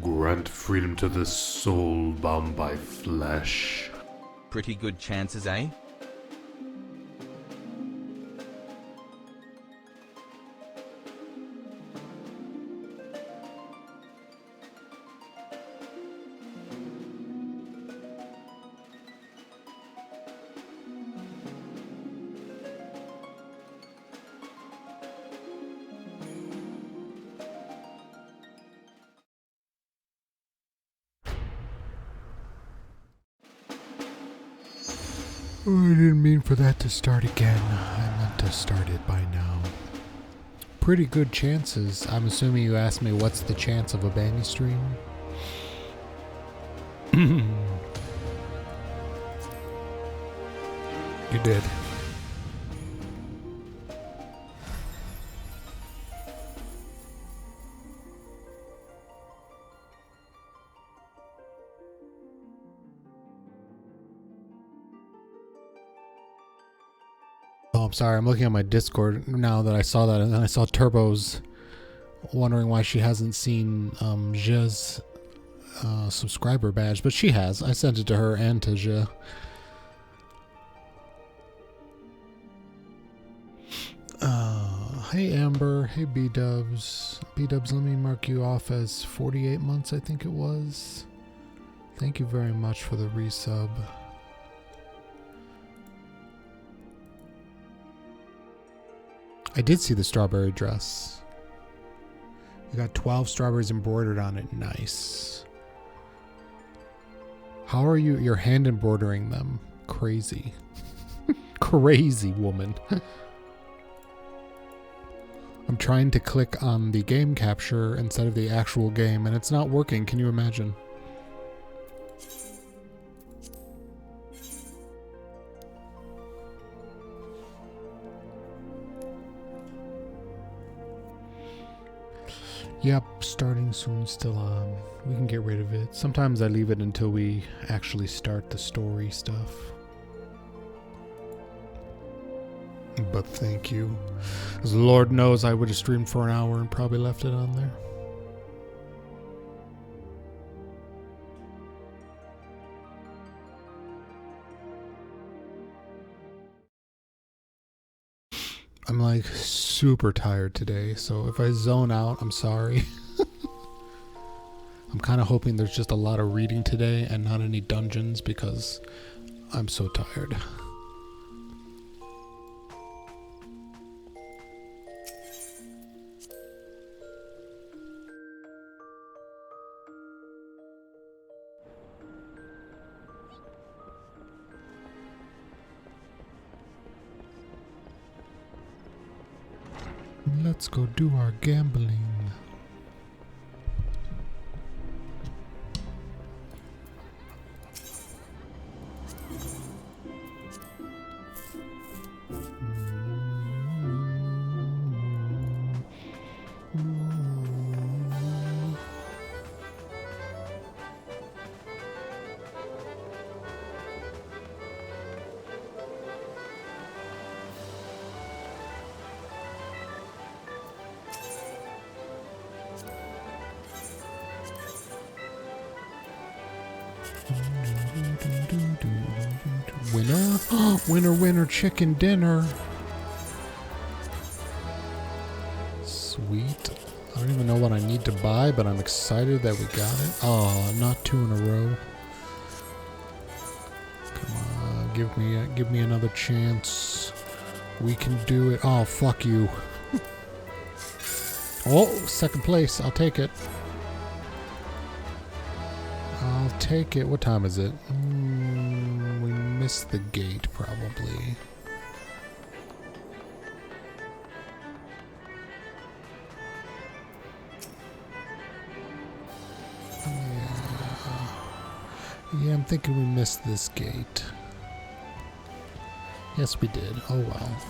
Grant freedom to the soul bound by flesh. Pretty good chances, eh? I didn't mean for that to start again. I meant to start it by now. Pretty good chances. I'm assuming you asked me what's the chance of a Bani stream? You did. Oh, I'm sorry. I'm looking at my Discord now that I saw that, and then I saw Turbo's wondering why she hasn't seen Je's subscriber badge, but she has. I sent it to her and to Je. Hey Amber. Hey B-Dubs. B-Dubs, let me mark you off as 48 months, I think it was. Thank you very much for the resub. I did see the strawberry dress. You got 12 strawberries embroidered on it. Nice. How are you? You're hand embroidering them. Crazy. Crazy woman. I'm trying to click on the game capture instead of the actual game, and it's not working. Can you imagine? Yep, starting soon, still on. We can get rid of it. Sometimes I leave it until we actually start the story stuff. But thank you. As Lord knows I would have streamed for an hour and probably left it on there. I'm like super tired today, so if I zone out, I'm sorry. I'm kind of hoping there's just a lot of reading today and not any dungeons because I'm so tired. Let's go do our gambling. Winner? Winner, winner, chicken dinner. Sweet. I don't even know what I need to buy, but I'm excited that we got it. Oh, not 2 in a row. Come on, give me another chance. We can do it. Oh, fuck you. Oh, second place. I'll take it. I'll take it. What time is it? We missed the gate, probably. Yeah, I'm thinking we missed this gate. Yes, we did. Oh, well.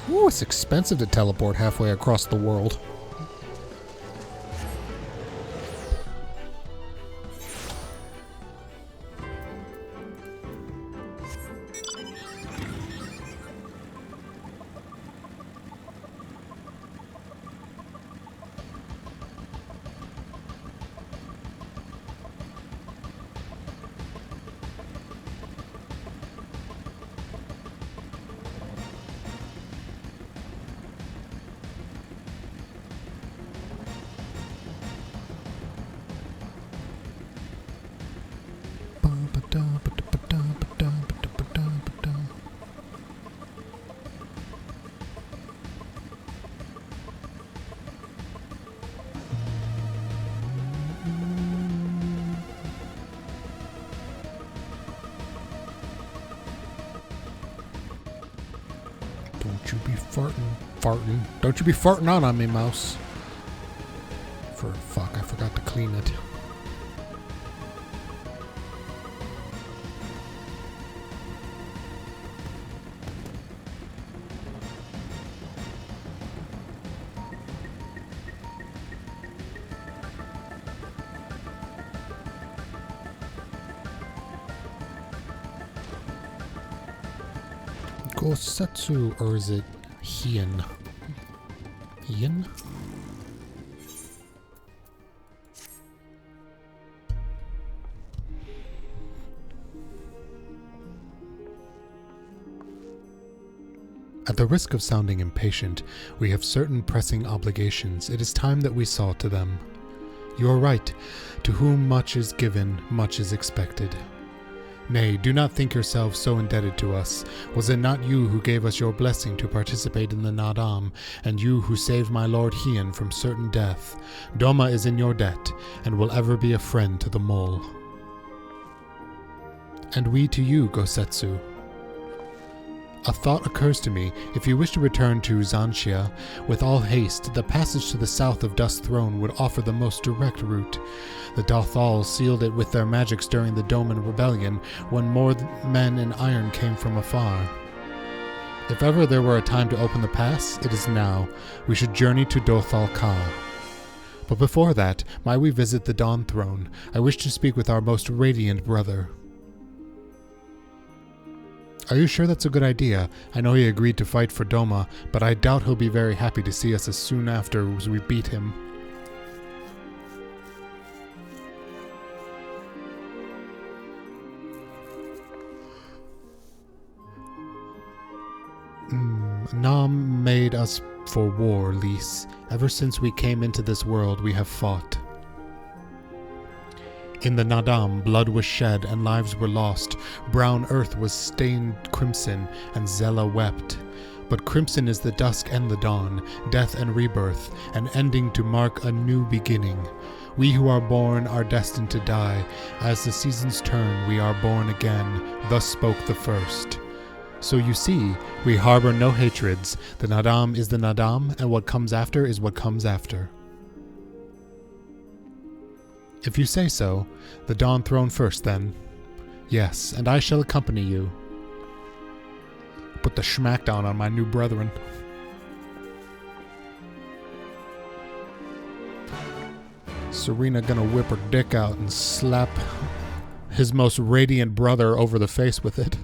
Ooh, it's expensive to teleport halfway across the world. you be farting. Don't you be farting on me, mouse. Fuck, I forgot to clean it. Gosetsu, or is it Hien? Hien? At the risk of sounding impatient, we have certain pressing obligations. It is time that we saw to them. You are right. To whom much is given, much is expected. Nay, do not think yourselves so indebted to us. Was it not you who gave us your blessing to participate in the Nadam, and you who saved my lord Hien from certain death? Doma is in your debt, and will ever be a friend to the mole. And we to you, Gosetsu. A thought occurs to me. If you wish to return to Zanshia with all haste, the passage to the south of Dust Throne would offer the most direct route. The Dothal sealed it with their magics during the Doman Rebellion, when more men in iron came from afar. If ever there were a time to open the pass, it is now. We should journey to Dothal Ka. But before that, might we visit the Dawn Throne? I wish to speak with our most radiant brother. Are you sure that's a good idea? I know he agreed to fight for Doma, but I doubt he'll be very happy to see us as soon after as we beat him. Nam made us for war, Lys. Ever since we came into this world, we have fought. In the Nadam, blood was shed and lives were lost. Brown earth was stained crimson, and Zella wept. But crimson is the dusk and the dawn, death and rebirth, an ending to mark a new beginning. We who are born are destined to die. As the seasons turn, we are born again. Thus spoke the first. So you see, we harbor no hatreds. The Nadam is the Nadam, and what comes after is what comes after. If you say so, the Dawn Throne first then. Yes, and I shall accompany you. Put the schmackdown on my new brethren. Serena gonna whip her dick out and slap his most radiant brother over the face with it.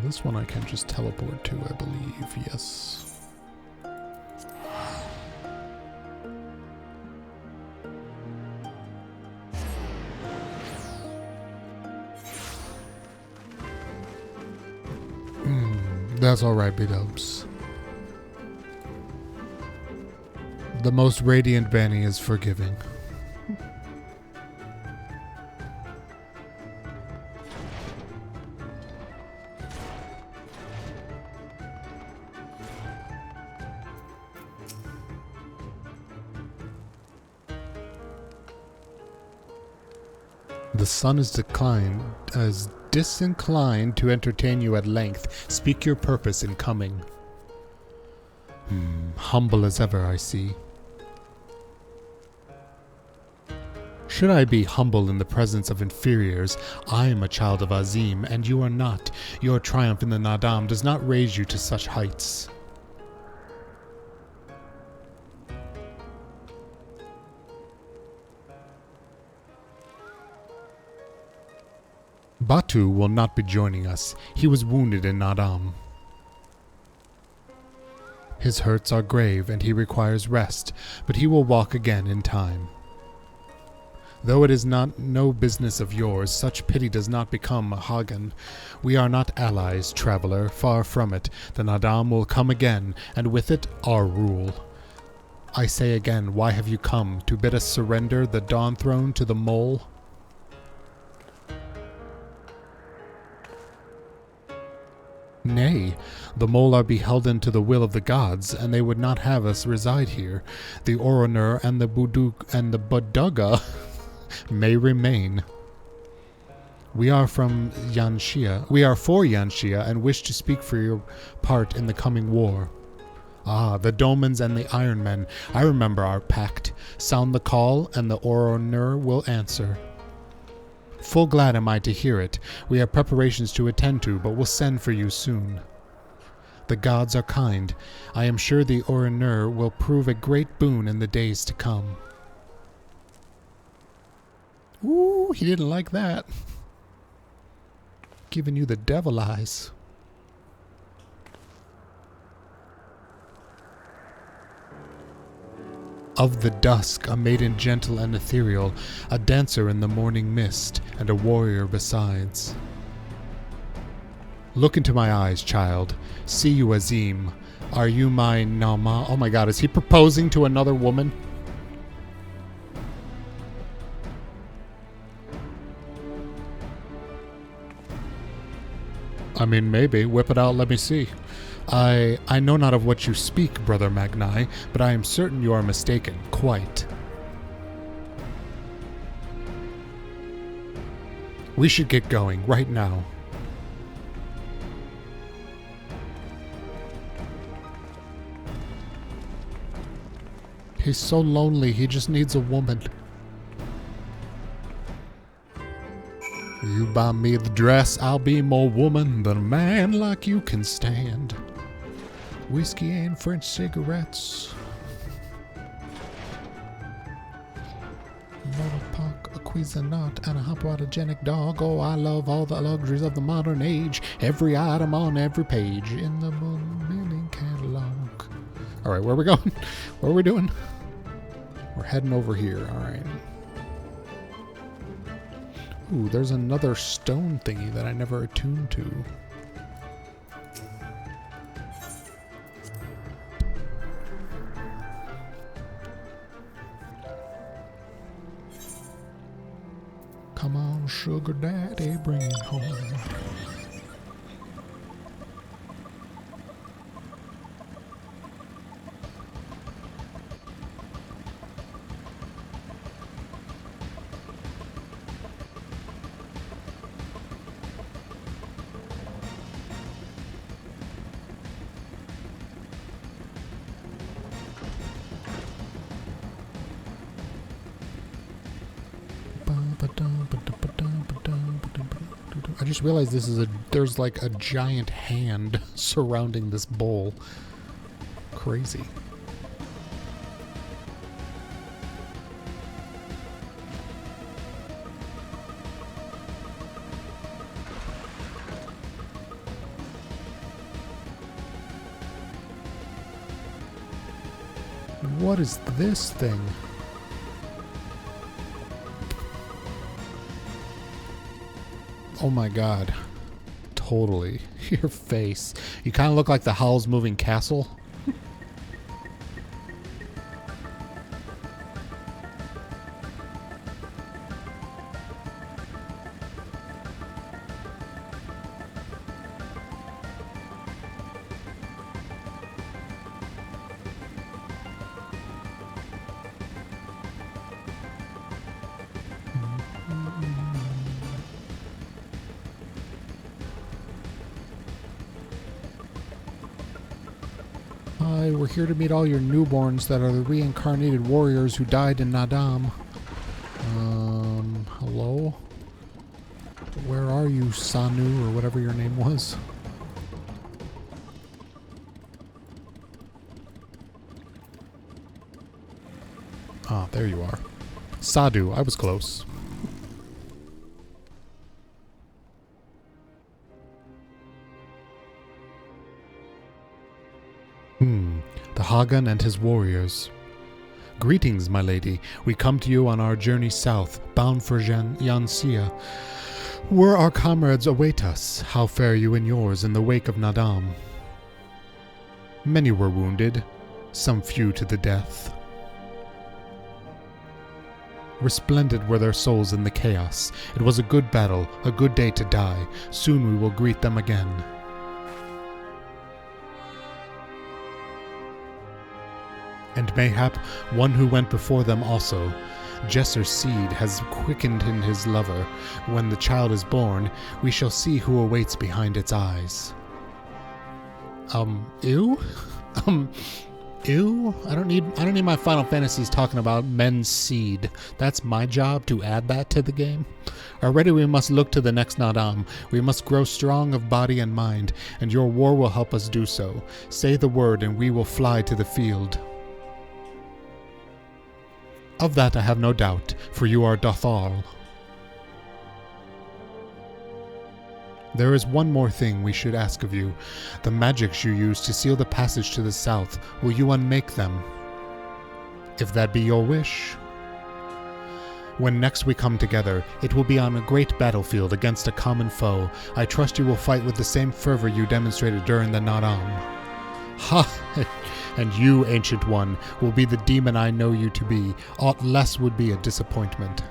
This one I can just teleport to, I believe, yes. That's alright, B-dubs. The most radiant Bani is forgiving. The sun is disinclined to entertain you at length. Speak your purpose in coming. Humble as ever, I see. Should I be humble in the presence of inferiors? I am a child of Azim, and you are not. Your triumph in the Nadam does not raise you to such heights. Batu will not be joining us. He was wounded in Nadam. His hurts are grave and he requires rest, but he will walk again in time. Though it is no business of yours, such pity does not become a Hagen. We are not allies, traveler, far from it. The Nadam will come again, and with it, our rule. I say again, why have you come? To bid us surrender the Dawn Throne to the mole? Nay, the mole are beholden to the will of the gods, and they would not have us reside here. The Oroner and the Buduga may remain. We are from Yanxia. We are for Yanxia and wish to speak for your part in the coming war. Ah, the Domans and the Iron Men. I remember our pact. Sound the call, and the Oronur will answer. Full glad am I to hear it. We have preparations to attend to, but will send for you soon. The gods are kind. I am sure the Oronur will prove a great boon in the days to come. Ooh, he didn't like that. Giving you the devil eyes. Of the dusk, a maiden gentle and ethereal, a dancer in the morning mist, and a warrior besides. Look into my eyes, child. See you, Azim. Are you my Nama? Oh my god, is he proposing to another woman? I mean, maybe. Whip it out, let me see. I know not of what you speak, Brother Magnai, but I am certain you are mistaken, quite. We should get going, right now. He's so lonely, he just needs a woman. You buy me the dress, I'll be more woman than a man like you can stand. Whiskey and French cigarettes. Monopoc, a Cuisinart, and a hypoallergenic dog. Oh, I love all the luxuries of the modern age. Every item on every page in the mini catalog. Alright, where are we going? What are we doing? We're heading over here, alright. Ooh, there's another stone thingy that I never attuned to. Come on, sugar daddy, bring it home. I just realized there's like a giant hand surrounding this bowl. Crazy. What is this thing? Oh my god. Totally. Your face. You kind of look like the Howl's Moving Castle. Hi, we're here to meet all your newborns that are the reincarnated warriors who died in Nadam. Hello? Where are you, Sanu, or whatever your name was? Ah, there you are. Sadhu, I was close. The Hagan and his warriors. Greetings, my lady. We come to you on our journey south, bound for Yanxia, where our comrades await us. How fare you and yours in the wake of Nadam? Many were wounded, some few to the death. Resplendent were their souls in the chaos. It was a good battle, a good day to die. Soon we will greet them again. And mayhap one who went before them also. Jesser's seed has quickened in his lover. When the child is born, we shall see who awaits behind its eyes. Ew? Ew? I don't need my Final Fantasies talking about men's seed. That's my job to add that to the game. Already we must look to the next Nadam. We must grow strong of body and mind, and your war will help us do so. Say the word and we will fly to the field. Of that I have no doubt, for you are Dothal. There is one more thing we should ask of you. The magics you use to seal the passage to the south, will you unmake them? If that be your wish. When next we come together, it will be on a great battlefield against a common foe. I trust you will fight with the same fervor you demonstrated during the Nadam. Ha! And you, Ancient One, will be the demon I know you to be. Aught less would be a disappointment.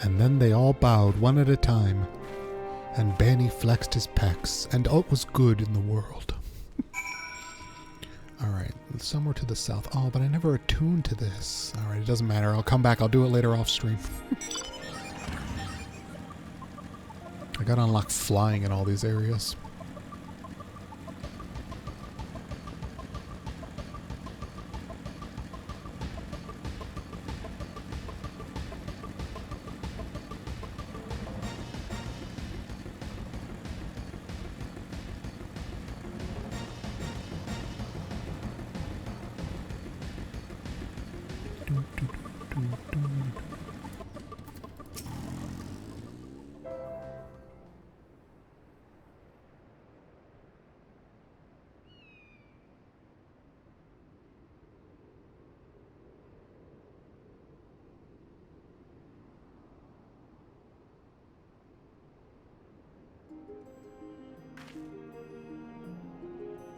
And then they all bowed one at a time, and Bani flexed his pecs, and all was good in the world. Alright, somewhere to the south. Oh, but I never attuned to this. Alright, it doesn't matter. I'll come back. I'll do it later off stream. I gotta unlock flying in all these areas.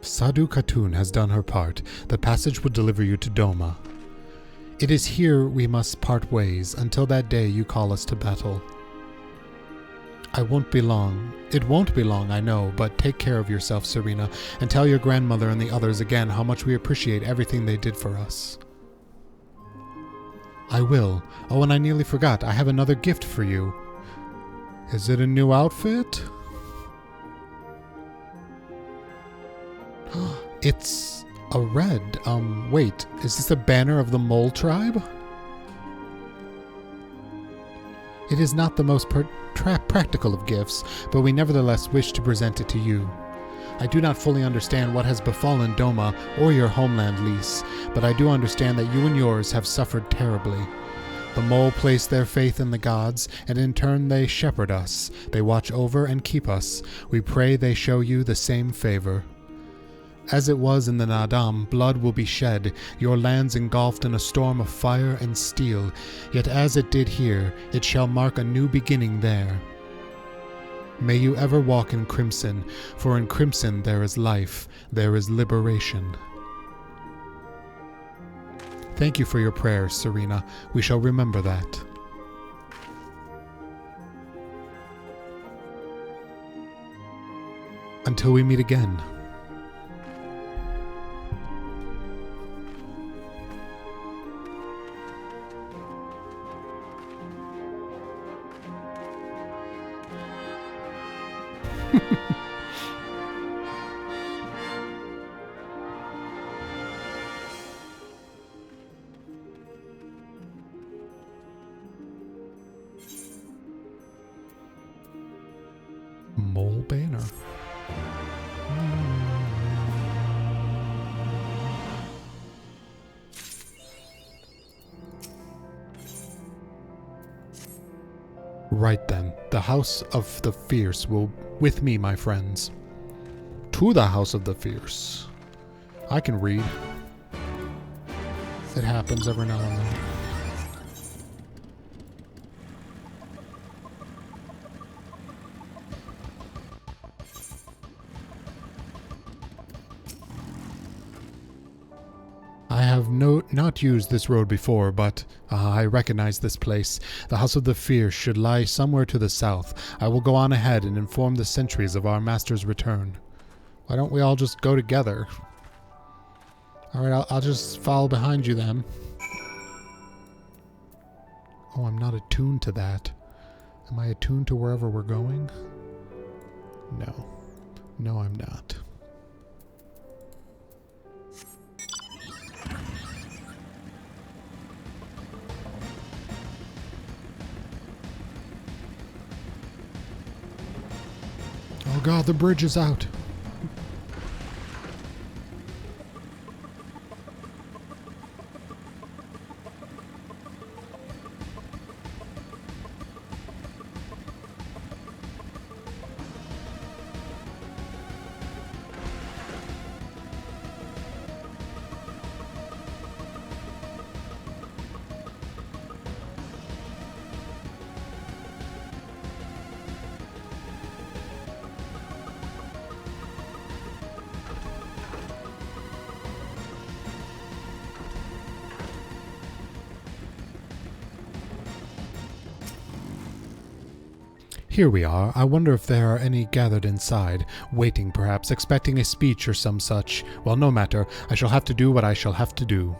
Sadhu Khatun has done her part. The passage will deliver you to Doma. It is here we must part ways. Until that day you call us to battle. I won't be long. It won't be long, I know, but take care of yourself, Serena, and tell your grandmother and the others again how much we appreciate everything they did for us. I will. Oh, and I nearly forgot. I have another gift for you. Is it a new outfit? It's a red. Wait, is this a banner of the Mole tribe? It is not the most practical of gifts, but we nevertheless wish to present it to you. I do not fully understand what has befallen Doma or your homeland, Lys, but I do understand that you and yours have suffered terribly. The Mole place their faith in the gods, and in turn they shepherd us. They watch over and keep us. We pray they show you the same favor. As it was in the Nadam, blood will be shed, your lands engulfed in a storm of fire and steel. Yet as it did here, it shall mark a new beginning there. May you ever walk in crimson, for in crimson there is life, there is liberation. Thank you for your prayers, Serena. We shall remember that. Until we meet again. Mole banner. Right then, the House of the Fierce will with me, my friends. To the House of the Fierce. I can read. It happens every now and then. I have not used this road before, but I recognize this place. The House of the Fierce should lie somewhere to the south. I will go on ahead and inform the sentries of our master's return. Why don't we all just go together? Alright, I'll just follow behind you then. Oh, I'm not attuned to that. Am I attuned to wherever we're going? No. No, I'm not. Oh god, the bridge is out. Here we are. I wonder if there are any gathered inside, waiting perhaps, expecting a speech or some such. Well, no matter. I shall have to do what I shall have to do.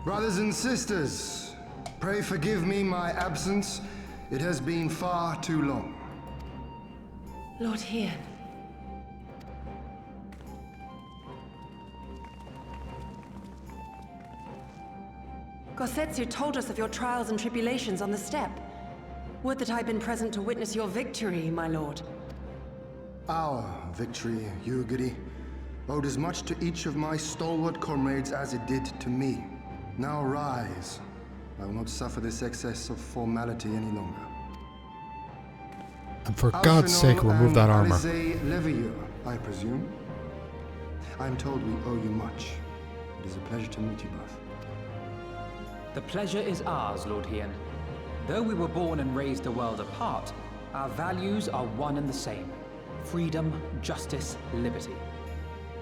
Brothers and sisters, pray forgive me my absence. It has been far too long. Lord Hien. Gosetsu told us of your trials and tribulations on the steppe. Would that I'd been present to witness your victory, my lord. Our victory, Yugiri, owed as much to each of my stalwart comrades as it did to me. Now rise. I will not suffer this excess of formality any longer. And for God's sake, remove that armor. Levieux, I presume. I am told we owe you much. It is a pleasure to meet you both. The pleasure is ours, Lord Hien. Though we were born and raised a world apart, our values are one and the same. Freedom, justice, liberty.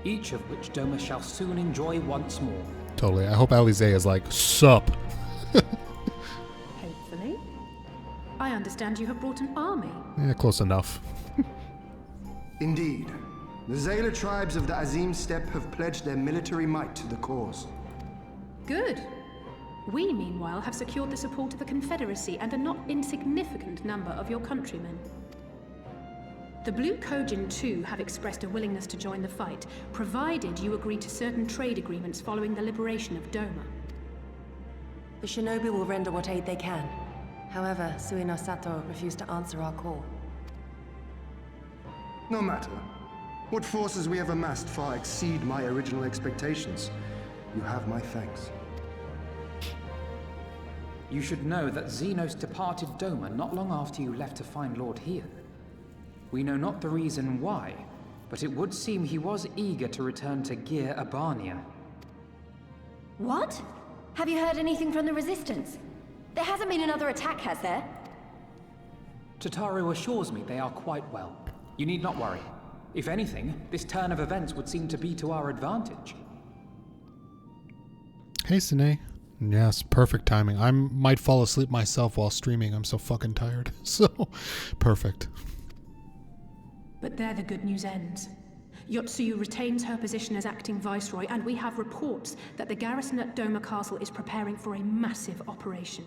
Each of which Doma shall soon enjoy once more. Totally. I hope Alize is like, sup. Hopefully. I understand you have brought an army. Yeah, close enough. Indeed. The Zayla tribes of the Azim Steppe have pledged their military might to the cause. Good. We, meanwhile, have secured the support of the Confederacy and a not insignificant number of your countrymen. The Blue Kojin, too, have expressed a willingness to join the fight, provided you agree to certain trade agreements following the liberation of Doma. The shinobi will render what aid they can. However, Suino Sato refused to answer our call. No matter. What forces we have amassed far exceed my original expectations. You have my thanks. You should know that Xenos departed Doma not long after you left to find Lord Hien. We know not the reason why, but it would seem he was eager to return to Gir Abania. What? Have you heard anything from the Resistance? There hasn't been another attack, has there? Tataru assures me they are quite well. You need not worry. If anything, this turn of events would seem to be to our advantage. Hey, Sine. Yes, perfect timing. I might fall asleep myself while streaming. I'm so fucking tired. So, perfect. But there the good news ends. Yotsuyu retains her position as acting viceroy, and we have reports that the garrison at Doma Castle is preparing for a massive operation.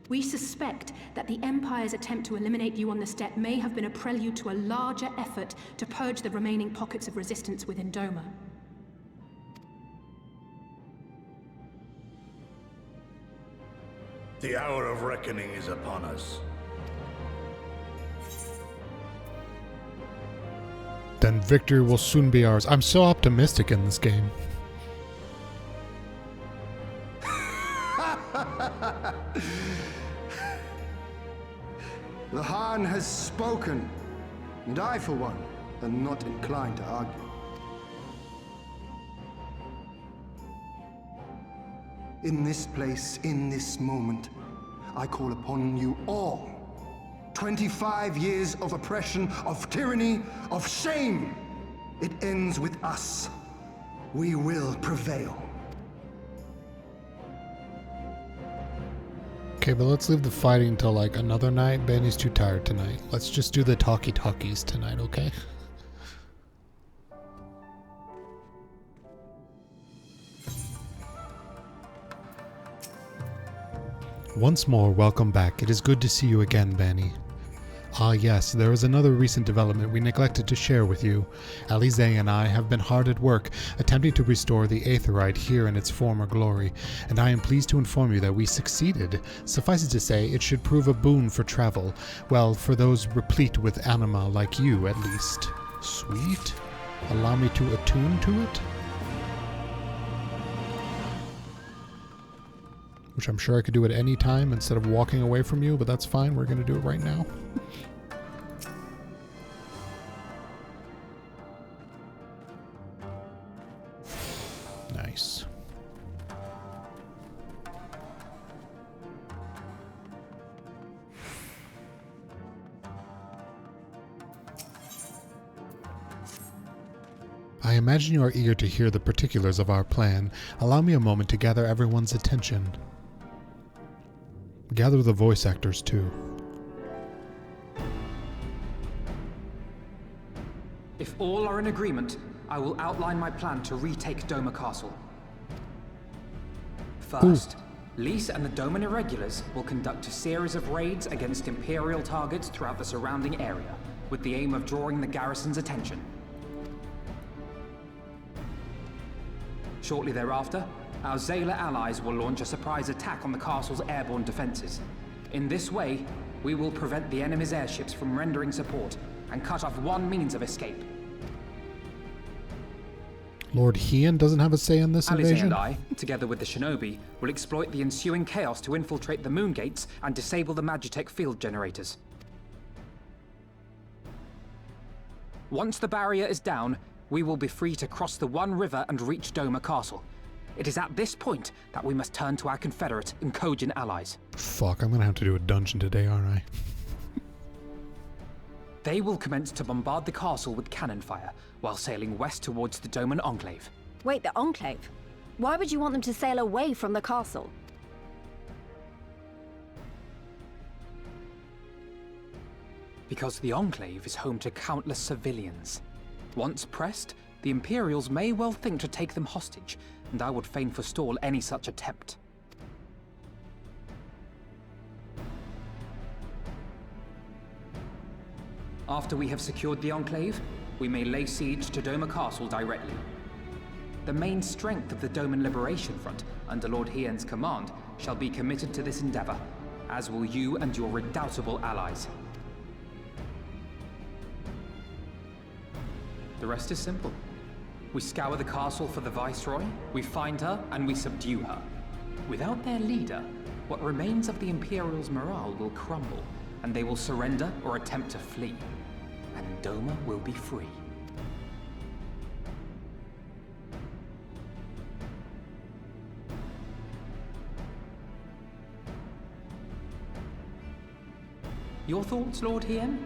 We suspect that the Empire's attempt to eliminate you on the steppe may have been a prelude to a larger effort to purge the remaining pockets of resistance within Doma. The hour of reckoning is upon us. Then victory will soon be ours. I'm so optimistic in this game. The Khan has spoken, and I, for one, am not inclined to argue. In this place, in this moment, I call upon you all. 25 years of oppression, of tyranny, of shame. It ends with us. We will prevail. Okay, but let's leave the fighting till like another night. Bani's too tired tonight. Let's just do the talkies tonight, okay? Once more, welcome back. It is good to see you again, Bani. Ah yes, there is another recent development we neglected to share with you. Alize and I have been hard at work, attempting to restore the Aetherite here in its former glory, and I am pleased to inform you that we succeeded. Suffice it to say, it should prove a boon for travel. Well, for those replete with anima like you, at least. Sweet. Allow me to attune to it? Which I'm sure I could do at any time instead of walking away from you, but that's fine. We're going to do it right now. Nice. I imagine you are eager to hear the particulars of our plan. Allow me a moment to gather everyone's attention. Gather the voice actors, too. If all are in agreement, I will outline my plan to retake Doma Castle. First, Lise and the Doman Irregulars will conduct a series of raids against Imperial targets throughout the surrounding area, with the aim of drawing the garrison's attention. Shortly thereafter, our Zayla allies will launch a surprise attack on the castle's airborne defenses. In this way, we will prevent the enemy's airships from rendering support and cut off one means of escape. Lord Hien doesn't have a say in this Alize invasion? and I, together with the shinobi, will exploit the ensuing chaos to infiltrate the moon gates and disable the Magitech field generators. Once the barrier is down, we will be free to cross the One River and reach Doma Castle. It is at this point that we must turn to our Confederate and Kojin allies. Fuck, I'm gonna have to do a dungeon today, aren't I? They will commence to bombard the castle with cannon fire, while sailing west towards the Doman Enclave. Wait, the Enclave? Why would you want them to sail away from the castle? Because the Enclave is home to countless civilians. Once pressed, the Imperials may well think to take them hostage, and I would fain forestall any such attempt. After we have secured the Enclave, we may lay siege to Doma Castle directly. The main strength of the Doman Liberation Front, under Lord Hien's command, shall be committed to this endeavor, as will you and your redoubtable allies. The rest is simple. We scour the castle for the Viceroy, we find her, and we subdue her. Without their leader, what remains of the Imperials' morale will crumble, and they will surrender or attempt to flee. And Doma will be free. Your thoughts, Lord Hien?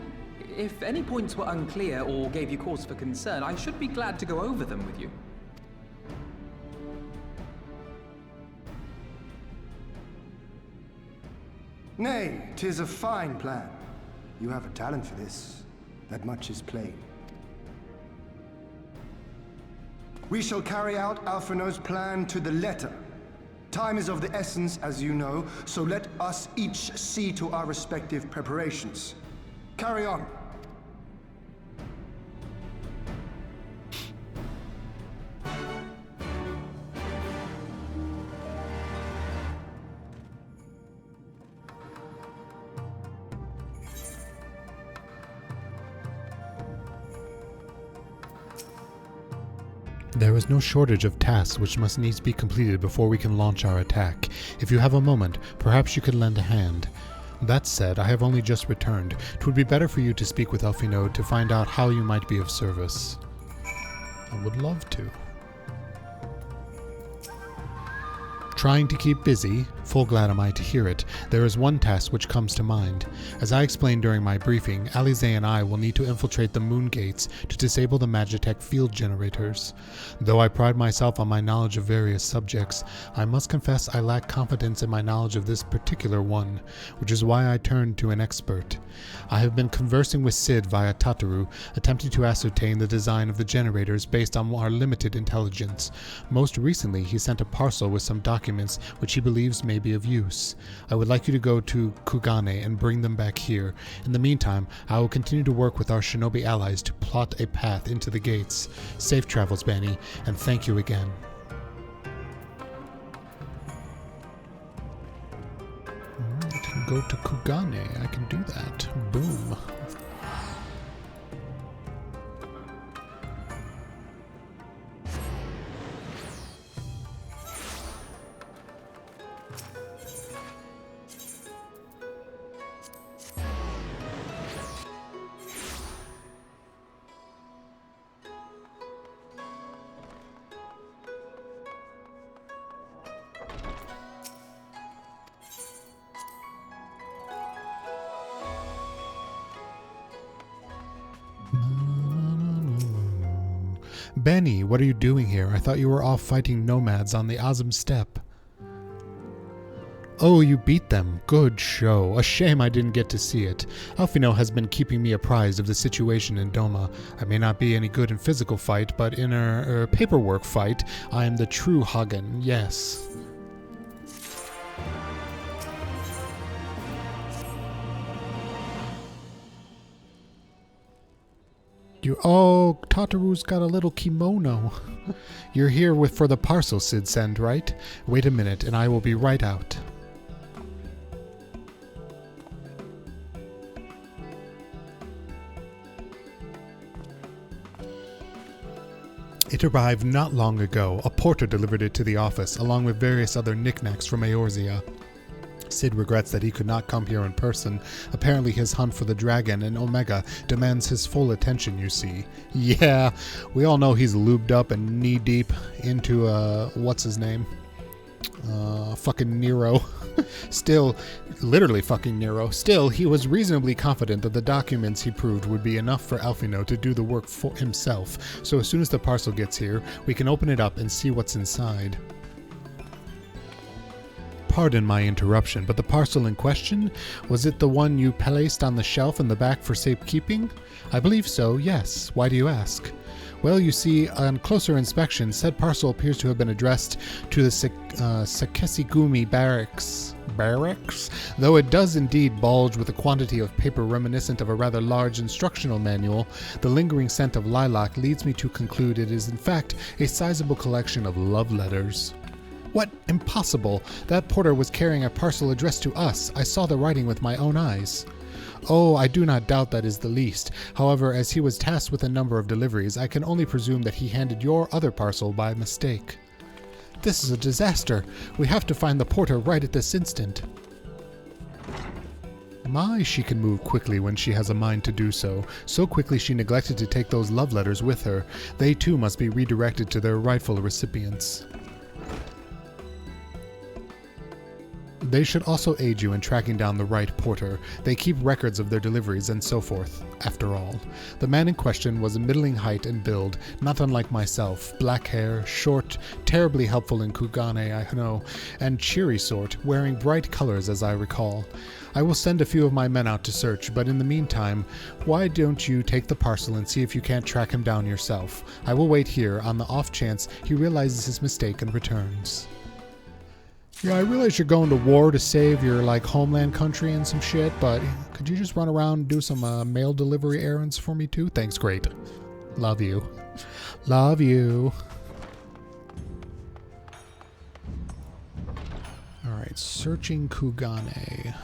If any points were unclear or gave you cause for concern, I should be glad to go over them with you. Nay, 'tis a fine plan. You have a talent for this. That much is plain. We shall carry out Alphino's plan to the letter. Time is of the essence, as you know, so let us each see to our respective preparations. Carry on. There is no shortage of tasks which must needs be completed before we can launch our attack. If you have a moment, perhaps you could lend a hand. That said, I have only just returned. It would be better for you to speak with Alphino to find out how you might be of service. I would love to. Trying to keep busy, Full glad am I to hear it. There is one task which comes to mind. As I explained during my briefing, Alize and I will need to infiltrate the moon gates to disable the Magitech field generators. Though I pride myself on my knowledge of various subjects, I must confess I lack confidence in my knowledge of this particular one, which is why I turned to an expert. I have been conversing with Sid via Tataru, attempting to ascertain the design of the generators based on our limited intelligence. Most recently, he sent a parcel with some documents which he believes may be of use. I would like you to go to Kugane and bring them back here. In the meantime, I will continue to work with our shinobi allies to plot a path into the gates. Safe travels, Bani, and thank you again. I can go to Kugane. I can do that. Boom. Bani, what are you doing here? I thought you were off fighting nomads on the Azim Steppe. Oh, you beat them. Good show. A shame I didn't get to see it. Alfino has been keeping me apprised of the situation in Doma. I may not be any good in physical fight, but in a paperwork fight, I am the true Hagen, yes. Oh, Tataru's got a little kimono. You're here for the parcel Sid sent, right? Wait a minute, and I will be right out. It arrived not long ago. A porter delivered it to the office, along with various other knickknacks from Eorzea. Sid regrets that he could not come here in person. Apparently his hunt for the dragon in Omega demands his full attention, you see. Yeah, we all know he's lubed up and knee-deep into, what's his name? Fucking Nero. Still, literally fucking Nero. Still, he was reasonably confident that the documents he proved would be enough for Alfino to do the work for himself. So as soon as the parcel gets here, we can open it up and see what's inside. Pardon my interruption, but the parcel in question, was it the one you placed on the shelf in the back for safekeeping? I believe so, yes. Why do you ask? Well, you see, on closer inspection, said parcel appears to have been addressed to the Sakesigumi barracks, though it does indeed bulge with a quantity of paper reminiscent of a rather large instructional manual. The lingering scent of lilac leads me to conclude it is in fact a sizable collection of love letters. What? Impossible! That porter was carrying a parcel addressed to us. I saw the writing with my own eyes. Oh, I do not doubt that is the least. However, as he was tasked with a number of deliveries, I can only presume that he handed your other parcel by mistake. This is a disaster. We have to find the porter right at this instant. My, she can move quickly when she has a mind to do so. So quickly she neglected to take those love letters with her. They too must be redirected to their rightful recipients. They should also aid you in tracking down the right porter. They keep records of their deliveries and so forth, after all. The man in question was a middling height and build, not unlike myself. Black hair, short, terribly helpful in Kugane, I know, and cheery sort, wearing bright colors as I recall. I will send a few of my men out to search, but in the meantime, why don't you take the parcel and see if you can't track him down yourself? I will wait here on the off chance he realizes his mistake and returns. Yeah, I realize you're going to war to save your, homeland country and some shit, but could you just run around and do some mail delivery errands for me too? Thanks, great. Love you. Love you. Alright, searching Kugane.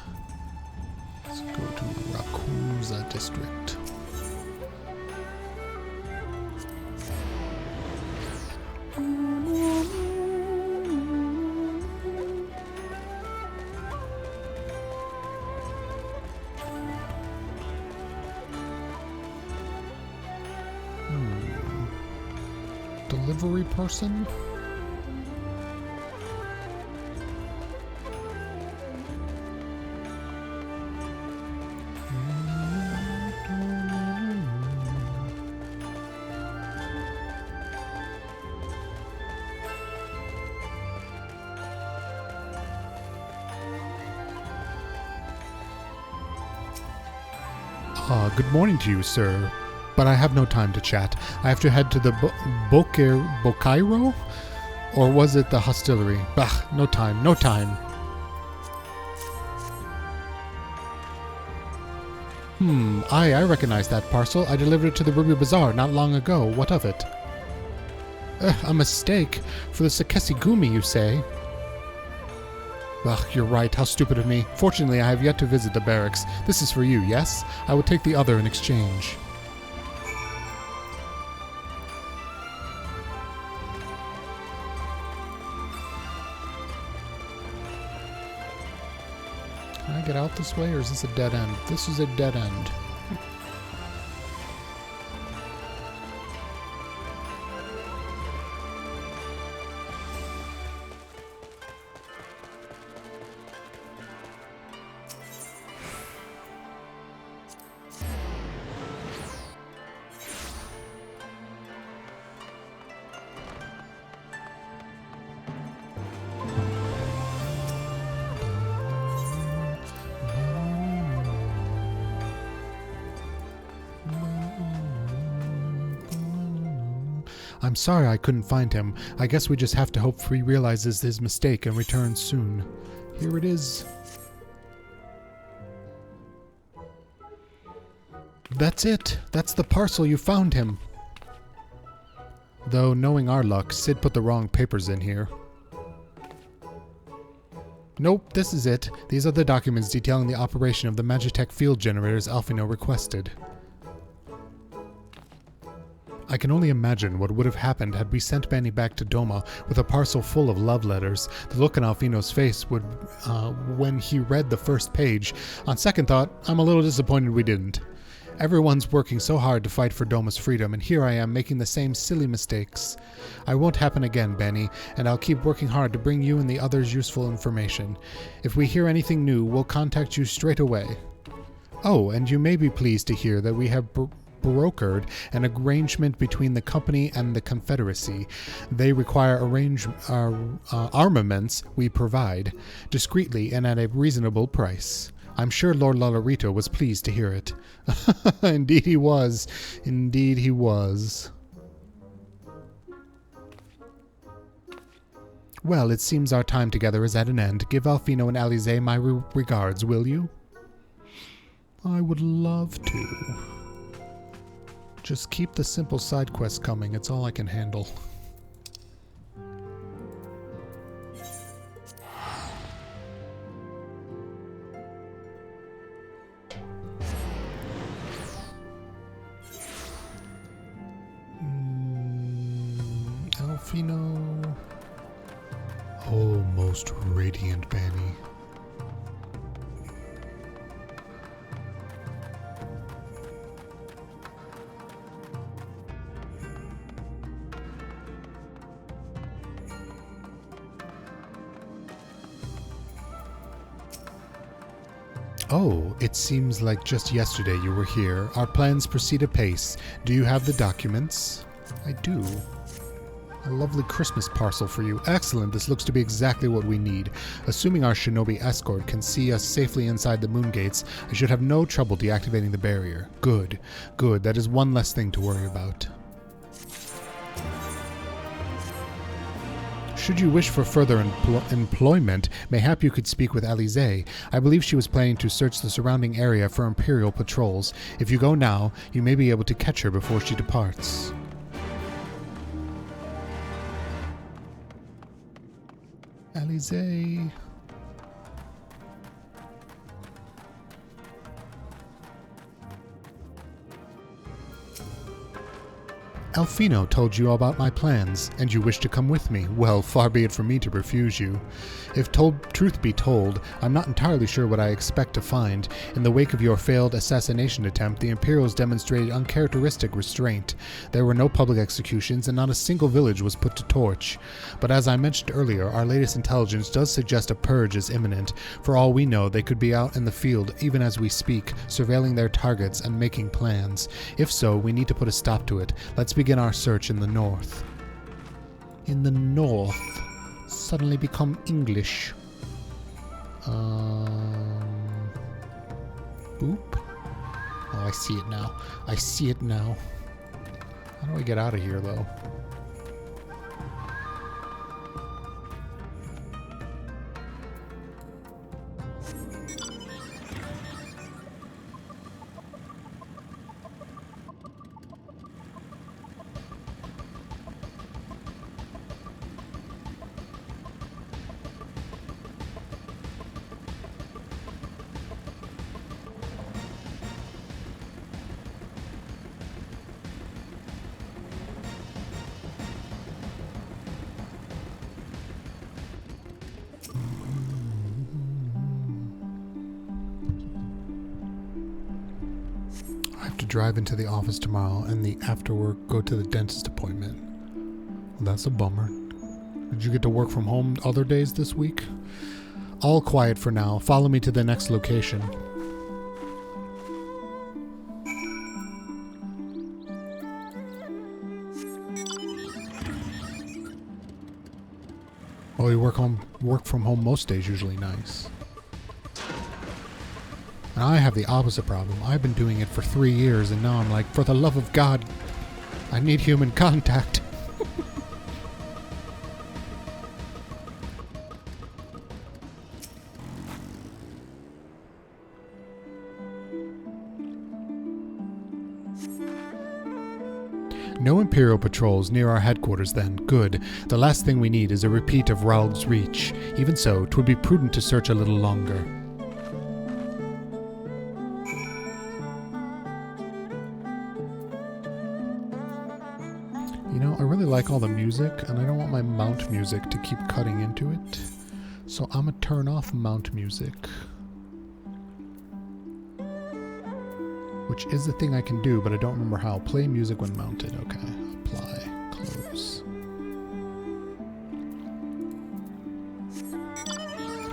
Let's go to Rakuza district. Delivery person? Good morning to you, sir. But I have no time to chat. I have to head to the Bokairo? Or was it the hostelry? Bah, no time, no time. I recognize that parcel. I delivered it to the Ruby Bazaar not long ago. What of it? A mistake. For the Sakesigumi, you say? Ugh, you're right. How stupid of me. Fortunately, I have yet to visit the barracks. This is for you, yes? I will take the other in exchange. Can I get out this way, or is this a dead end? This is a dead end. I'm sorry I couldn't find him. I guess we just have to hope he realizes his mistake and returns soon. Here it is. That's it. That's the parcel. You found him. Though, knowing our luck, Sid put the wrong papers in here. Nope, this is it. These are the documents detailing the operation of the Magitech field generators Alphino requested. I can only imagine what would have happened had we sent Bani back to Doma with a parcel full of love letters. The look on Alphino's face would, when he read the first page. On second thought, I'm a little disappointed we didn't. Everyone's working so hard to fight for Doma's freedom, and here I am making the same silly mistakes. I won't happen again, Bani, and I'll keep working hard to bring you and the others useful information. If we hear anything new, we'll contact you straight away. Oh, and you may be pleased to hear that we have brokered an arrangement between the company and the Confederacy. They require armaments we provide, discreetly and at a reasonable price. I'm sure Lord Lalarito was pleased to hear it. Indeed he was. Indeed he was. Well, it seems our time together is at an end. Give Alphino and Alize my regards, will you? I would love to. Just keep the simple side quests coming. It's all I can handle. Alphino. Oh, most radiant Bani. Oh, it seems like just yesterday you were here. Our plans proceed apace. Do you have the documents? I do. A lovely Christmas parcel for you. Excellent, this looks to be exactly what we need. Assuming our shinobi escort can see us safely inside the moon gates, I should have no trouble deactivating the barrier. Good, good. That is one less thing to worry about. Should you wish for further employment, mayhap you could speak with Alize. I believe she was planning to search the surrounding area for Imperial patrols. If you go now, you may be able to catch her before she departs. Alize. Alphino told you about my plans, and you wish to come with me. Well, far be it from me to refuse you. If truth be told, I'm not entirely sure what I expect to find. In the wake of your failed assassination attempt, the Imperials demonstrated uncharacteristic restraint. There were no public executions, and not a single village was put to torch. But as I mentioned earlier, our latest intelligence does suggest a purge is imminent. For all we know, they could be out in the field, even as we speak, surveilling their targets and making plans. If so, we need to put a stop to it. Let's begin our search in the north. In the north. Suddenly become English. Boop. Oh, I see it now. I see it now. How do I get out of here, though? Drive into the office tomorrow and after work go to the dentist appointment. Well, that's a bummer. Did you get to work from home other days this week? All quiet for now. Follow me to the next location. Oh, you work from home most days, usually nice. And I have the opposite problem. I've been doing it for 3 years, and now I'm like, for the love of God, I need human contact. No Imperial patrols near our headquarters then. Good. The last thing we need is a repeat of Raul's Reach. Even so, 'twould be prudent to search a little longer. You know, I really like all the music, and I don't want my mount music to keep cutting into it. So I'm gonna turn off mount music. Which is the thing I can do, but I don't remember how. Play music when mounted. Okay. Apply. Close.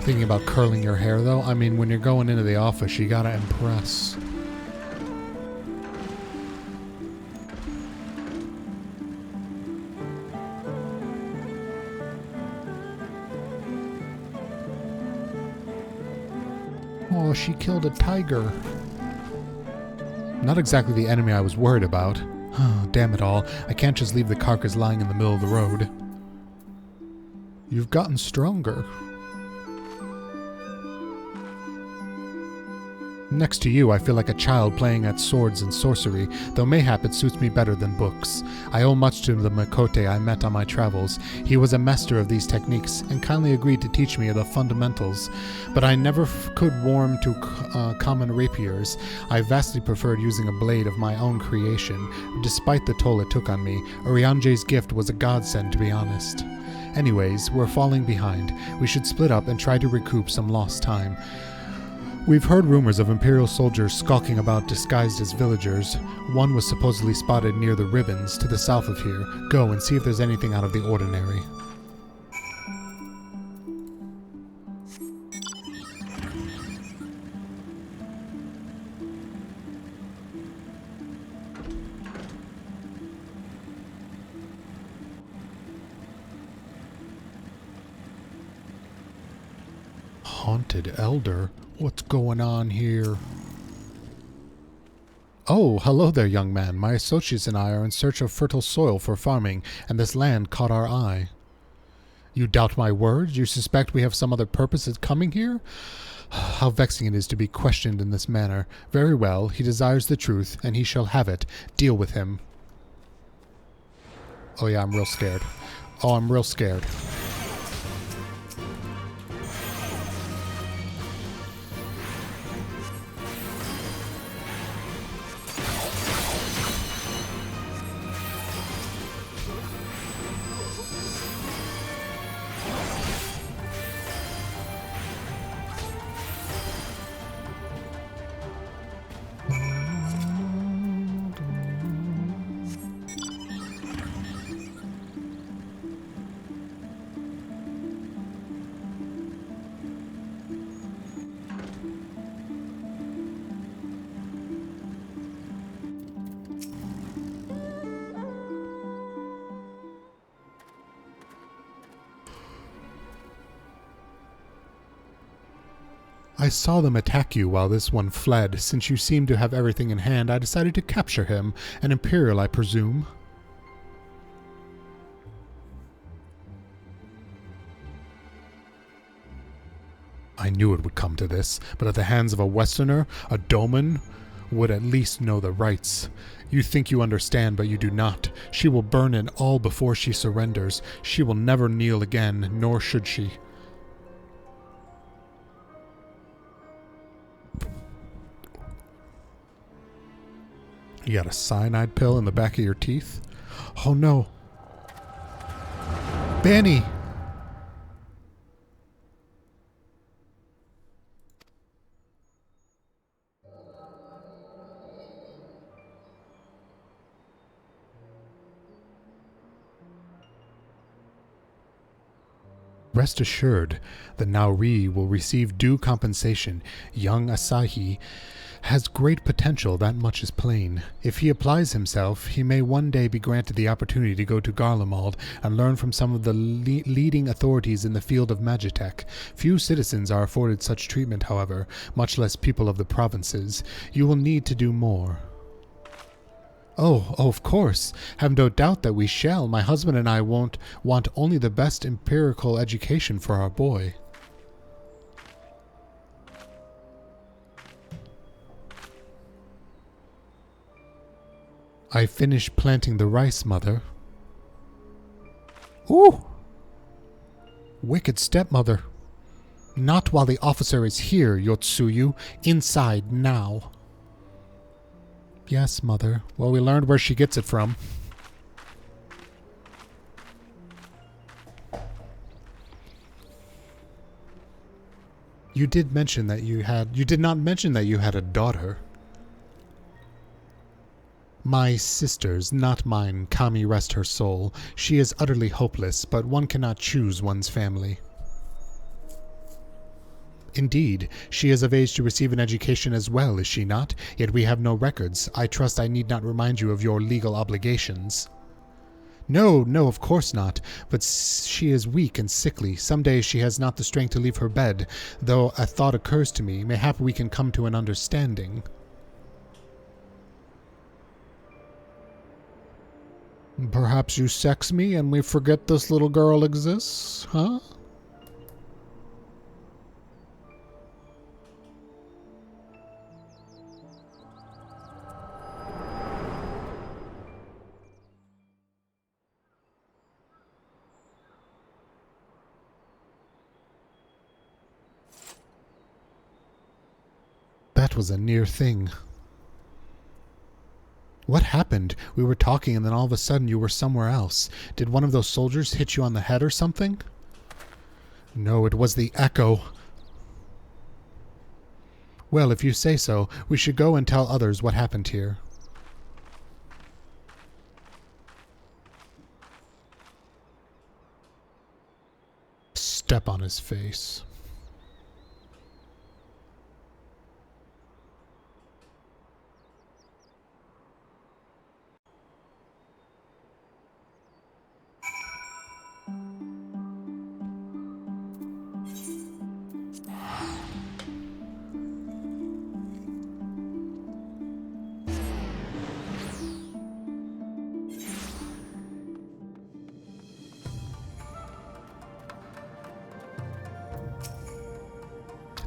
Thinking about curling your hair, though. I mean, when you're going into the office, you gotta impress. Oh, she killed a tiger. Not exactly the enemy I was worried about. Damn it all. I can't just leave the carcass lying in the middle of the road. You've gotten stronger. Next to you, I feel like a child playing at swords and sorcery, though mayhap it suits me better than books. I owe much to the Makote I met on my travels. He was a master of these techniques, and kindly agreed to teach me the fundamentals. But I never could warm to common rapiers. I vastly preferred using a blade of my own creation. Despite the toll it took on me, Urianje's gift was a godsend, to be honest. Anyways, we're falling behind. We should split up and try to recoup some lost time. We've heard rumors of Imperial soldiers skulking about disguised as villagers. One was supposedly spotted near the ribbons to the south of here. Go and see if there's anything out of the ordinary. Haunted Elder? What's going on here? Oh, hello there, young man. My associates and I are in search of fertile soil for farming, and this land caught our eye. You doubt my words? You suspect we have some other purpose in coming here? How vexing it is to be questioned in this manner. Very well, he desires the truth, and he shall have it. Deal with him. Oh yeah, I'm real scared. Oh, I'm real scared. I saw them attack you while this one fled. Since you seem to have everything in hand, I decided to capture him. An Imperial, I presume. I knew it would come to this, but at the hands of a Westerner, a Doman would at least know the rights. You think you understand, but you do not. She will burn it all before she surrenders. She will never kneel again, nor should she. You got a cyanide pill in the back of your teeth? Oh no. Bani! Rest assured, the Nauri will receive due compensation. Young Asahi has great potential, that much is plain. If he applies himself, he may one day be granted the opportunity to go to Garlemald and learn from some of the leading authorities in the field of magitech. Few citizens are afforded such treatment, however, much less people of the provinces. You will need to do more. Oh, of course. Have no doubt that we shall. My husband and I want only the best empirical education for our boy. I finished planting the rice, Mother. Ooh! Wicked stepmother. Not while the officer is here, Yotsuyu. Inside now. Yes, Mother. Well, we learned where she gets it from. You did mention that you did not mention that you had a daughter. My sister's, not mine, Kami rest her soul. She is utterly hopeless, but one cannot choose one's family. Indeed, she is of age to receive an education as well, is she not? Yet we have no records. I trust I need not remind you of your legal obligations. No, of course not. But she is weak and sickly. Some days she has not the strength to leave her bed, though a thought occurs to me. Mayhap we can come to an understanding. Perhaps you sex me and we forget this little girl exists, huh? That was a near thing. What happened? We were talking and then all of a sudden you were somewhere else. Did one of those soldiers hit you on the head or something? No, it was the echo. Well, if you say so, we should go and tell others what happened here. Step on his face.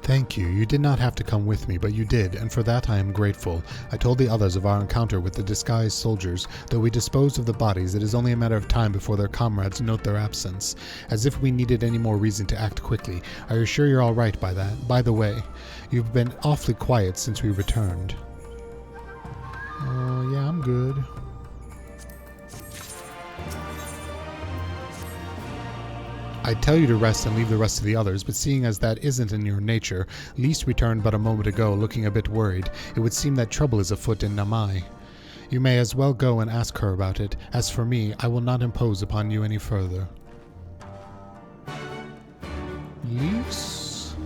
Thank you. You did not have to come with me, but you did, and for that I am grateful. I told the others of our encounter with the disguised soldiers. Though we disposed of the bodies, it is only a matter of time before their comrades note their absence. As if we needed any more reason to act quickly. Are you sure you're all right by that? By the way, you've been awfully quiet since we returned. Oh, yeah, I'm good. I'd tell you to rest and leave the rest to the others, but seeing as that isn't in your nature, Lise returned but a moment ago, looking a bit worried. It would seem that trouble is afoot in Namai. You may as well go and ask her about it. As for me, I will not impose upon you any further. Lise?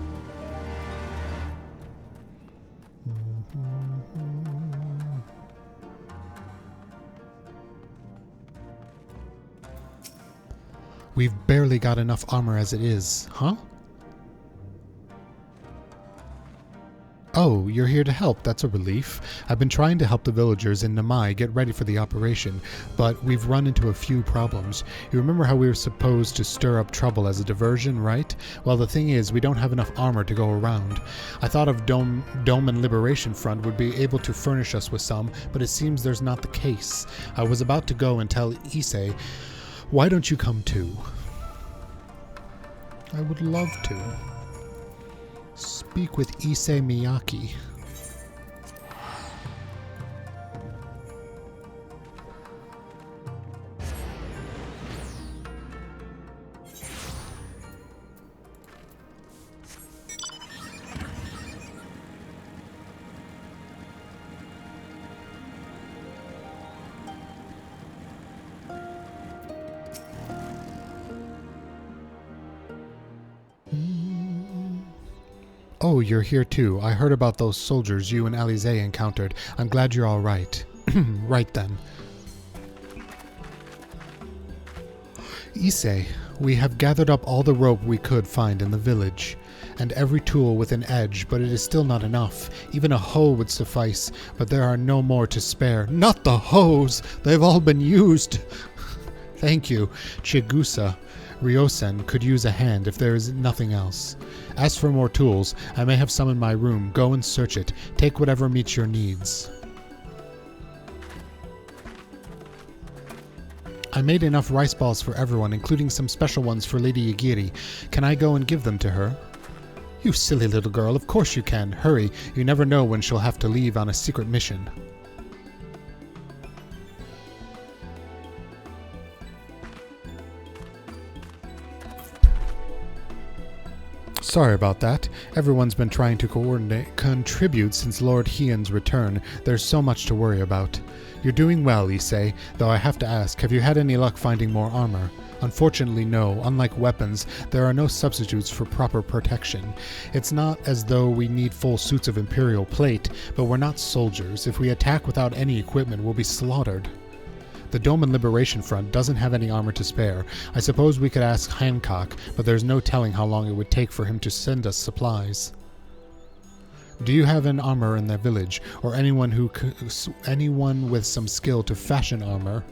We've barely got enough armor as it is, huh? Oh, you're here to help. That's a relief. I've been trying to help the villagers in Namai get ready for the operation, but we've run into a few problems. You remember how we were supposed to stir up trouble as a diversion, right? Well, the thing is, we don't have enough armor to go around. I thought of Dome and Liberation Front would be able to furnish us with some, but it seems there's not the case. I was about to go and tell Issei, why don't you come too? I would love to. Speak with Issei Miyake. Oh, you're here too. I heard about those soldiers you and Alize encountered. I'm glad you're all right. Right then. Issei, we have gathered up all the rope we could find in the village, and every tool with an edge, but it is still not enough. Even a hoe would suffice, but there are no more to spare. Not the hoes! They've all been used! Thank you. Chigusa Ryosen could use a hand if there is nothing else. As for more tools, I may have some in my room. Go and search it. Take whatever meets your needs. I made enough rice balls for everyone, including some special ones for Lady Yagiri. Can I go and give them to her? You silly little girl, of course you can. Hurry, you never know when she'll have to leave on a secret mission. Sorry about that. Everyone's been trying to contribute since Lord Hien's return. There's so much to worry about. You're doing well, Issei, though I have to ask, have you had any luck finding more armor? Unfortunately, no. Unlike weapons, there are no substitutes for proper protection. It's not as though we need full suits of Imperial plate, but we're not soldiers. If we attack without any equipment, we'll be slaughtered. The Dome and Liberation Front doesn't have any armor to spare. I suppose we could ask Hancock, but there's no telling how long it would take for him to send us supplies. Do you have an armor in the village, or anyone with some skill to fashion armor?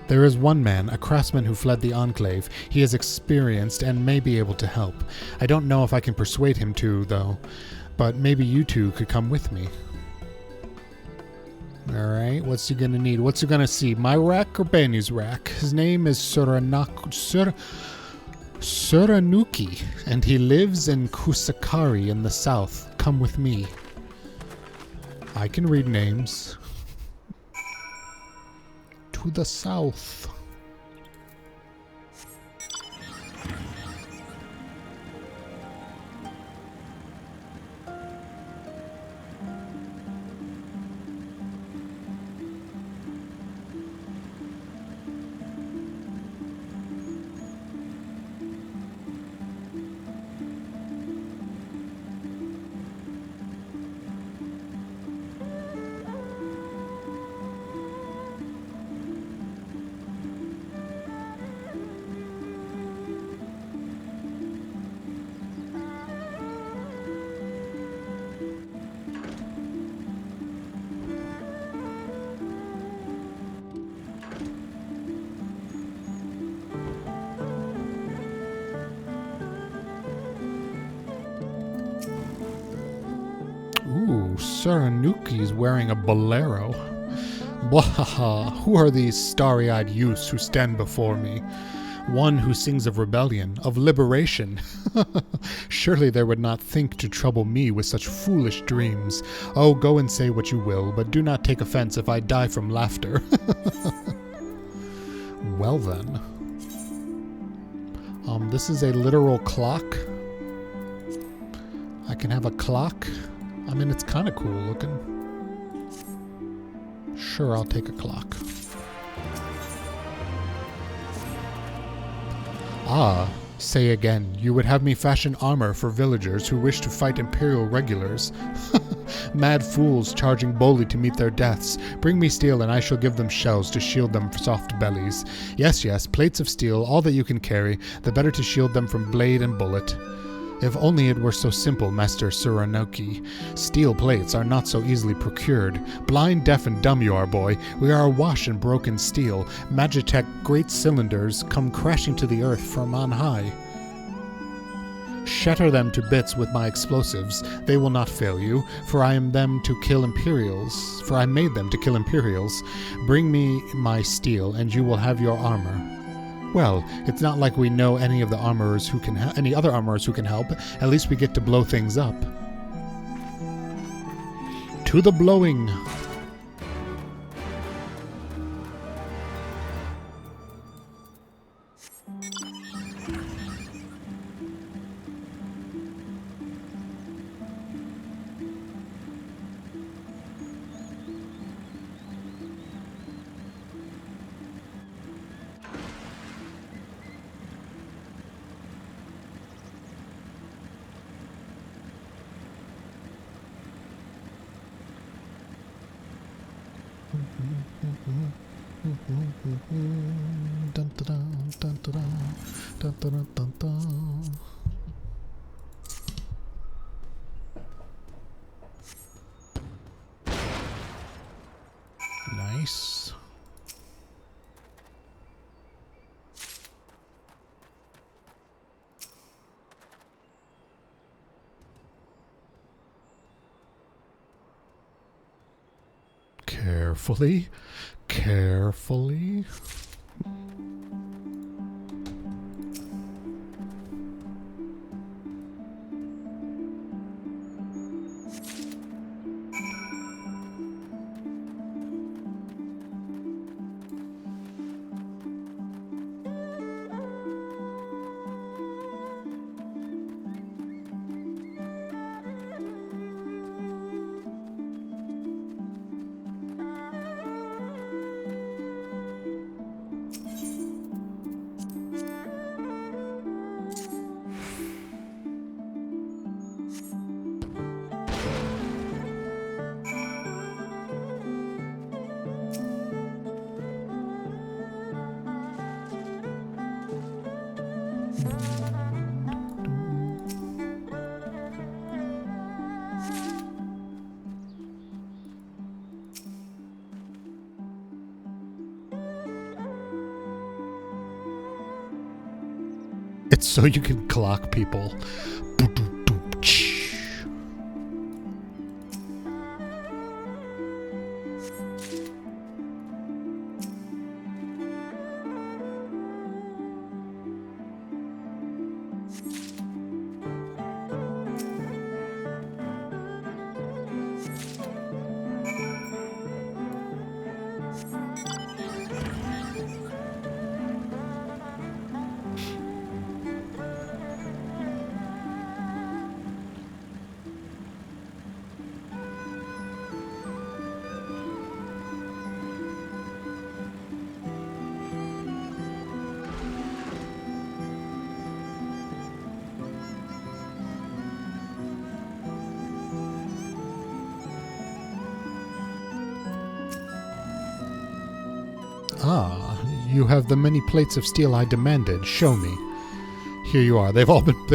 There is one man, a craftsman who fled the Enclave. He is experienced and may be able to help. I don't know if I can persuade him to, though, but maybe you two could come with me. Alright, what's he gonna need? What's he gonna see? My rack or Bani's rack? His name is Suranuki, and he lives in Kusakari in the south. Come with me. I can read names. To the south. Ooh, Suranuki's wearing a bolero. Bwahaha, who are these starry-eyed youths who stand before me? One who sings of rebellion, of liberation. Surely they would not think to trouble me with such foolish dreams. Oh, go and say what you will, but do not take offense if I die from laughter. Well then. This is a literal clock. I can have a clock. I mean, it's kind of cool looking. Sure, I'll take a clock. Ah, say again, you would have me fashion armor for villagers who wish to fight Imperial regulars. Mad fools charging boldly to meet their deaths. Bring me steel and I shall give them shells to shield them from soft bellies. Yes, yes, plates of steel, all that you can carry, the better to shield them from blade and bullet. If only it were so simple, Master Suranoki. Steel plates are not so easily procured. Blind, deaf, and dumb you are, boy. We are awash in broken steel. Magitech great cylinders come crashing to the earth from on high. Shatter them to bits with my explosives. They will not fail you, for I am them to kill Imperials. For I made them to kill Imperials. Bring me my steel, and you will have your armor. Well, it's not like we know any of the armorers who can any other armorers who can help. At least we get to blow things up. To the blowing. Dun, dun, dun, dun, dun, dun, dun, dun, dun. Nice. Carefully, carefully. It's so you can clock people. Ah, you have the many plates of steel I demanded. Show me. Here you are. They've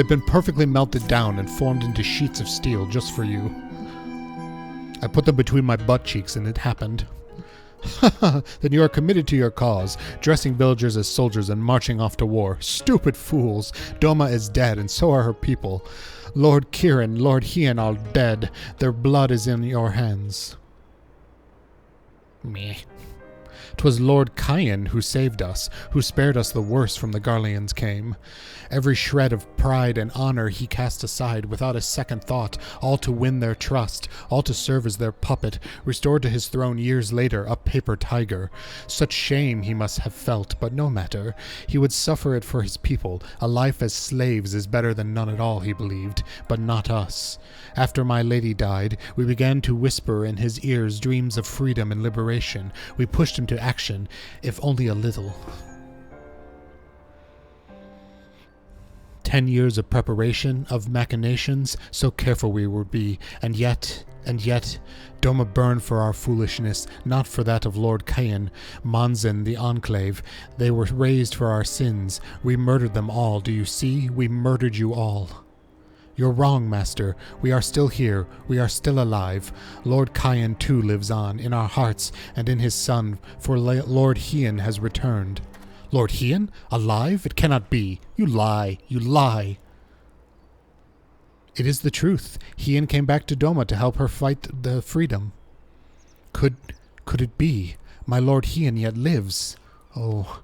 been perfectly melted down and formed into sheets of steel just for you. I put them between my butt cheeks and it happened. Then you are committed to your cause, dressing villagers as soldiers and marching off to war. Stupid fools! Doma is dead, and so are her people. Lord Kirin, Lord Hien are dead. Their blood is in your hands. Meh. 'Twas Lord Kyan who saved us, who spared us the worst from the Garleans came. Every shred of pride and honor he cast aside without a second thought, all to win their trust, all to serve as their puppet, restored to his throne years later, a paper tiger. Such shame he must have felt, but no matter. He would suffer it for his people. A life as slaves is better than none at all, he believed, but not us. After my lady died, we began to whisper in his ears dreams of freedom and liberation. We pushed him to action, if only a little. 10 years of preparation, of machinations, so careful we would be, and yet, Doma burned for our foolishness, not for that of Lord Kyan, Monzin, the Enclave. They were raised for our sins. We murdered them all, do you see? We murdered you all. You're wrong, Master. We are still here. We are still alive. Lord Kyan too lives on, in our hearts and in his son, for Lord Hien has returned. Lord Hien? Alive? It cannot be. You lie. You lie. It is the truth. Hien came back to Doma to help her fight the freedom. Could it be? My Lord Hien yet lives. Oh.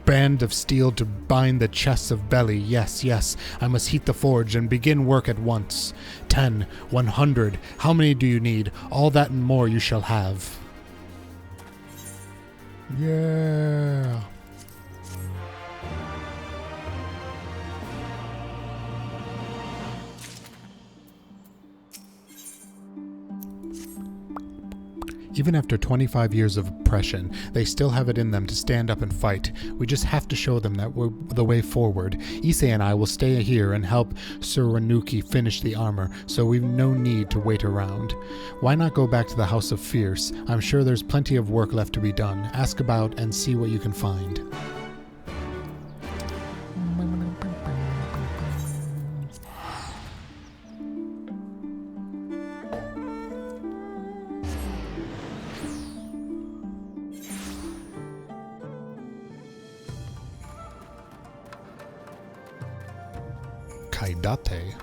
Band of steel to bind the chests of belly. Yes. I must heat the forge and begin work at once. 10, 100. How many do you need? All that and more you shall have. Yeah. Even after 25 years of oppression, they still have it in them to stand up and fight. We just have to show them that we're the way forward. Issei and I will stay here and help Sir Ranuki finish the armor, so we've no need to wait around. Why not go back to the House of Fierce? I'm sure there's plenty of work left to be done. Ask about and see what you can find. Kaidate.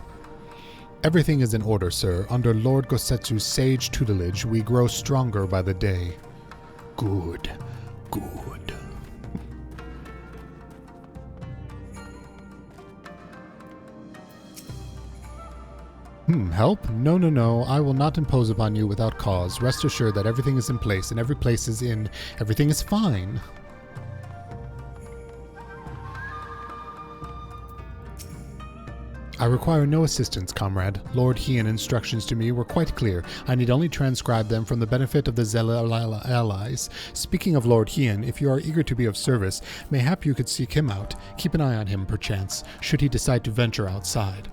Everything is in order, sir. Under Lord Gosetsu's sage tutelage, we grow stronger by the day. Good. Help? No. I will not impose upon you without cause. Rest assured that everything is in place, and everything is fine. I require no assistance, comrade. Lord Hien instructions to me were quite clear. I need only transcribe them from the benefit of the Zella allies. Speaking of Lord Hien, if you are eager to be of service, mayhap you could seek him out. Keep an eye on him, perchance, should he decide to venture outside.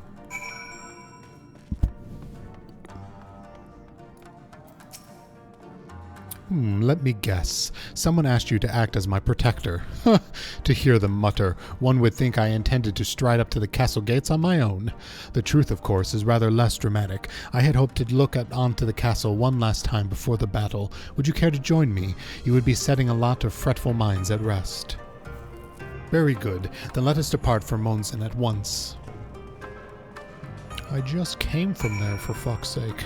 Let me guess. Someone asked you to act as my protector. To hear them mutter, one would think I intended to stride up to the castle gates on my own. The truth, of course, is rather less dramatic. I had hoped to look onto the castle one last time before the battle. Would you care to join me? You would be setting a lot of fretful minds at rest. Very good. Then let us depart for Monzen at once. I just came from there, for fuck's sake.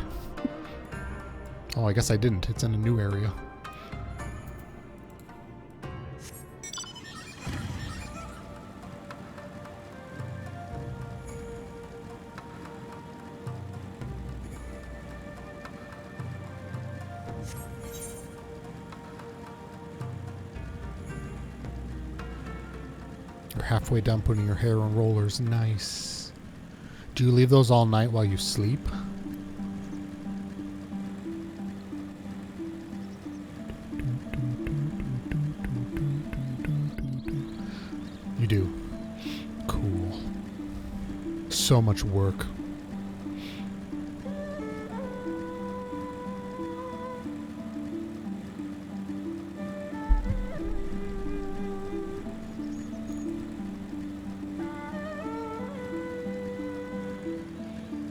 Oh, I guess I didn't. It's in a new area. You're halfway done putting your hair on rollers. Nice. Do you leave those all night while you sleep? You do. Cool. So much work.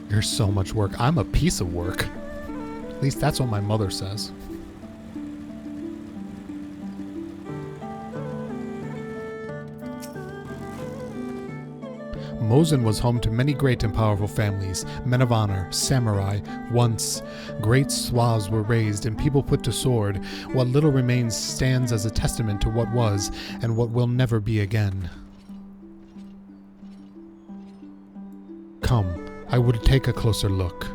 There's so much work. I'm a piece of work. At least that's what my mother says. Mozen was home to many great and powerful families, men of honor, samurai. Once, great swaths were razed and people put to sword. What little remains stands as a testament to what was and what will never be again. Come, I would take a closer look.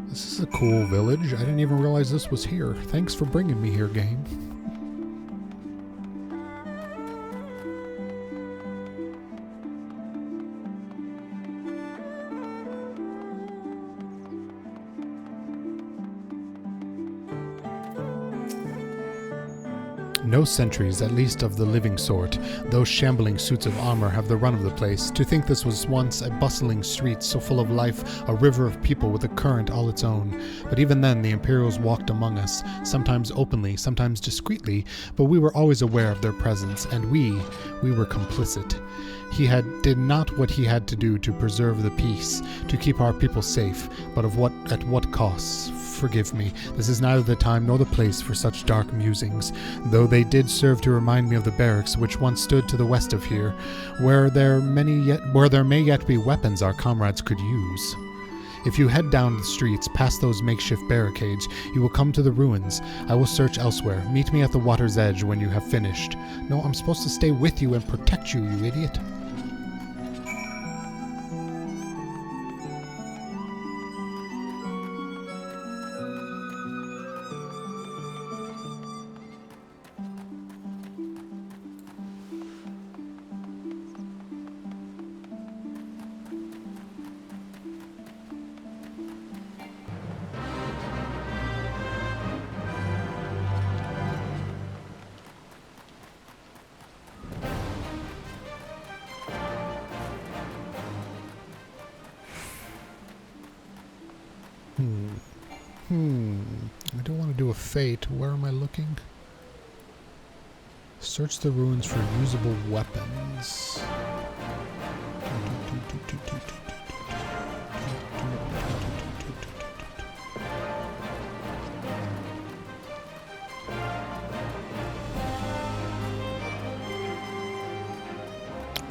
This is a cool village. I didn't even realize this was here. Thanks for bringing me here, game. No sentries, at least of the living sort. Those shambling suits of armor have the run of the place. To think this was once a bustling street so full of life, a river of people with a current all its own. But even then the Imperials walked among us, sometimes openly, sometimes discreetly, but we were always aware of their presence, and we were complicit. He did not what he had to do to preserve the peace, to keep our people safe, but at what costs? Forgive me, this is neither the time nor the place for such dark musings, though they did serve to remind me of the barracks which once stood to the west of here, where there may yet be weapons our comrades could use. If you head down the streets past those makeshift barricades, you will come to the ruins. I will search elsewhere. Meet me at the water's edge when you have finished. No, I'm supposed to stay with you and protect you, you idiot. I don't want to do a fate. Where am I looking? Search the ruins for usable weapons.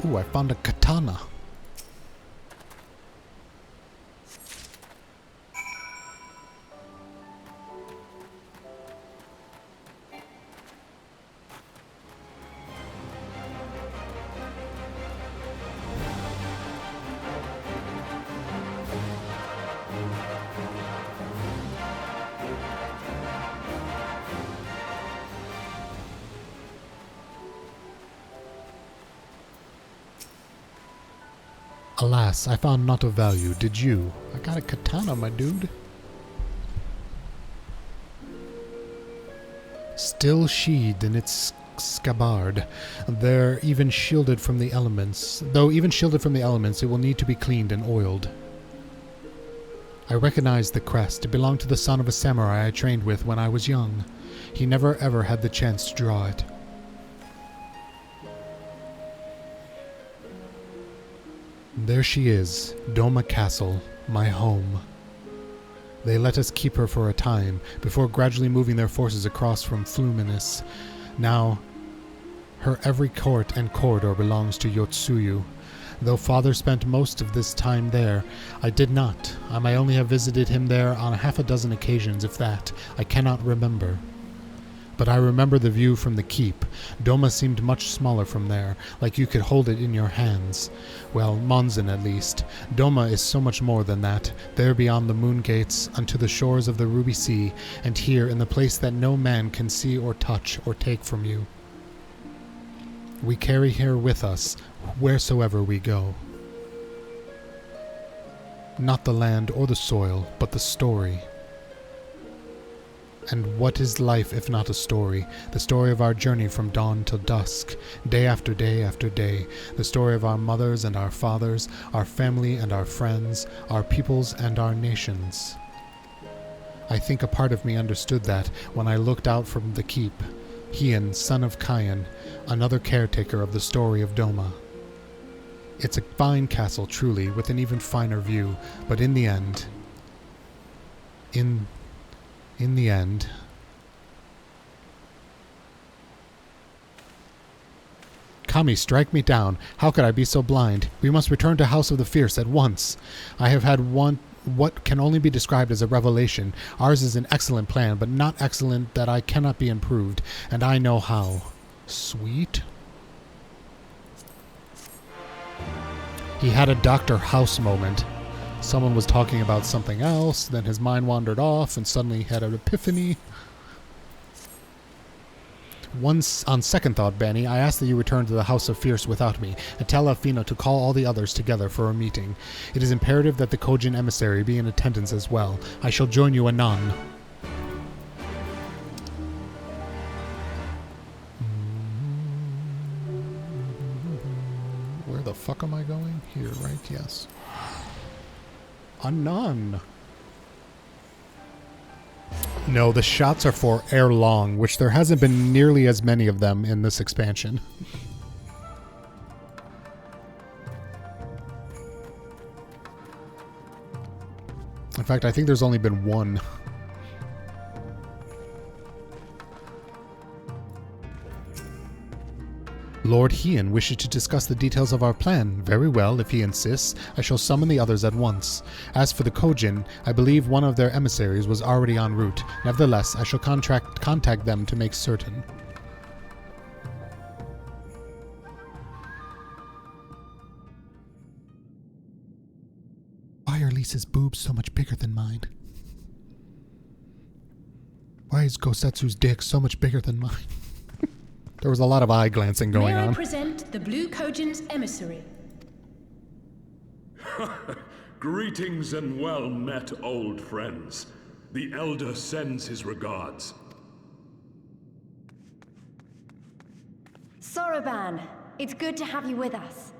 Ooh, I found a katana. Alas, I found not of value. Did you? I got a katana, my dude. Still sheathed in its scabbard, though even shielded from the elements, it will need to be cleaned and oiled. I recognized the crest. It belonged to the son of a samurai I trained with when I was young. He never ever had the chance to draw it. There she is, Doma Castle, my home. They let us keep her for a time, before gradually moving their forces across from Fluminus. Now, her every court and corridor belongs to Yotsuyu. Though father spent most of this time there, I did not. I may only have visited him there on half a dozen occasions, if that. I cannot remember. But I remember the view from the keep. Doma seemed much smaller from there, like you could hold it in your hands. Well, Monzin at least. Doma is so much more than that, there beyond the moon gates, unto the shores of the Ruby Sea, and here in the place that no man can see or touch or take from you. We carry her with us, wheresoever we go. Not the land or the soil, but the story. And what is life if not a story? The story of our journey from dawn till dusk, day after day after day. The story of our mothers and our fathers, our family and our friends, our peoples and our nations. I think a part of me understood that when I looked out from the keep. Hien, son of Kayan, another caretaker of the story of Doma. It's a fine castle, truly, with an even finer view, but in the end... In the end... Kami, strike me down. How could I be so blind? We must return to House of the Fierce at once. I have had what can only be described as a revelation. Ours is an excellent plan, but not excellent that I cannot be improved, and I know how. Sweet. He had a Dr. House moment. Someone was talking about something else, then his mind wandered off, and suddenly he had an epiphany. Once, on second thought, Bani, I ask that you return to the House of Fierce without me, and tell Alfino to call all the others together for a meeting. It is imperative that the Kojin emissary be in attendance as well. I shall join you anon. fuck am I going? Here, right? Yes. Anon. No, the shots are for ere long, which there hasn't been nearly as many of them in this expansion. In fact, I think there's only been one. Lord Hien wishes to discuss the details of our plan. Very well, if he insists, I shall summon the others at once. As for the Kojin, I believe one of their emissaries was already en route. Nevertheless, I shall contact them to make certain. Why are Lisa's boobs so much bigger than mine? Why is Gosetsu's dick so much bigger than mine? There was a lot of eye glancing going on. May I present the Blue Kojin's emissary? Greetings and well met, old friends. The Elder sends his regards. Soroban, it's good to have you with us.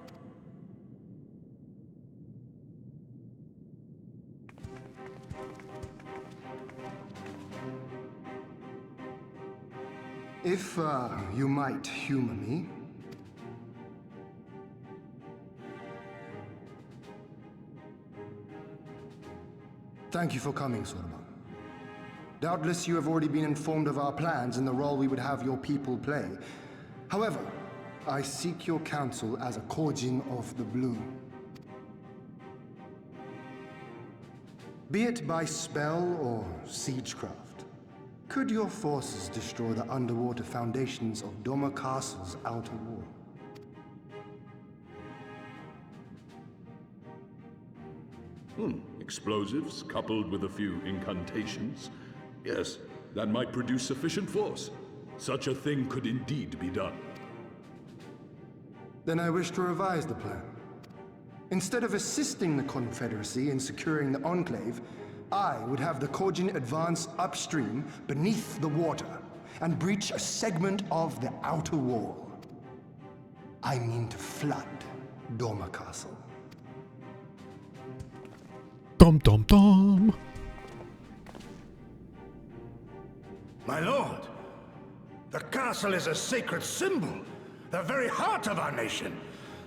If, you might humor me. Thank you for coming, Soroban. Doubtless you have already been informed of our plans and the role we would have your people play. However, I seek your counsel as a Kojin of the Blue. Be it by spell or siegecraft, could your forces destroy the underwater foundations of Doma Castle's outer wall? Explosives coupled with a few incantations. Yes, that might produce sufficient force. Such a thing could indeed be done. Then I wish to revise the plan. Instead of assisting the Confederacy in securing the Enclave, I would have the Kojin advance upstream beneath the water and breach a segment of the outer wall. I mean to flood Doma Castle. Dum dum dum. My lord, the castle is a sacred symbol, the very heart of our nation.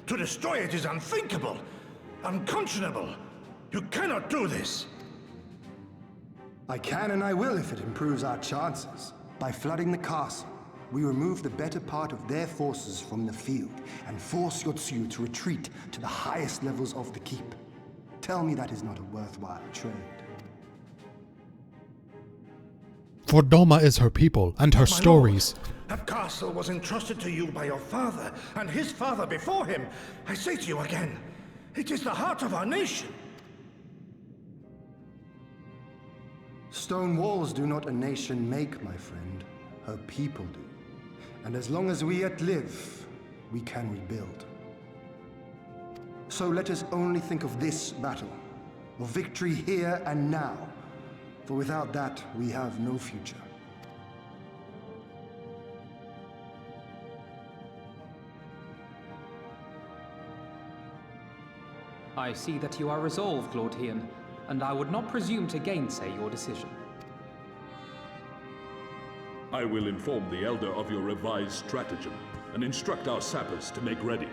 To destroy it is unthinkable, unconscionable. You cannot do this. I can and I will if it improves our chances. By flooding the castle, we remove the better part of their forces from the field and force Yotsuyu to retreat to the highest levels of the keep. Tell me that is not a worthwhile trade. For Doma is her people and her stories. That castle was entrusted to you by your father and his father before him. I say to you again, it is the heart of our nation. Stone walls do not a nation make, my friend. Her people do. And as long as we yet live, we can rebuild. So let us only think of this battle, of victory here and now. For without that, we have no future. I see that you are resolved, Lord Hien, and I would not presume to gainsay your decision. I will inform the Elder of your revised stratagem and instruct our sappers to make ready.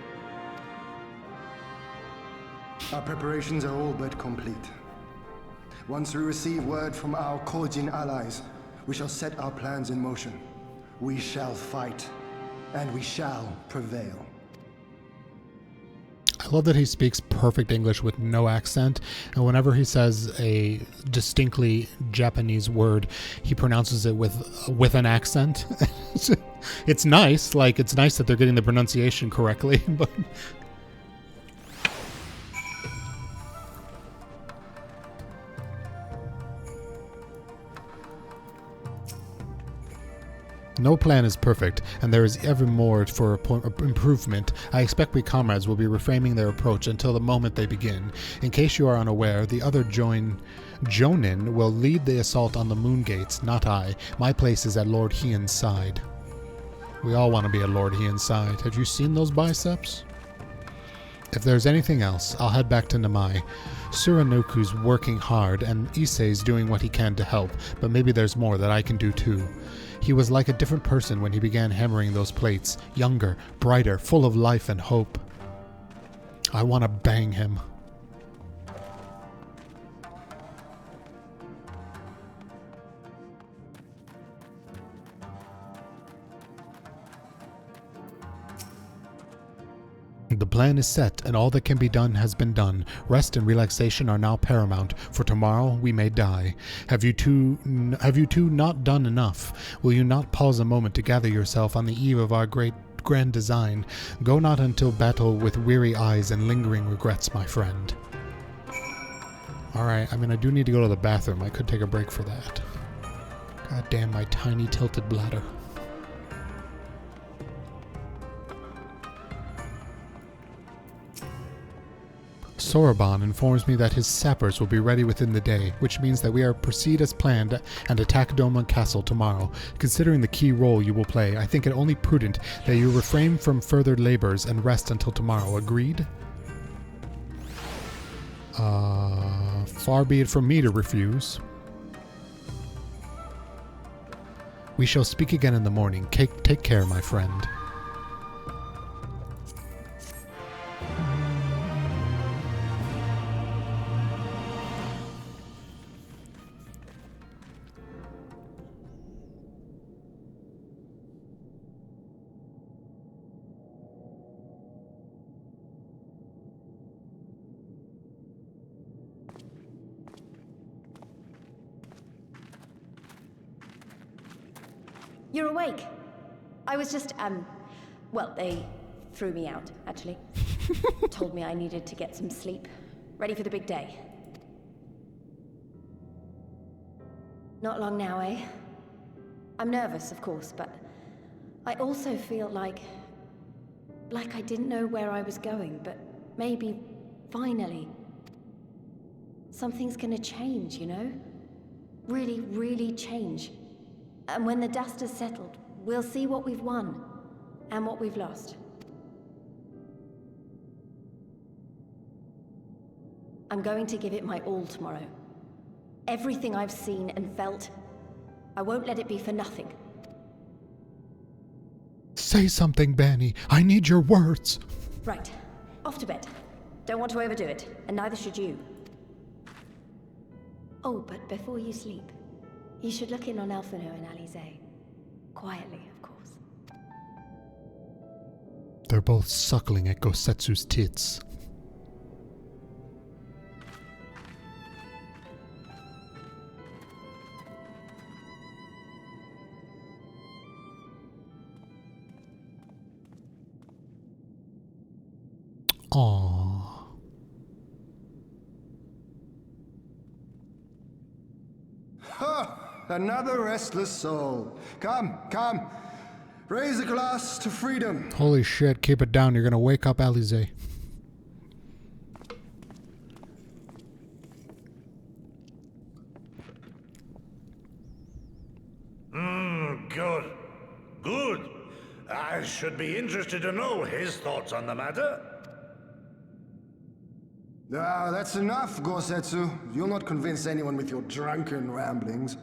Our preparations are all but complete. Once we receive word from our Kojin allies, we shall set our plans in motion. We shall fight, and we shall prevail. I love that he speaks perfect English with no accent, and whenever he says a distinctly Japanese word, he pronounces it with an accent. It's nice, like it's nice that they're getting the pronunciation correctly, but no plan is perfect, and there is ever more for improvement. I expect we comrades will be reframing their approach until the moment they begin. In case you are unaware, the other Jonin will lead the assault on the moon gates, not I. My place is at Lord Hien's side. We all want to be at Lord Hien's side. Have you seen those biceps? If there's anything else, I'll head back to Namai. Suranoku's working hard, and Issei's doing what he can to help, but maybe there's more that I can do too. He was like a different person when he began hammering those plates. Younger, brighter, full of life and hope. I want to bang him. The plan is set, and all that can be done has been done. Rest and relaxation are now paramount, for tomorrow we may die. Have you two not done enough? Will you not pause a moment to gather yourself on the eve of our grand design? Go not until battle with weary eyes and lingering regrets, my friend. Alright, I mean, I do need to go to the bathroom. I could take a break for that. God damn my tiny tilted bladder. Soraban informs me that his sappers will be ready within the day, which means that we are proceed as planned and attack Doma Castle tomorrow. Considering the key role you will play, I think it only prudent that you refrain from further labors and rest until tomorrow. Agreed? Far be it from me to refuse. We shall speak again in the morning. Take care, my friend. You're awake. I was just, well, they threw me out, actually. Told me I needed to get some sleep. Ready for the big day. Not long now, eh? I'm nervous, of course, but I also feel like I didn't know where I was going, but maybe, finally, something's gonna change, you know? Really, really change. And when the dust has settled, we'll see what we've won and what we've lost. I'm going to give it my all tomorrow. Everything I've seen and felt, I won't let it be for nothing. Say something, Bani. I need your words. Right. Off to bed. Don't want to overdo it, and neither should you. Oh, but before you sleep, you should look in on Elfino and Alize. Quietly, of course. They're both suckling at Gosetsu's tits. Aww. Ha! Another restless soul. Come, come. Raise a glass to freedom. Holy shit, keep it down. You're gonna wake up Alize. Good. Good. I should be interested to know his thoughts on the matter. Ah, that's enough, Gosetsu. You'll not convince anyone with your drunken ramblings.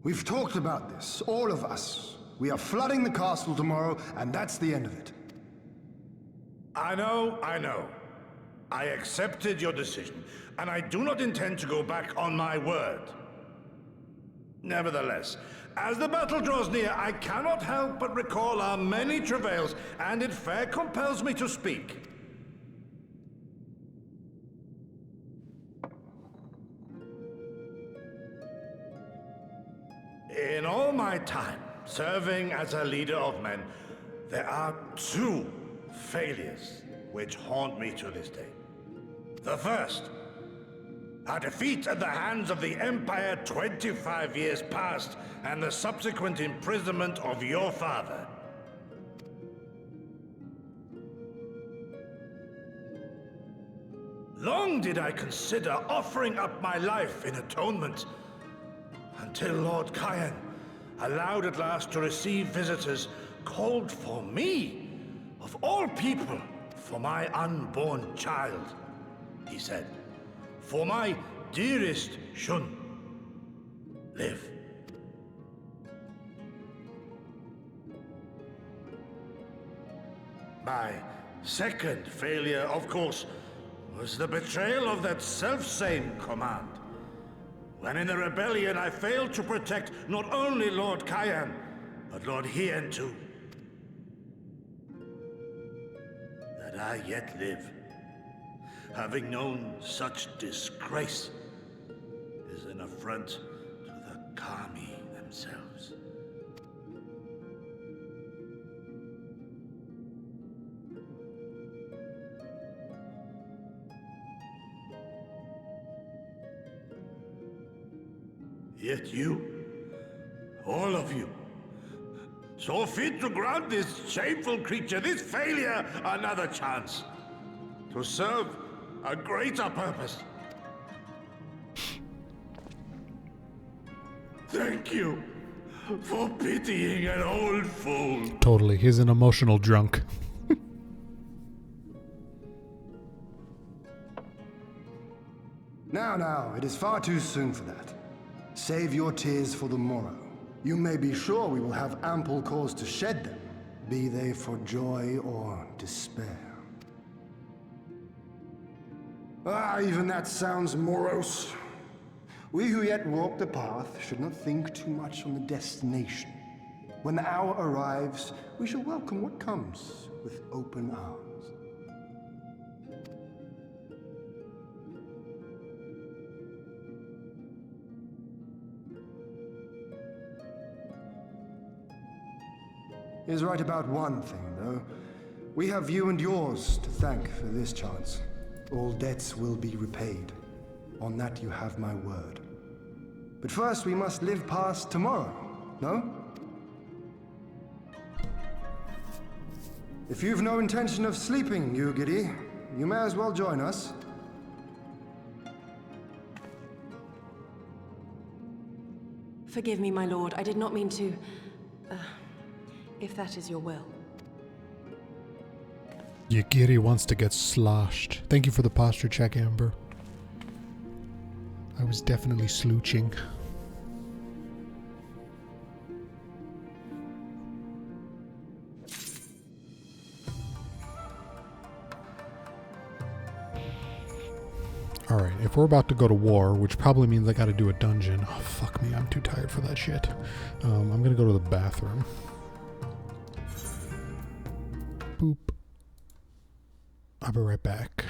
We've talked about this, all of us. We are flooding the castle tomorrow, and that's the end of it. I know. I accepted your decision, and I do not intend to go back on my word. Nevertheless, as the battle draws near, I cannot help but recall our many travails, and it fair compels me to speak. In all my time serving as a leader of men, there are two failures which haunt me to this day. The first, a defeat at the hands of the Empire 25 years past, and the subsequent imprisonment of your father. Long did I consider offering up my life in atonement, until Lord Kyan, allowed at last to receive visitors, called for me, of all people, for my unborn child, he said. For my dearest Shun. Live. My second failure, of course, was the betrayal of that self-same command. When in the rebellion I failed to protect not only Lord Kyan, but Lord Hien too. That I yet live, having known such disgrace, is an affront to the Kami themselves. Yet you, all of you, saw fit to grant this shameful creature, this failure, another chance to serve a greater purpose. Thank you for pitying an old fool. Totally. He's an emotional drunk. Now, it is far too soon for that. Save your tears for the morrow. You may be sure we will have ample cause to shed them, be they for joy or despair. Even that sounds morose. We who yet walk the path should not think too much on the destination. When the hour arrives, we shall welcome what comes with open arms. He is right about one thing, though. We have you and yours to thank for this chance. All debts will be repaid. On that you have my word. But first we must live past tomorrow, no? If you've no intention of sleeping, Yugiri, you may as well join us. Forgive me, my lord. I did not mean to... if that is your will. Yagiri wants to get sloshed. Thank you for the posture check, Amber. I was definitely slooching. Alright, if we're about to go to war, which probably means I gotta do a dungeon. Oh, fuck me, I'm too tired for that shit. I'm gonna go to the bathroom. Boop. I'll be right back.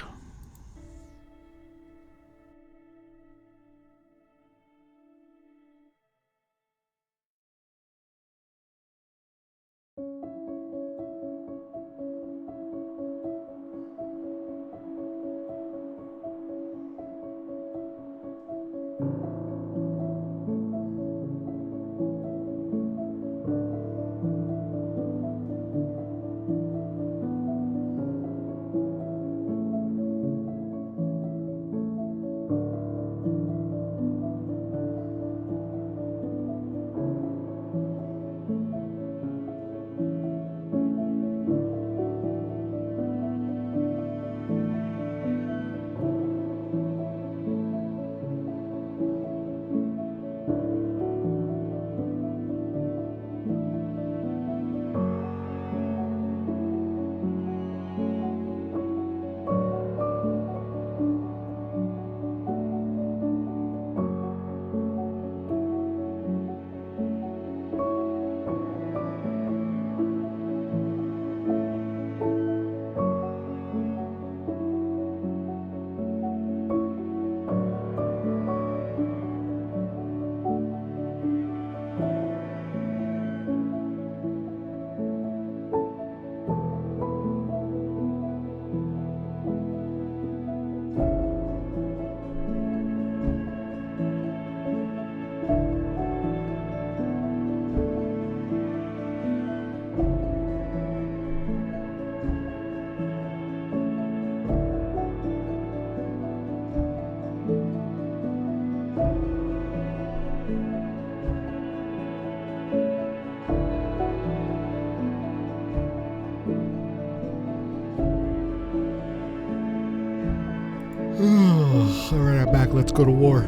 let's go to war.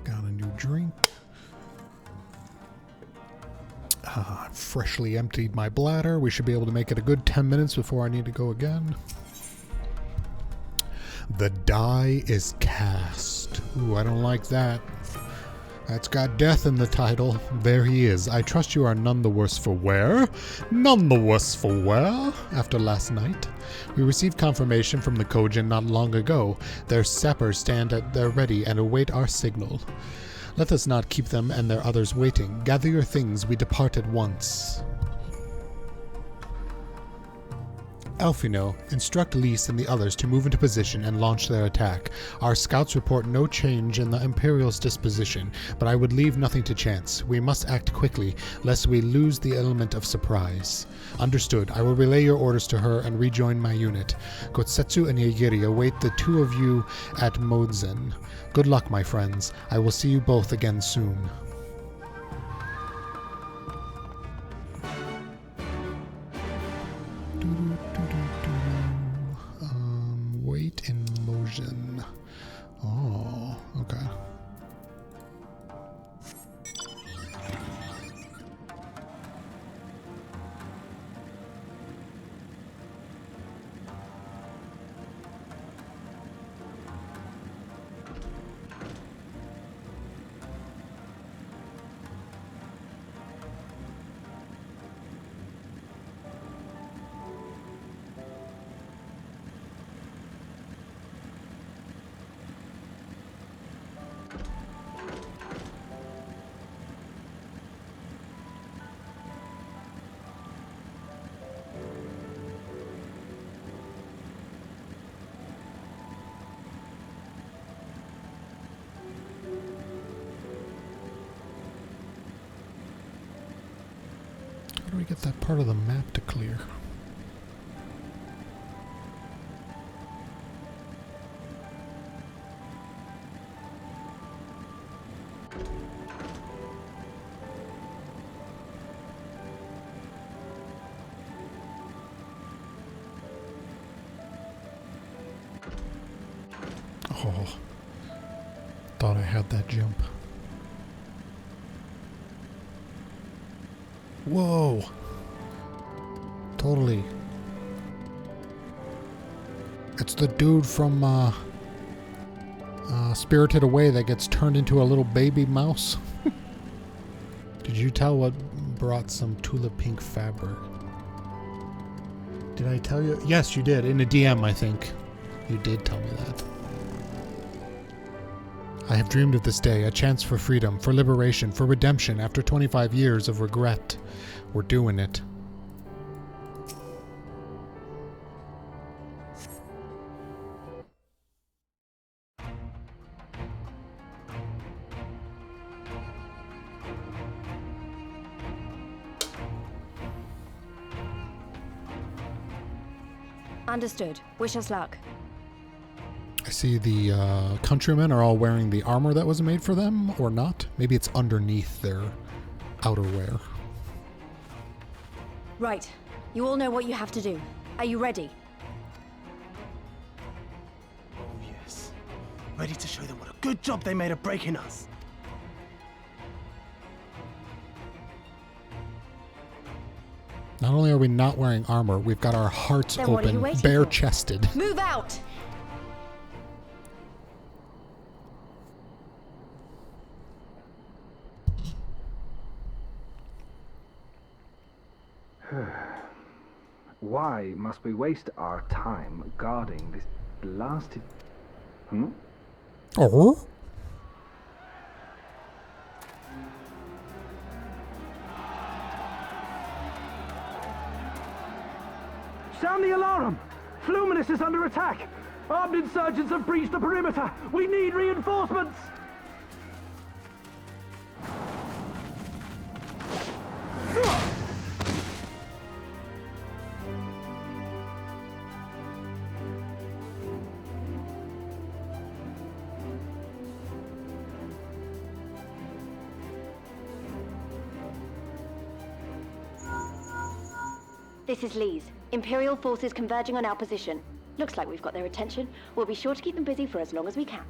Got a new drink. I've freshly emptied my bladder. We should be able to make it a good 10 minutes before I need to go again. The die is cast. Ooh, I don't like that. That's got death in the title. There he is. I trust you are none the worse for wear. None the worse for wear. After last night, we received confirmation from the Kojin not long ago. Their sappers stand at their ready and await our signal. Let us not keep them and their others waiting. Gather your things. We depart at once. Alfino, instruct Lys and the others to move into position and launch their attack. Our scouts report no change in the Imperial's disposition, but I would leave nothing to chance. We must act quickly, lest we lose the element of surprise. Understood. I will relay your orders to her and rejoin my unit. Kotsetsu and Yagiri await the two of you at Modzen. Good luck, my friends. I will see you both again soon. Wait in motion. Oh, okay. How do we get that part of the map to clear? Oh, thought I had that jump. Whoa! Totally. It's the dude from Spirited Away that gets turned into a little baby mouse. Did you tell what brought some tulip pink fabric? Did I tell you? Yes, you did. In a DM, I think. You did tell me that. I have dreamed of this day, a chance for freedom, for liberation, for redemption after 25 years of regret. We're doing it. Understood. Wish us luck. I see the countrymen are all wearing the armor that was made for them, or not. Maybe it's underneath their outerwear. Right. You all know what you have to do. Are you ready? Oh, yes. Ready to show them what a good job they made of breaking us. Not only are we not wearing armor, we've got our hearts Then what are you open, waiting bare-chested. for? Move out! Why must we waste our time guarding this blasted... Oh? Sound the alarm! Fluminous is under attack! Armed insurgents have breached the perimeter! We need reinforcements! This is Lys. Imperial forces converging on our position. Looks like we've got their attention. We'll be sure to keep them busy for as long as we can.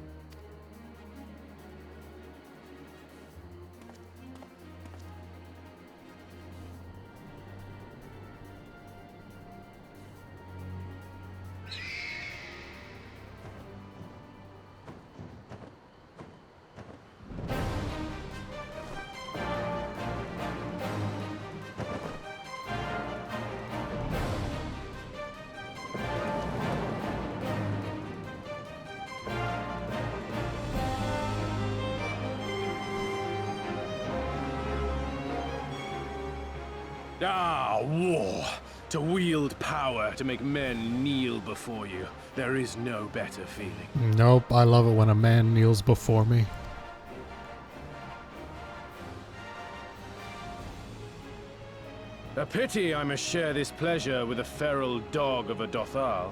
Ah, war! To wield power, to make men kneel before you. There is no better feeling. Nope, I love it when a man kneels before me. A pity I must share this pleasure with a feral dog of a Dothal.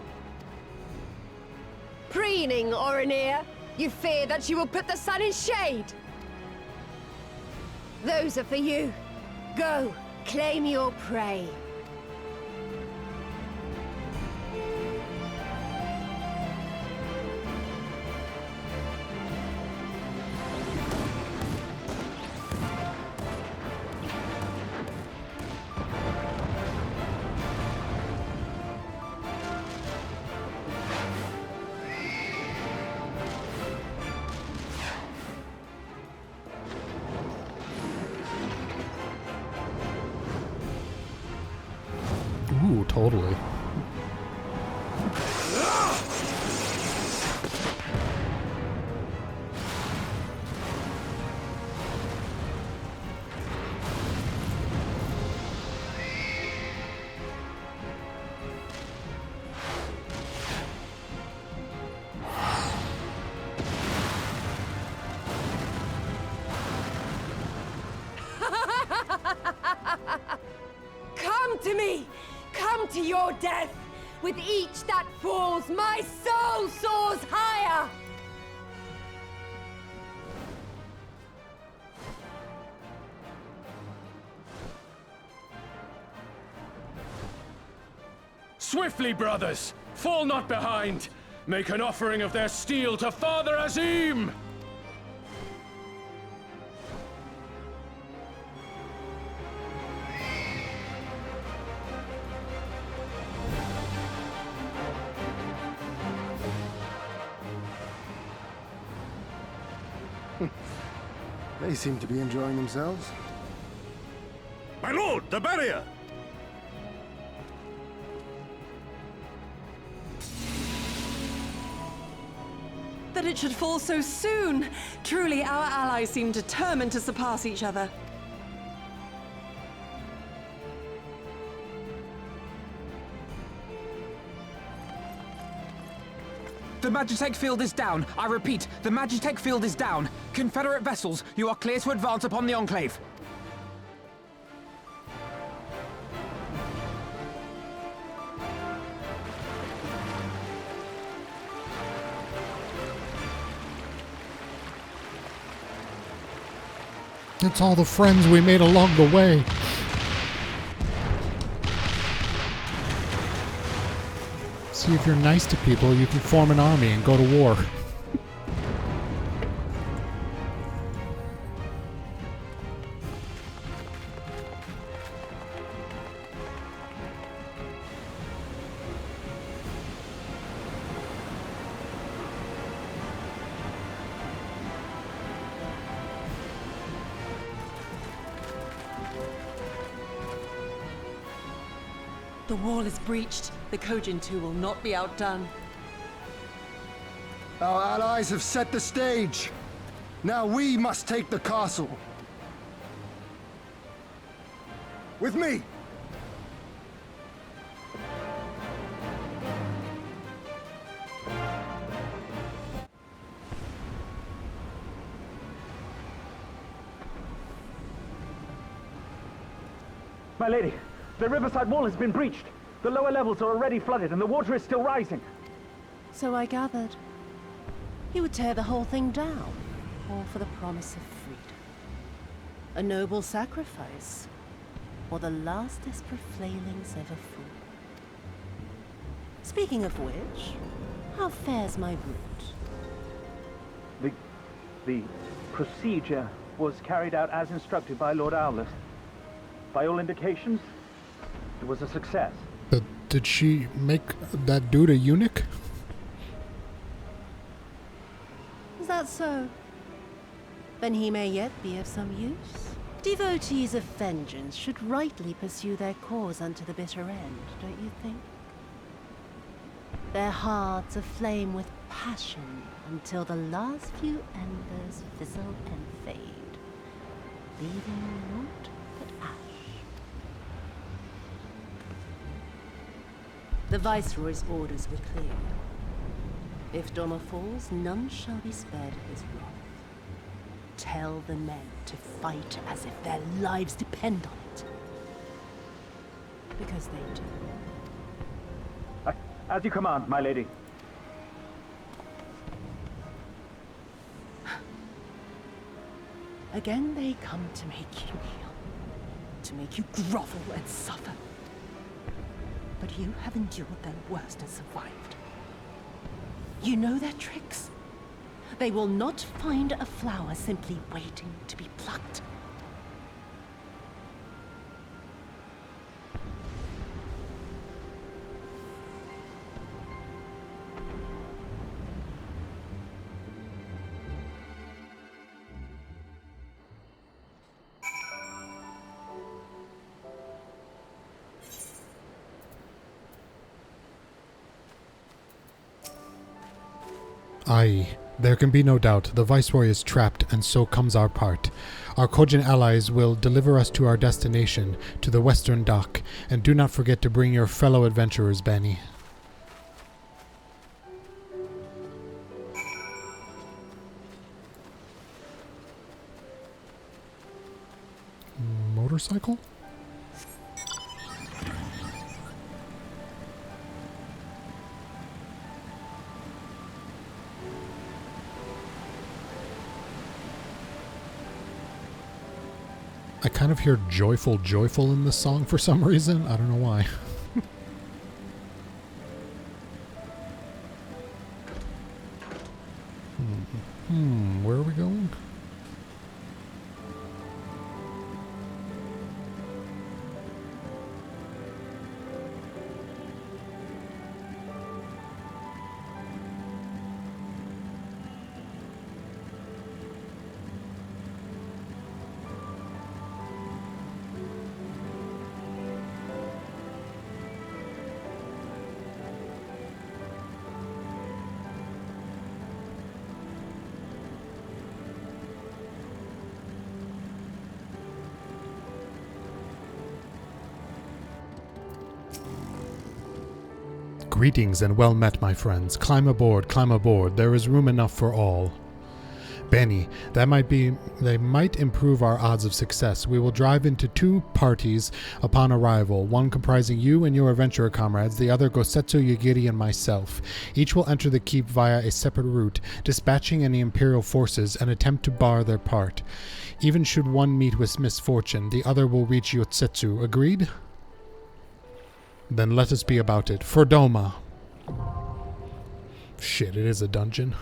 Preening, Oreneer! You fear that she will put the sun in shade! Those are for you. Go, claim your prey. Ooh, totally. Come to me! Come to your death! With each that falls, my soul soars higher! Swiftly, brothers! Fall not behind! Make an offering of their steel to Father Azim! They seem to be enjoying themselves. My lord, the barrier! That it should fall so soon! Truly, our allies seem determined to surpass each other. The Magitech field is down. I repeat, the Magitech field is down. Confederate vessels, you are clear to advance upon the Enclave. It's all the friends we made along the way. See, if you're nice to people, you can form an army and go to war. The wall is breached. The Kojin too will not be outdone. Our allies have set the stage. Now we must take the castle. With me! My lady, the riverside wall has been breached. The lower levels are already flooded and the water is still rising. So I gathered. You would tear the whole thing down, all for the promise of freedom. A noble sacrifice, or the last desperate flailings ever fought. Speaking of which, how fares my route? The procedure was carried out as instructed by Lord Owleth. By all indications, it was a success. But did she make that dude a eunuch? Is that so? Then he may yet be of some use. Devotees of vengeance should rightly pursue their cause unto the bitter end, don't you think? Their hearts aflame with passion until the last few embers fizzle and fade, leaving naught but ash. The Viceroy's orders were clear. If Doma falls, none shall be spared of his wrath. Tell the men to fight as if their lives depend on it. Because they do. As you command, my lady. Again they come to make you kneel, to make you grovel and suffer. But you have endured their worst and survived. You know their tricks. They will not find a flower simply waiting to be plucked. Aye, there can be no doubt. The Viceroy is trapped, and so comes our part. Our Kojin allies will deliver us to our destination, to the Western Dock, and do not forget to bring your fellow adventurers, Bani. Motorcycle? I kind of hear joyful, joyful in this song for some reason. I don't know why. Where are we going? Greetings and well met, my friends. Climb aboard, climb aboard. There is room enough for all. Bani, they might improve our odds of success. We will drive into 2 parties upon arrival, one comprising you and your adventurer comrades, the other Gosetsu, Yagiri, and myself. Each will enter the keep via a separate route, dispatching any Imperial forces and attempt to bar their part. Even should one meet with misfortune, the other will reach Yotsetsu. Agreed? Then let us be about it. For Doma. Shit, it is a dungeon.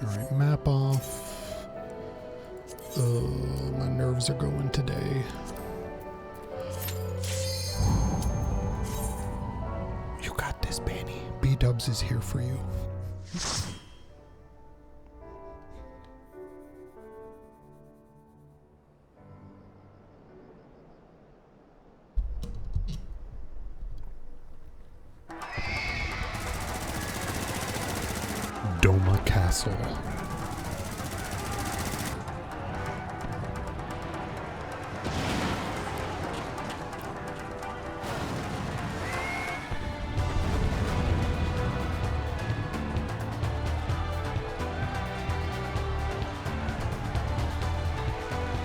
Alright, map off. My nerves are going today. You got this, Bani. B-Dubs is here for you. Doma Castle.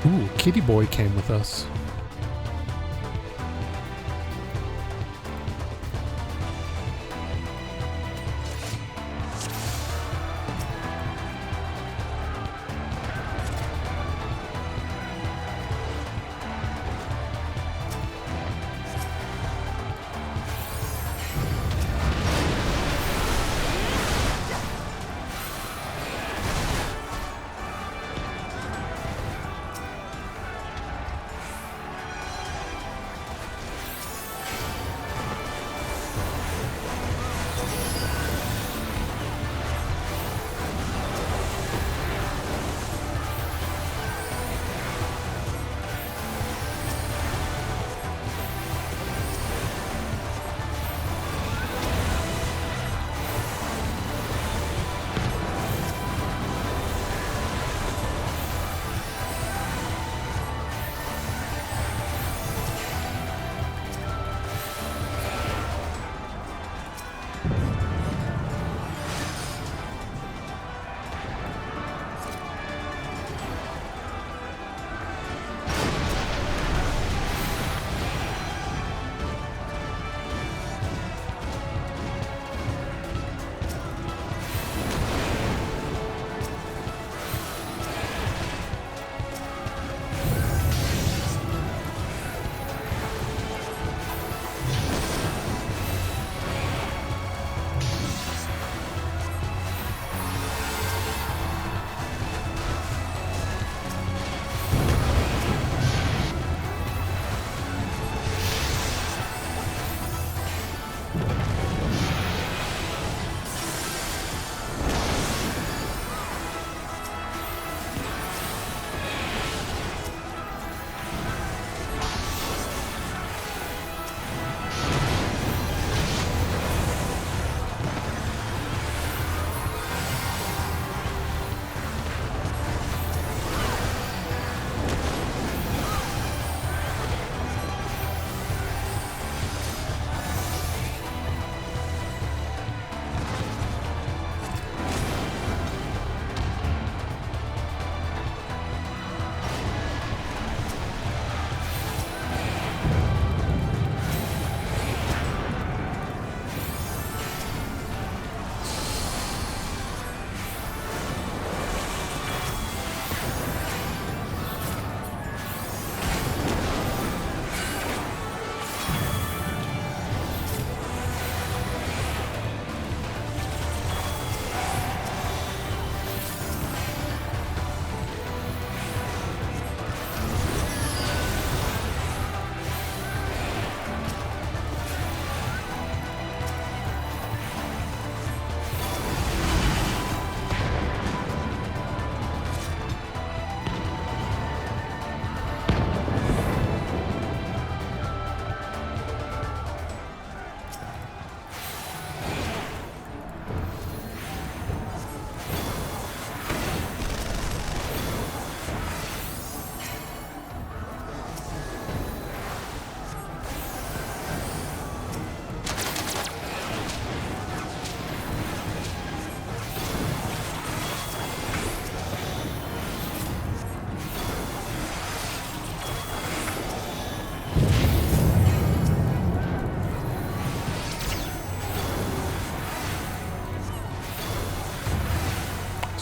Ooh, Kitty Boy came with us.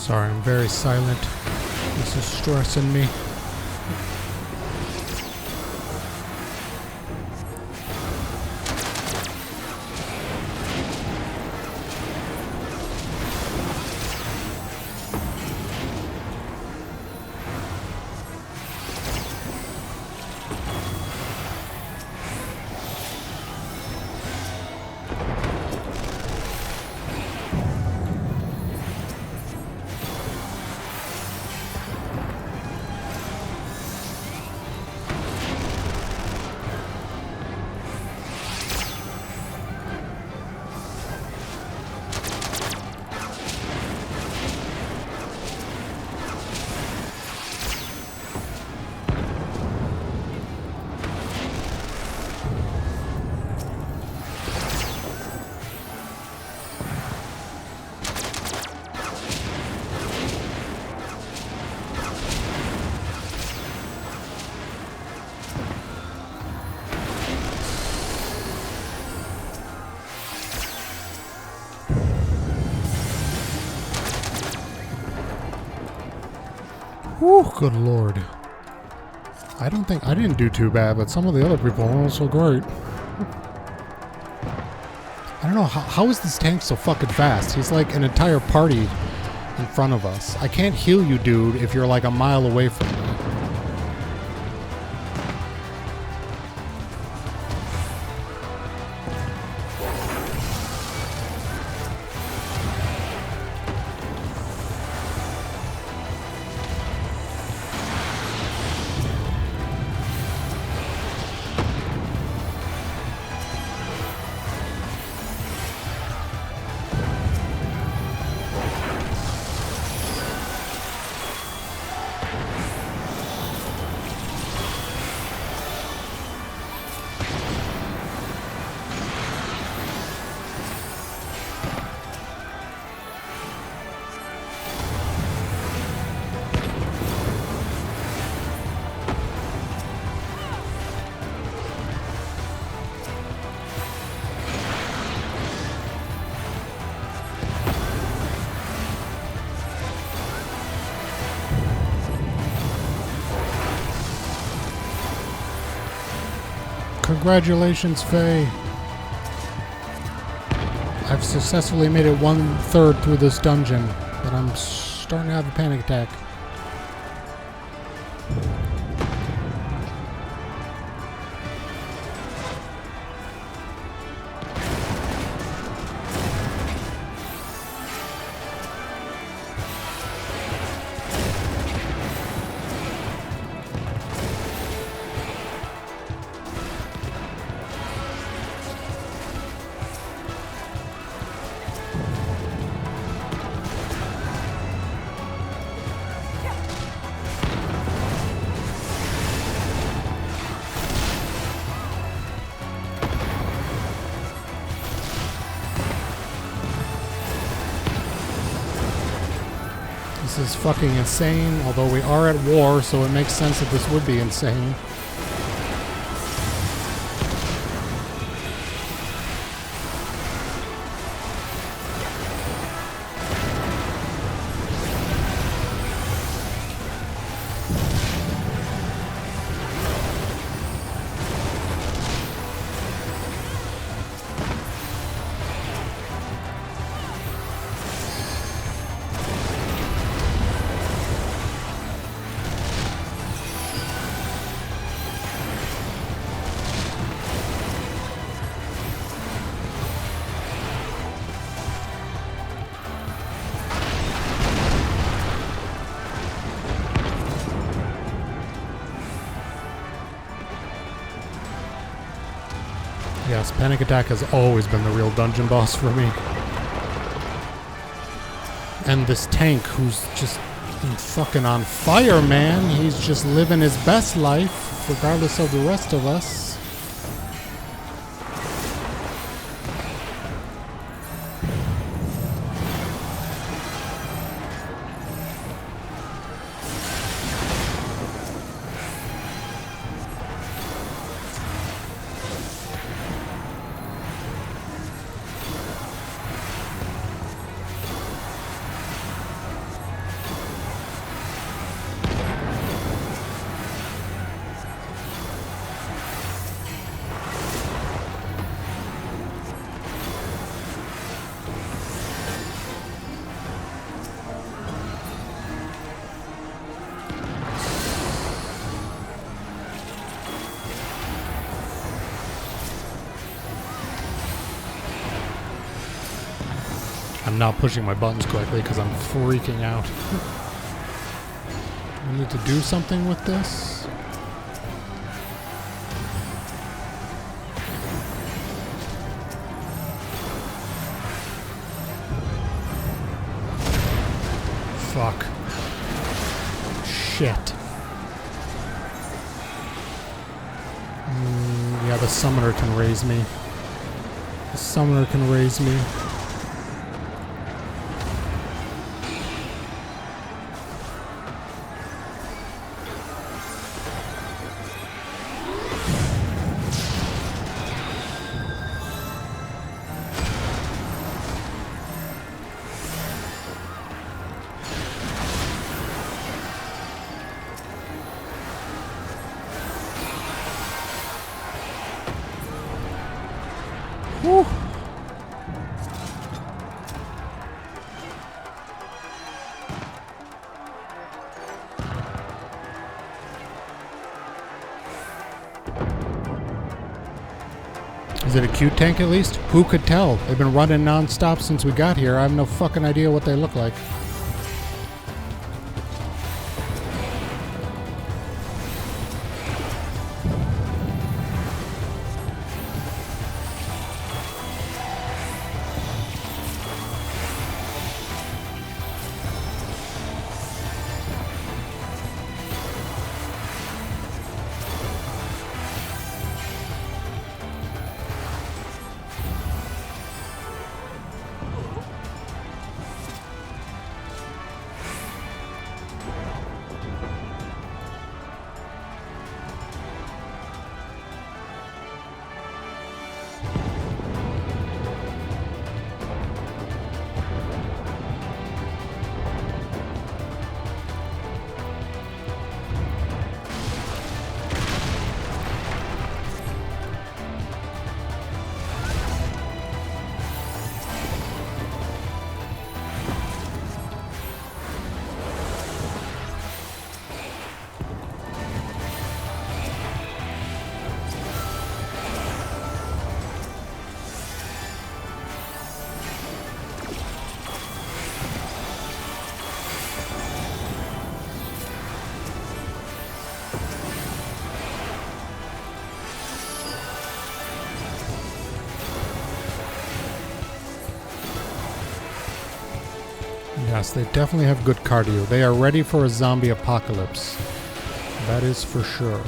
Sorry, I'm very silent. This is stressing me. Whew, good lord. I didn't do too bad, but some of the other people weren't so great. I don't know, how is this tank so fucking fast? He's like an entire party in front of us. I can't heal you, dude, if you're like a mile away from me. Congratulations, Faye. I've successfully made it 1/3 through this dungeon, but I'm starting to have a panic attack. This is fucking insane, although we are at war, so it makes sense that this would be insane. Yes, Panic Attack has always been the real dungeon boss for me. And this tank who's just fucking on fire, man. He's just living his best life, regardless of the rest of us. I'm not pushing my buttons correctly because I'm freaking out. I need to do something with this. Fuck. Shit. Yeah, the summoner can raise me. The summoner can raise me. Whew. Is it a cute tank at least? Who could tell? They've been running non-stop since we got here. I have no fucking idea what they look like. Yes, they definitely have good cardio. They are ready for a zombie apocalypse. That is for sure.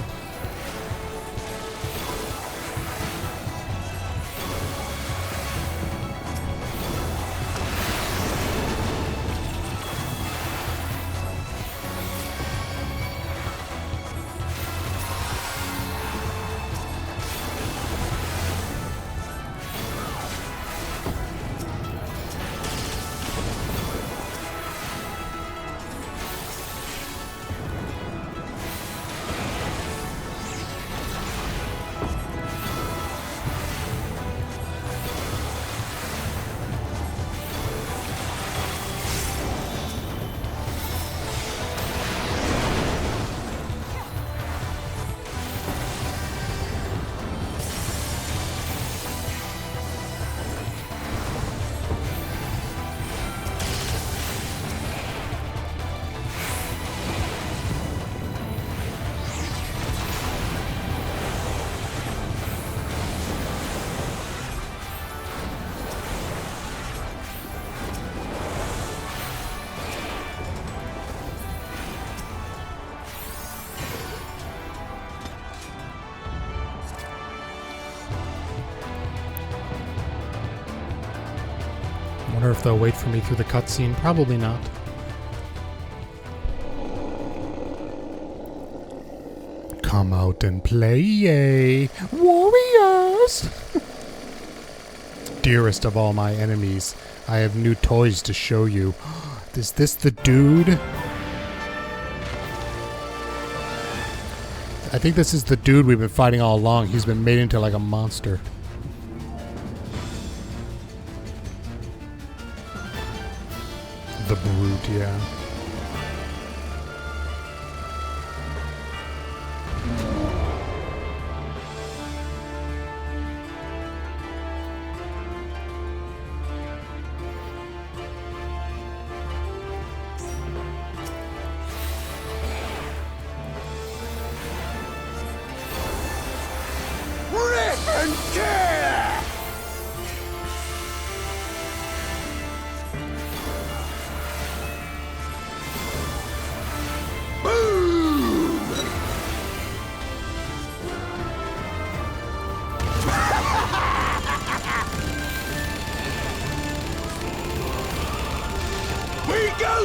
I wonder if they'll wait for me through the cutscene. Probably not. Come out and play, warriors! Dearest of all my enemies, I have new toys to show you. Is this the dude? I think this is the dude we've been fighting all along. He's been made into like a monster. The brute, yeah.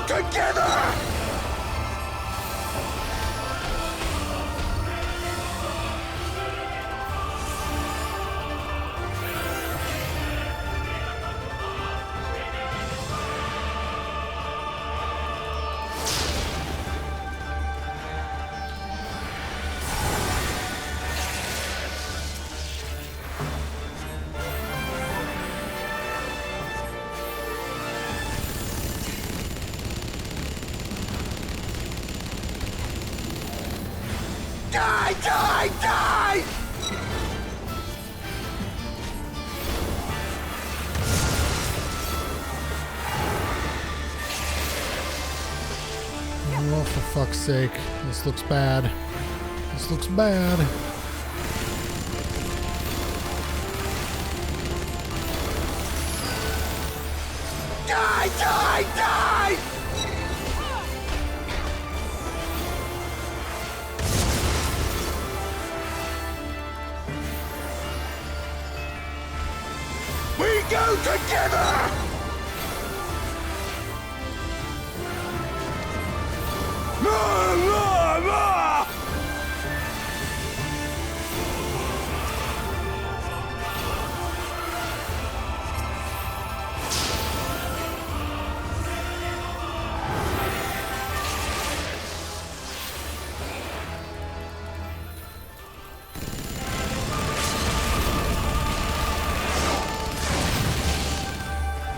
together! Die! Die! Die! Oh, for fuck's sake. This looks bad. This looks bad. Die! Die! Die! We go together!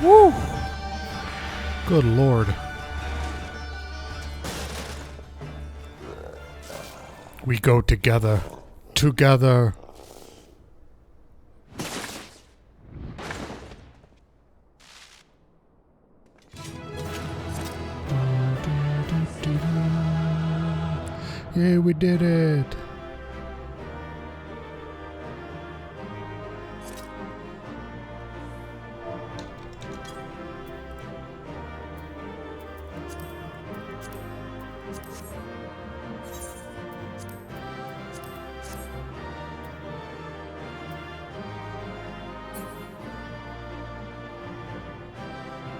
Woo! Good lord. We go together. Together. Yeah, we did it.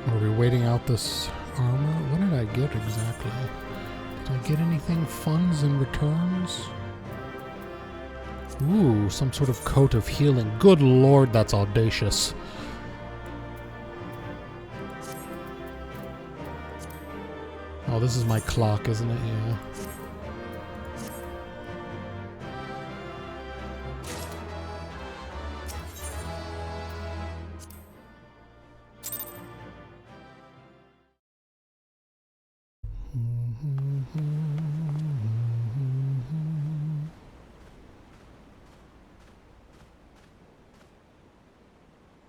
Are we waiting out this armor? What did I get exactly? Did I get anything funds in returns? Ooh, some sort of coat of healing. Good lord, that's audacious. Oh, this is my clock, isn't it? Yeah.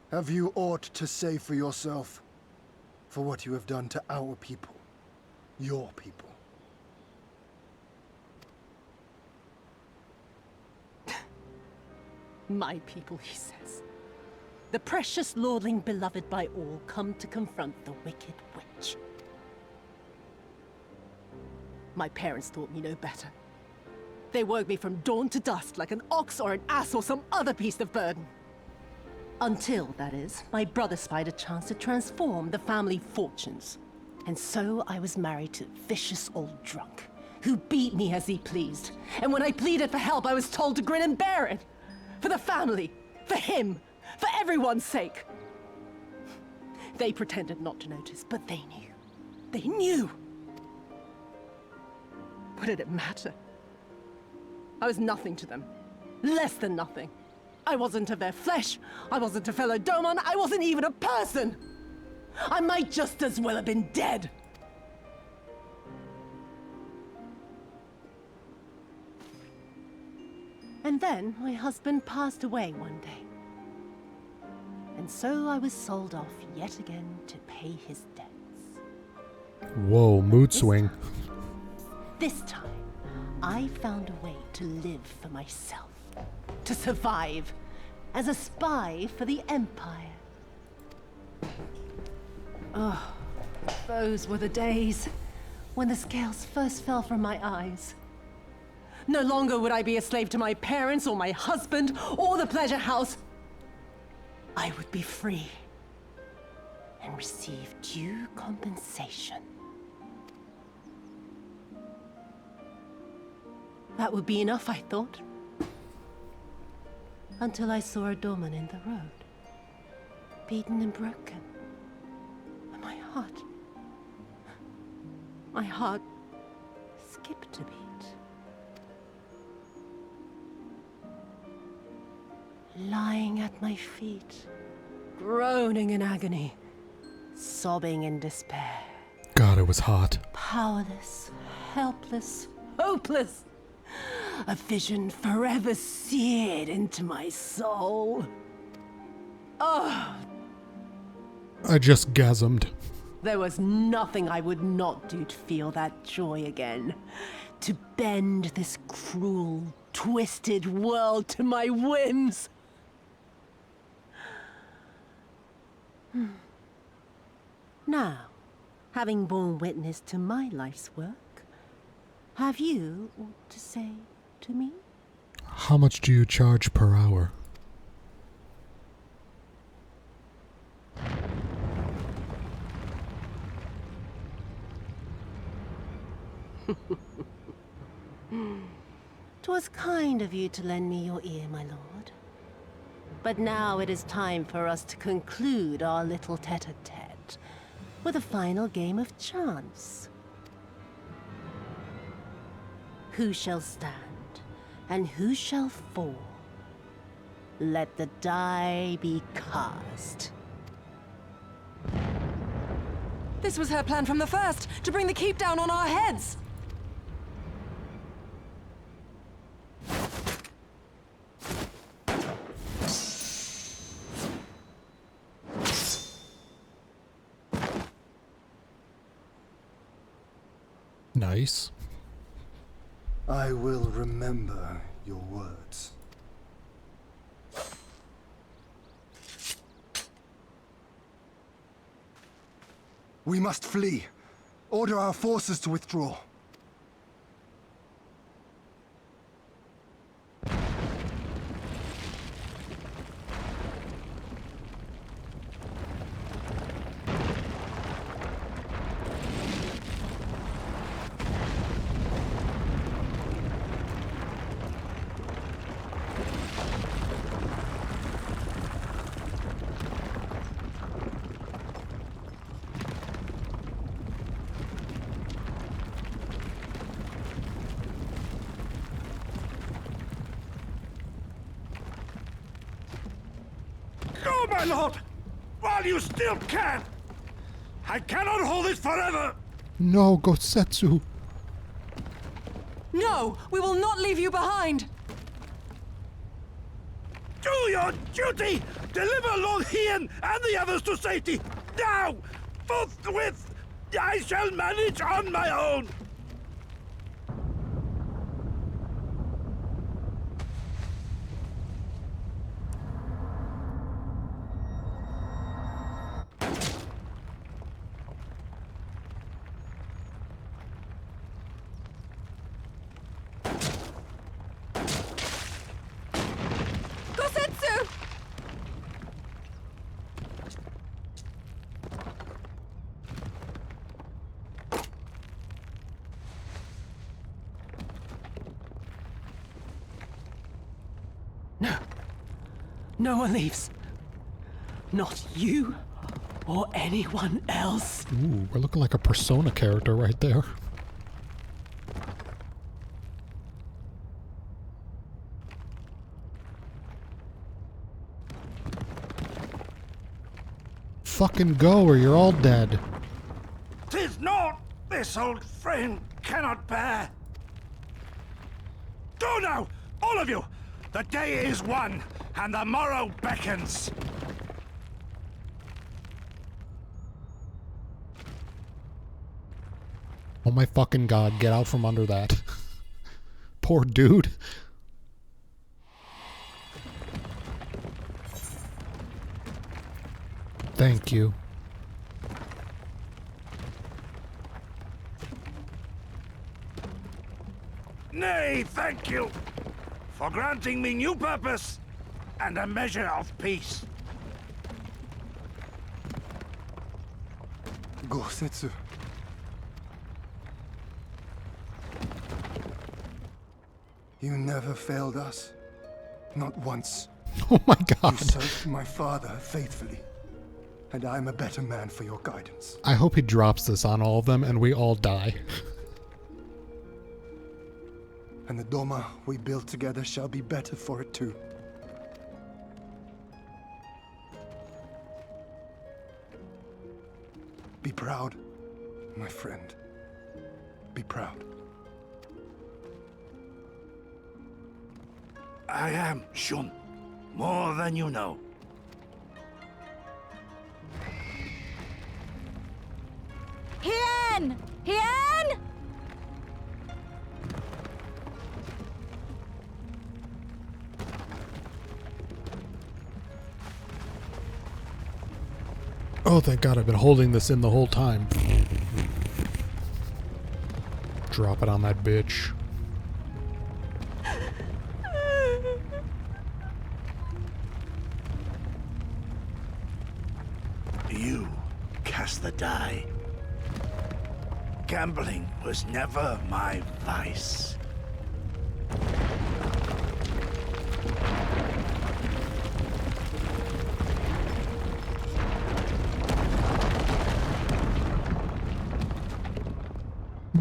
Have you aught to say for yourself? For what you have done to our people? Your people? My people, he says. The precious lordling beloved by all, come to confront the wicked witch. My parents taught me no better. They worked me from dawn to dusk like an ox or an ass or some other beast of burden. Until, that is, my brother spied a chance to transform the family fortunes. And so I was married to a vicious old drunk, who beat me as he pleased. And when I pleaded for help, I was told to grin and bear it. For the family, for him, for everyone's sake. They pretended not to notice, but they knew. They knew! What did it matter? I was nothing to them. Less than nothing. I wasn't of their flesh. I wasn't a fellow Domon. I wasn't even a person. I might just as well have been dead. And then my husband passed away one day. And so I was sold off yet again to pay his debts. Whoa, mood swing. This time, I found a way to live for myself. To survive as a spy for the Empire. Oh, those were the days when the scales first fell from my eyes. No longer would I be a slave to my parents or my husband or the pleasure house. I would be free and receive due compensation That would be enough, I thought. Until I saw a doorman in the road. Beaten and broken. And my heart skipped a beat. Lying at my feet, groaning in agony, sobbing in despair. God, it was hot. Powerless, helpless, hopeless. A vision forever seared into my soul. Oh, I just gasmed. there was nothing I would not do to feel that joy again. To bend this cruel, twisted world to my whims. Now, having borne witness to my life's work, have you aught to say to me? How much do you charge per hour? "'Twas kind of you to lend me your ear, my lord. But now it is time for us to conclude our little tete-a-tete with a final game of chance. Who shall stand, and who shall fall? Let the die be cast." This was her plan from the first, to bring the keep down on our heads! Nice. I will remember your words. We must flee. Order our forces to withdraw. Go, my lord! While you still can! I cannot hold it forever! No, Gosetsu. No! We will not leave you behind! Do your duty! Deliver Lord Hien and the others to safety! Now! Forthwith! I shall manage on my own! Gosetsu! No. No one leaves. Not you or anyone else. Ooh, we're looking like a Persona character right there. Fucking go or you're all dead. 'Tis not this old friend cannot bear. Go now, all of you! The day is won, and the morrow beckons. Oh my fucking god, get out from under that. Poor dude. Thank you. Nay, thank you for granting me new purpose and a measure of peace. Gosetsu. You never failed us. Not once. Oh my god. You served my father faithfully. And I'm a better man for your guidance. I hope he drops this on all of them and we all die. And the Doma we build together shall be better for it too. Be proud, my friend. Be proud. I am, Shun. More than you know. Hien! Hien! Oh, thank God, I've been holding this in the whole time. Drop it on that bitch. You cast the die. Gambling was never my vice.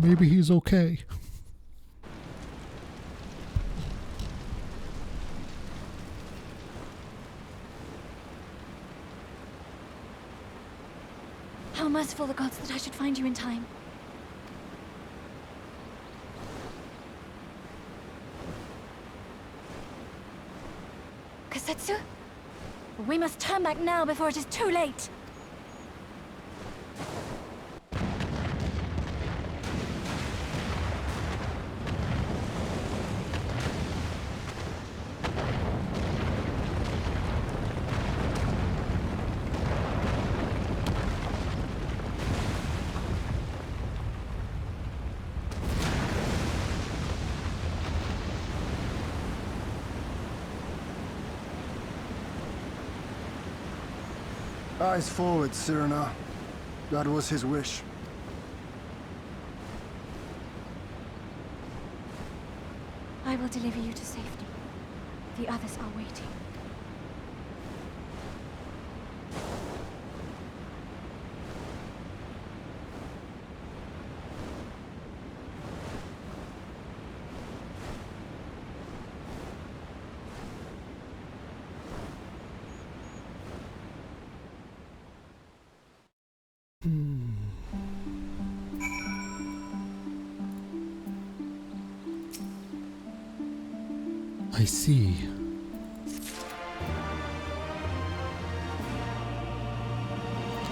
Maybe he's okay. How merciful the gods that I should find you in time. Kasetsu? We must turn back now before it is too late. Eyes forward, Cyrano. That was his wish. I will deliver you to safety. The others are waiting. I see.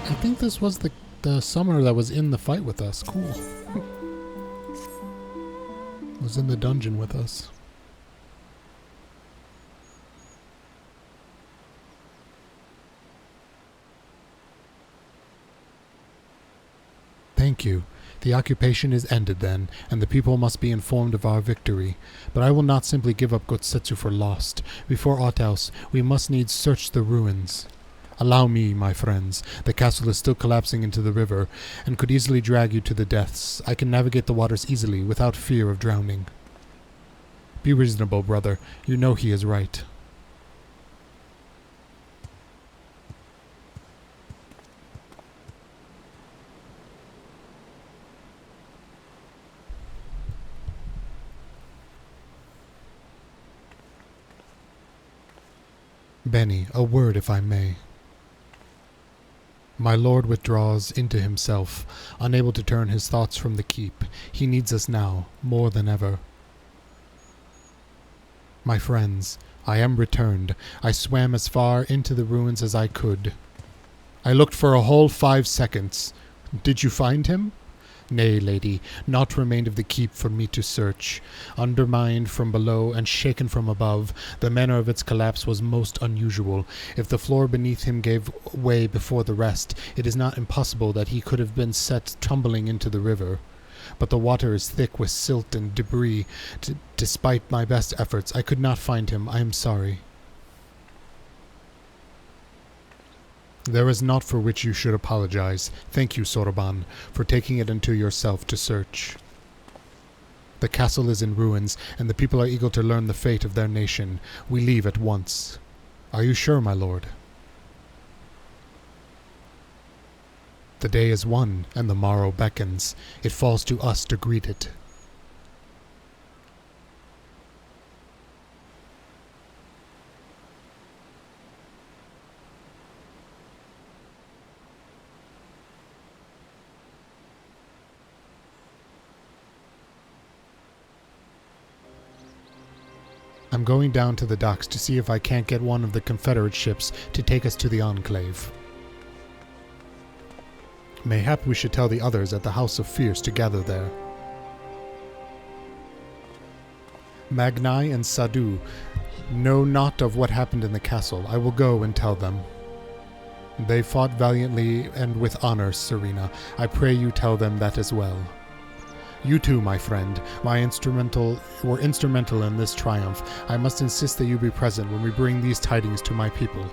I think this was the summoner that was in the fight with us. Cool. Was in the dungeon with us. Thank you. The occupation is ended then, and the people must be informed of our victory. But I will not simply give up Gotsetsu for lost. Before aught else, we must needs search the ruins. Allow me, my friends. The castle is still collapsing into the river, and could easily drag you to the depths. I can navigate the waters easily, without fear of drowning. Be reasonable, brother. You know he is right. Bani, a word if I may. My lord withdraws into himself, unable to turn his thoughts from the keep. He needs us now, more than ever. My friends, I am returned. I swam as far into the ruins as I could. I looked for a whole 5 seconds. Did you find him? Nay, lady, naught remained of the keep for me to search. Undermined from below and shaken from above, the manner of its collapse was most unusual. If the floor beneath him gave way before the rest, it is not impossible that he could have been set tumbling into the river. But the water is thick with silt and debris. Despite my best efforts, I could not find him. I am sorry. There is naught for which you should apologize. Thank you, Soroban, for taking it into yourself to search. The castle is in ruins, and the people are eager to learn the fate of their nation. We leave at once. Are you sure, my lord? The day is won, and the morrow beckons. It falls to us to greet it. I'm going down to the docks to see if I can't get one of the Confederate ships to take us to the Enclave. Mayhap we should tell the others at the House of Fierce to gather there. Magnai and Sadu know not of what happened in the castle. I will go and tell them. They fought valiantly and with honor, Serena. I pray you tell them that as well. You too, my friend, were instrumental in this triumph. I must insist that you be present when we bring these tidings to my people.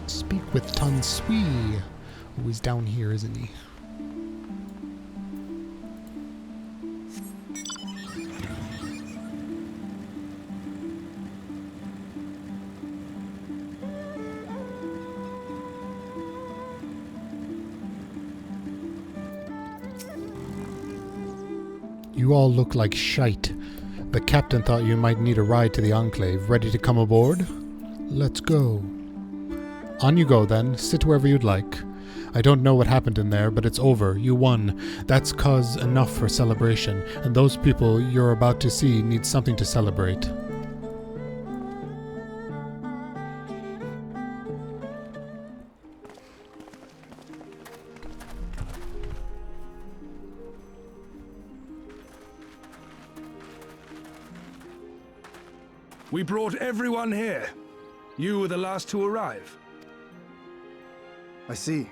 Speak with Tan Sui, who is down here, isn't he? You all look like shite. The captain thought you might need a ride to the Enclave. Ready to come aboard? Let's go. On you go, then. Sit wherever you'd like. I don't know what happened in there, but it's over. You won. That's cause enough for celebration, and those people you're about to see need something to celebrate. We brought everyone here. You were the last to arrive. I see.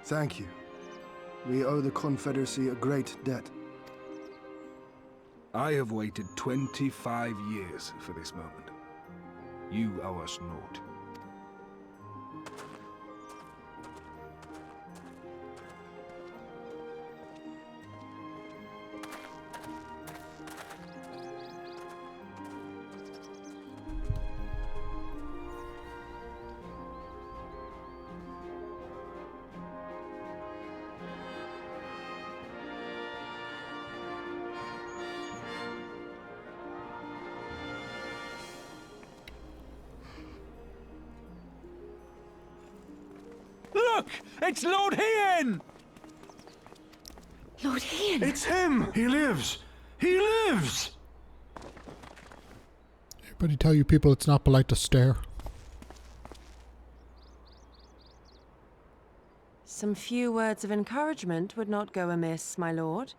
Thank you. We owe the Confederacy a great debt. I have waited 25 years for this moment. You owe us naught. Look! It's Lord Hien! Lord Hien! It's him! He lives! He lives! Everybody tell you people it's not polite to stare. Some few words of encouragement would not go amiss, my lord.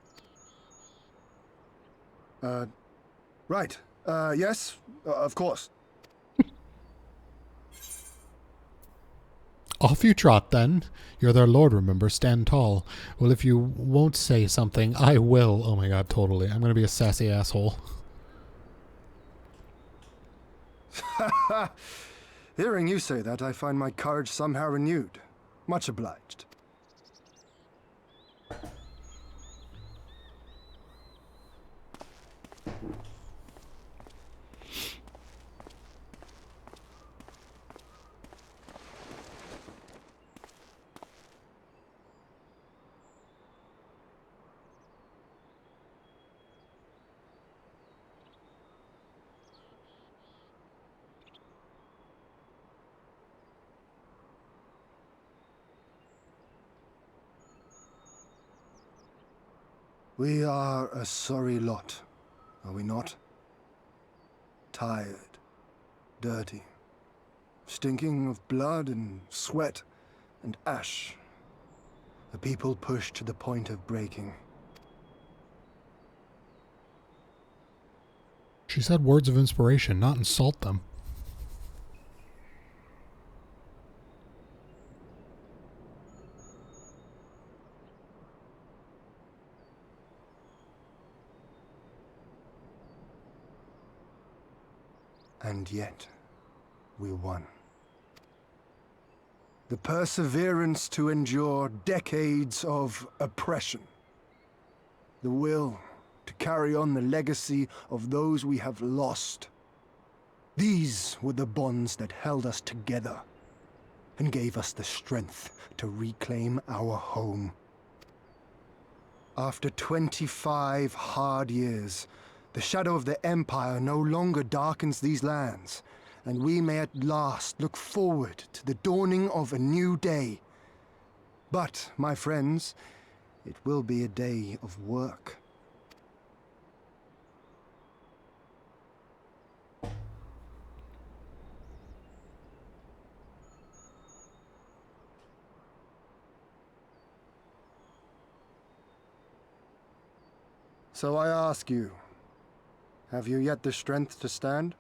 Right. Yes, of course. Off you trot, then. You're their lord, remember. Stand tall. Well, if you won't say something, I will. Oh my god, totally. I'm gonna be a sassy asshole. Hearing you say that, I find my courage somehow renewed. Much obliged. We are a sorry lot, are we not? Tired, dirty, stinking of blood and sweat and ash. A people pushed to the point of breaking. She said words of inspiration, not insult them. And yet, we won. The perseverance to endure decades of oppression. The will to carry on the legacy of those we have lost. These were the bonds that held us together and gave us the strength to reclaim our home. After 25 hard years, the shadow of the Empire no longer darkens these lands, and we may at last look forward to the dawning of a new day. But, my friends, it will be a day of work. So I ask you, have you yet the strength to stand?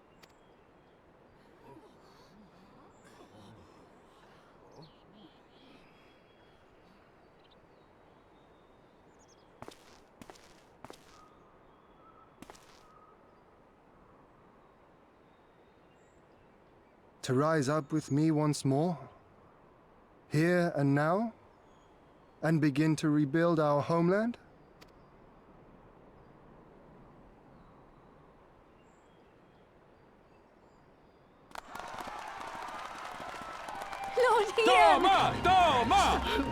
To rise up with me once more, here and now, and begin to rebuild our homeland? Lord Ian! Doma! Doma!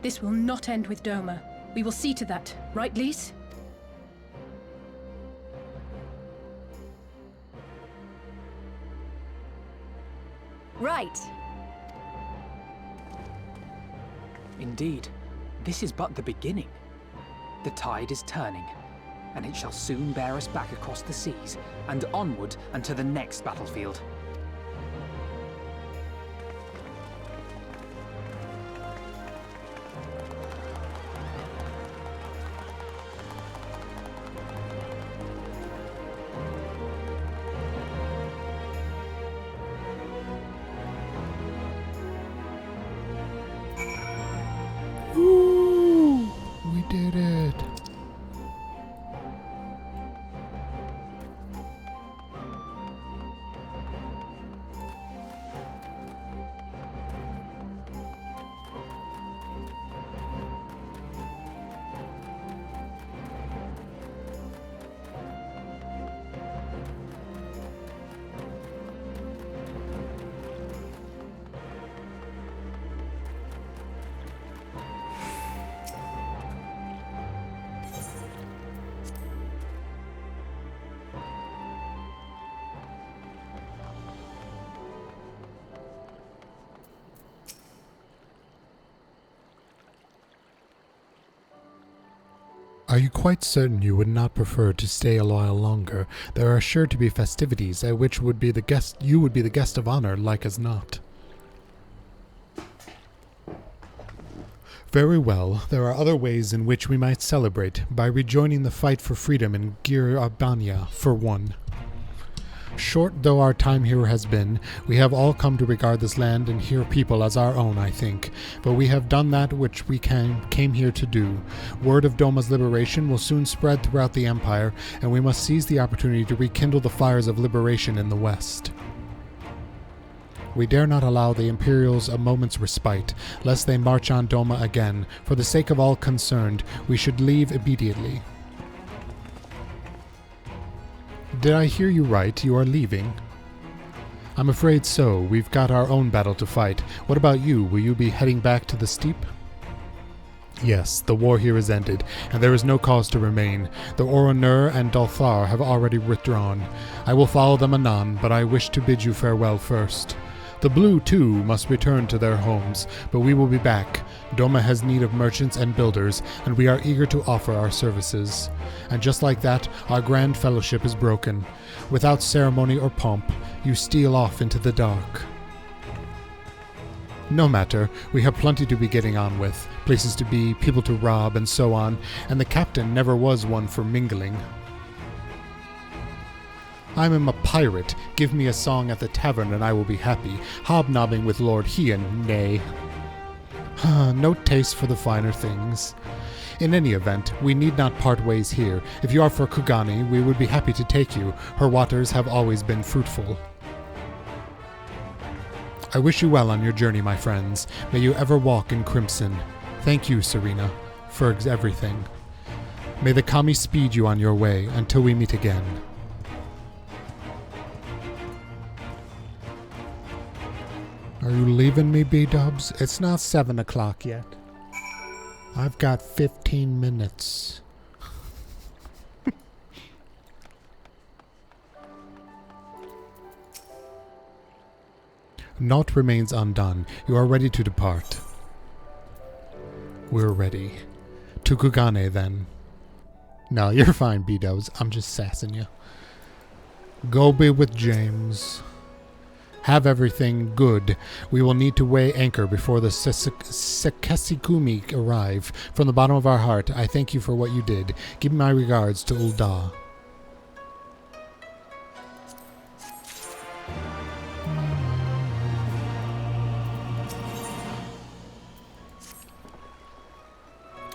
This will not end with Doma. We will see to that, right, Lise? Right. Indeed, this is but the beginning. The tide is turning, and it shall soon bear us back across the seas and onward and to the next battlefield. Ooh, we did it. Are you quite certain you would not prefer to stay a while longer? There are sure to be festivities at which you would be the guest of honor, like as not. Very well, there are other ways in which we might celebrate, by rejoining the fight for freedom in Girabania, for one. Short though our time here has been, we have all come to regard this land and here people as our own, I think. But we have done that which we came here to do. Word of Doma's liberation will soon spread throughout the Empire, and we must seize the opportunity to rekindle the fires of liberation in the West. We dare not allow the Imperials a moment's respite, lest they march on Doma again. For the sake of all concerned, we should leave immediately. Did I hear you right? You are leaving? I'm afraid so. We've got our own battle to fight. What about you? Will you be heading back to the steep? Yes, the war here is ended, and there is no cause to remain. The Oronur and Dalthar have already withdrawn. I will follow them anon, but I wish to bid you farewell first. The Blue, too, must return to their homes, but we will be back. Doma has need of merchants and builders, and we are eager to offer our services. And just like that, our grand fellowship is broken. Without ceremony or pomp, you steal off into the dark. No matter, we have plenty to be getting on with, places to be, people to rob, and so on, and the captain never was one for mingling. I am a pirate. Give me a song at the tavern and I will be happy. Hobnobbing with Lord Hien, nay. No taste for the finer things. In any event, we need not part ways here. If you are for Kugani, we would be happy to take you. Her waters have always been fruitful. I wish you well on your journey, my friends. May you ever walk in crimson. Thank you, Serena, for everything. May the Kami speed you on your way until we meet again. Are you leaving me, B-dubs? It's not 7 o'clock yet. I've got 15 minutes. Naught remains undone. You are ready to depart. We're ready. To Kugane, then. No, you're fine, B-dubs. I'm just sassing you. Go be with James. Have everything good. We will need to weigh anchor before the Sekesikumi arrive. From the bottom of our heart, I thank you for what you did. Give my regards to Ulda.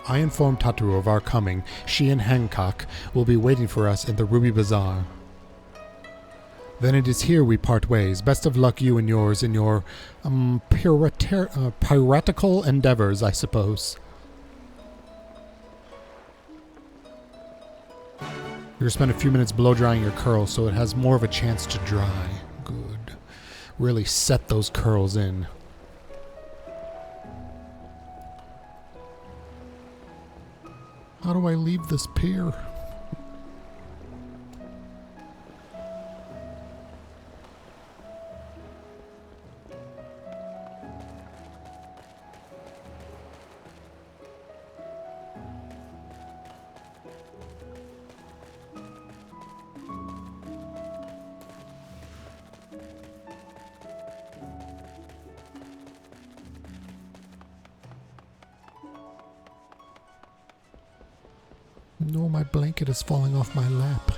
I informed Tataru of our coming. She and Hancock will be waiting for us in the Ruby Bazaar. Then it is here we part ways. Best of luck, you and yours, in your piratical endeavors, I suppose. You're spend a few minutes blow drying your curls so it has more of a chance to dry. Good. Really set those curls in. How do I leave this pier? No, my blanket is falling off my lap,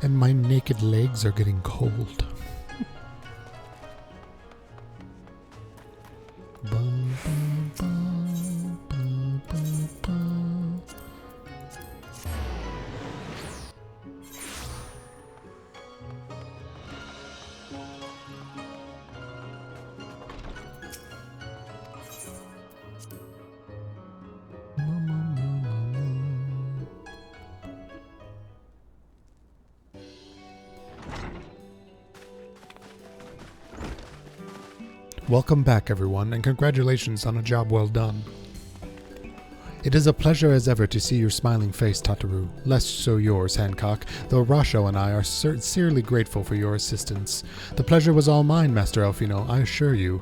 and my naked legs are getting cold. Welcome back, everyone, and congratulations on a job well done. It is a pleasure as ever to see your smiling face, Tataru. Less so yours, Hancock, though Rasho and I are sincerely grateful for your assistance. The pleasure was all mine, Master Elfino, I assure you.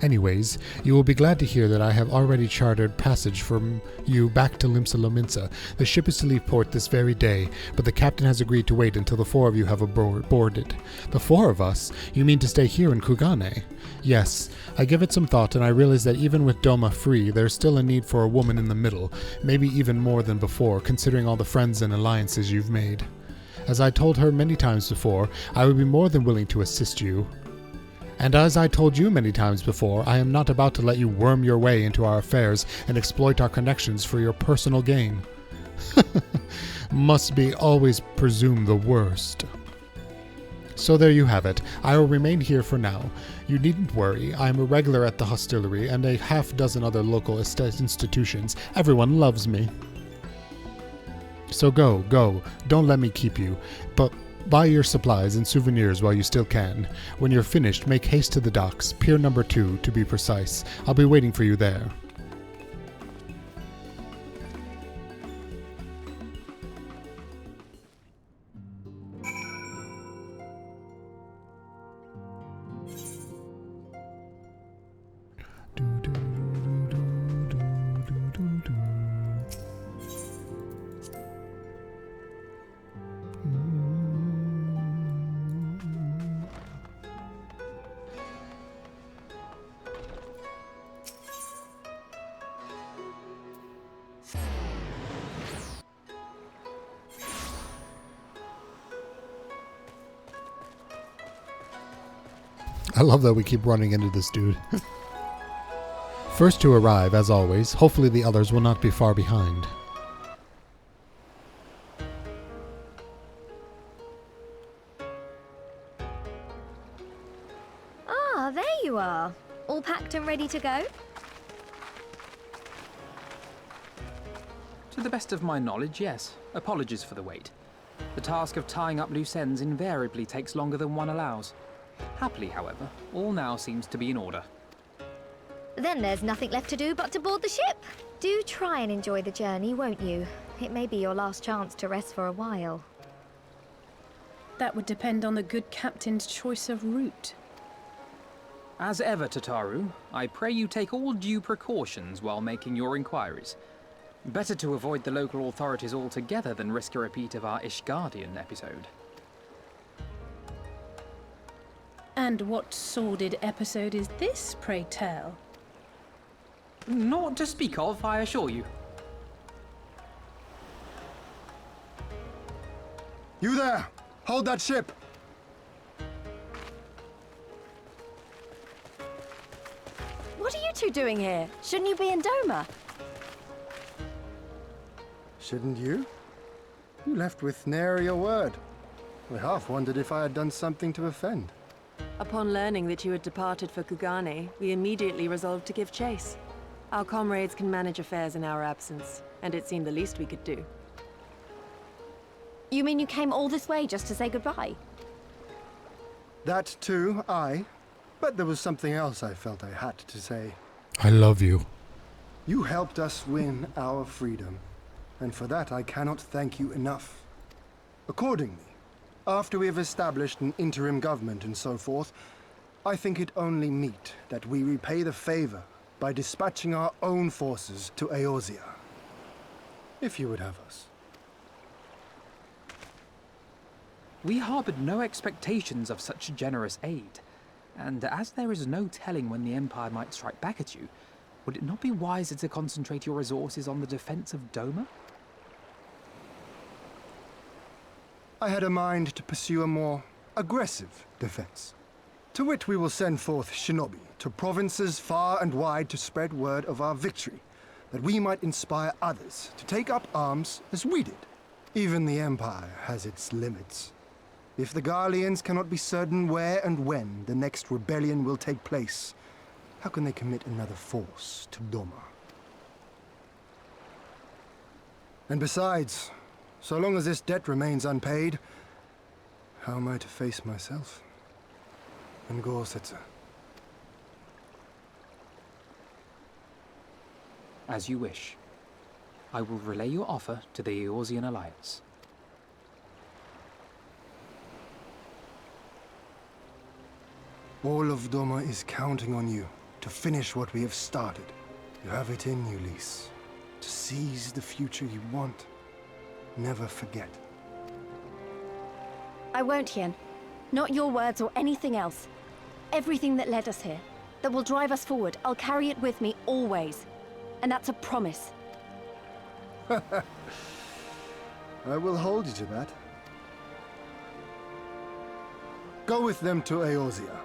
Anyways, you will be glad to hear that I have already chartered passage from you back to Limsa Lominsa. The ship is to leave port this very day, but the captain has agreed to wait until the 4 of you have boarded. The 4 of us? You mean to stay here in Kugane? Yes, I give it some thought and I realize that even with Doma free, there's still a need for a woman in the middle, maybe even more than before, considering all the friends and alliances you've made. As I told her many times before, I would be more than willing to assist you. And as I told you many times before, I am not about to let you worm your way into our affairs and exploit our connections for your personal gain. Must be always presume the worst. So there you have it. I will remain here for now. You needn't worry. I am a regular at the hostelry and a half-dozen other local institutions. Everyone loves me. So go. Don't let me keep you. But buy your supplies and souvenirs while you still can. When you're finished, make haste to the docks, pier number 2 to be precise. I'll be waiting for you there. I love that we keep running into this dude. First to arrive, as always. Hopefully the others will not be far behind. Ah, there you are. All packed and ready to go? To the best of my knowledge, yes. Apologies for the wait. The task of tying up loose ends invariably takes longer than one allows. Happily, however, all now seems to be in order. Then there's nothing left to do but to board the ship. Do try and enjoy the journey, won't you? It may be your last chance to rest for a while. That would depend on the good captain's choice of route. As ever, Tataru, I pray you take all due precautions while making your inquiries. Better to avoid the local authorities altogether than risk a repeat of our Ishgardian episode. And what sordid episode is this, pray tell? Naught to speak of, I assure you. You there! Hold that ship! What are you two doing here? Shouldn't you be in Doma? Shouldn't you? You left with nary a word. I half wondered if I had done something to offend. Upon learning that you had departed for Kugane, we immediately resolved to give chase. Our comrades can manage affairs in our absence, and it seemed the least we could do. You mean you came all this way just to say goodbye? That too, aye. But there was something else I felt I had to say. I love you. You helped us win our freedom, and for that I cannot thank you enough. Accordingly, after we have established an interim government and so forth, I think it only meet that we repay the favor by dispatching our own forces to Eorzea. If you would have us. We harbored no expectations of such generous aid, and as there is no telling when the Empire might strike back at you, would it not be wiser to concentrate your resources on the defense of Doma? I had a mind to pursue a more aggressive defense. To wit, we will send forth shinobi to provinces far and wide to spread word of our victory, that we might inspire others to take up arms as we did. Even the Empire has its limits. If the Garleans cannot be certain where and when the next rebellion will take place, how can they commit another force to Doma? And besides, so long as this debt remains unpaid, how am I to face myself and Gorsetzer? As you wish. I will relay your offer to the Eorzean Alliance. All of Doma is counting on you to finish what we have started. You have it in you, Lys. To seize the future you want. Never forget. I won't, Hien. Not your words or anything else. Everything that led us here, that will drive us forward, I'll carry it with me always. And that's a promise. I will hold you to that. Go with them to Eorzea.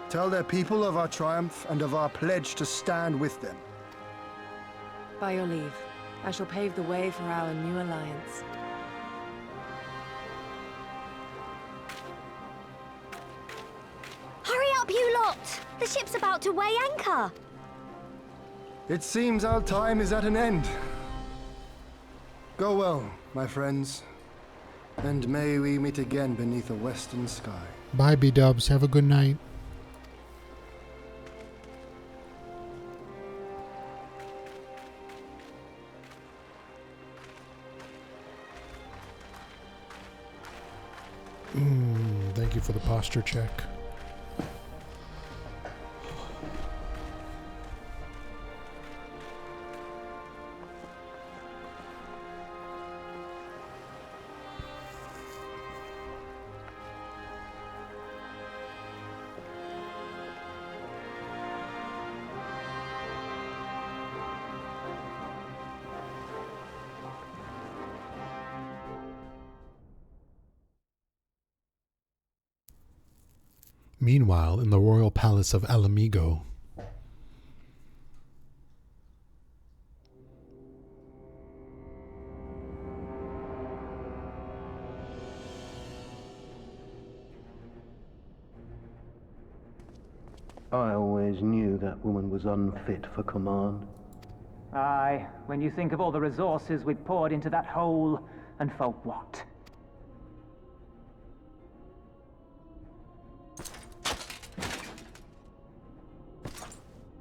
Tell their people of our triumph and of our pledge to stand with them. By your leave, I shall pave the way for our new alliance. Hurry up, you lot! The ship's about to weigh anchor! It seems our time is at an end. Go well, my friends. And may we meet again beneath a western sky. Bye, B-dubs. Have a good night. Thank you for the posture check. Meanwhile, in the royal palace of Alamigo, I always knew that woman was unfit for command. Aye, when you think of all the resources we'd poured into that hole, and for what?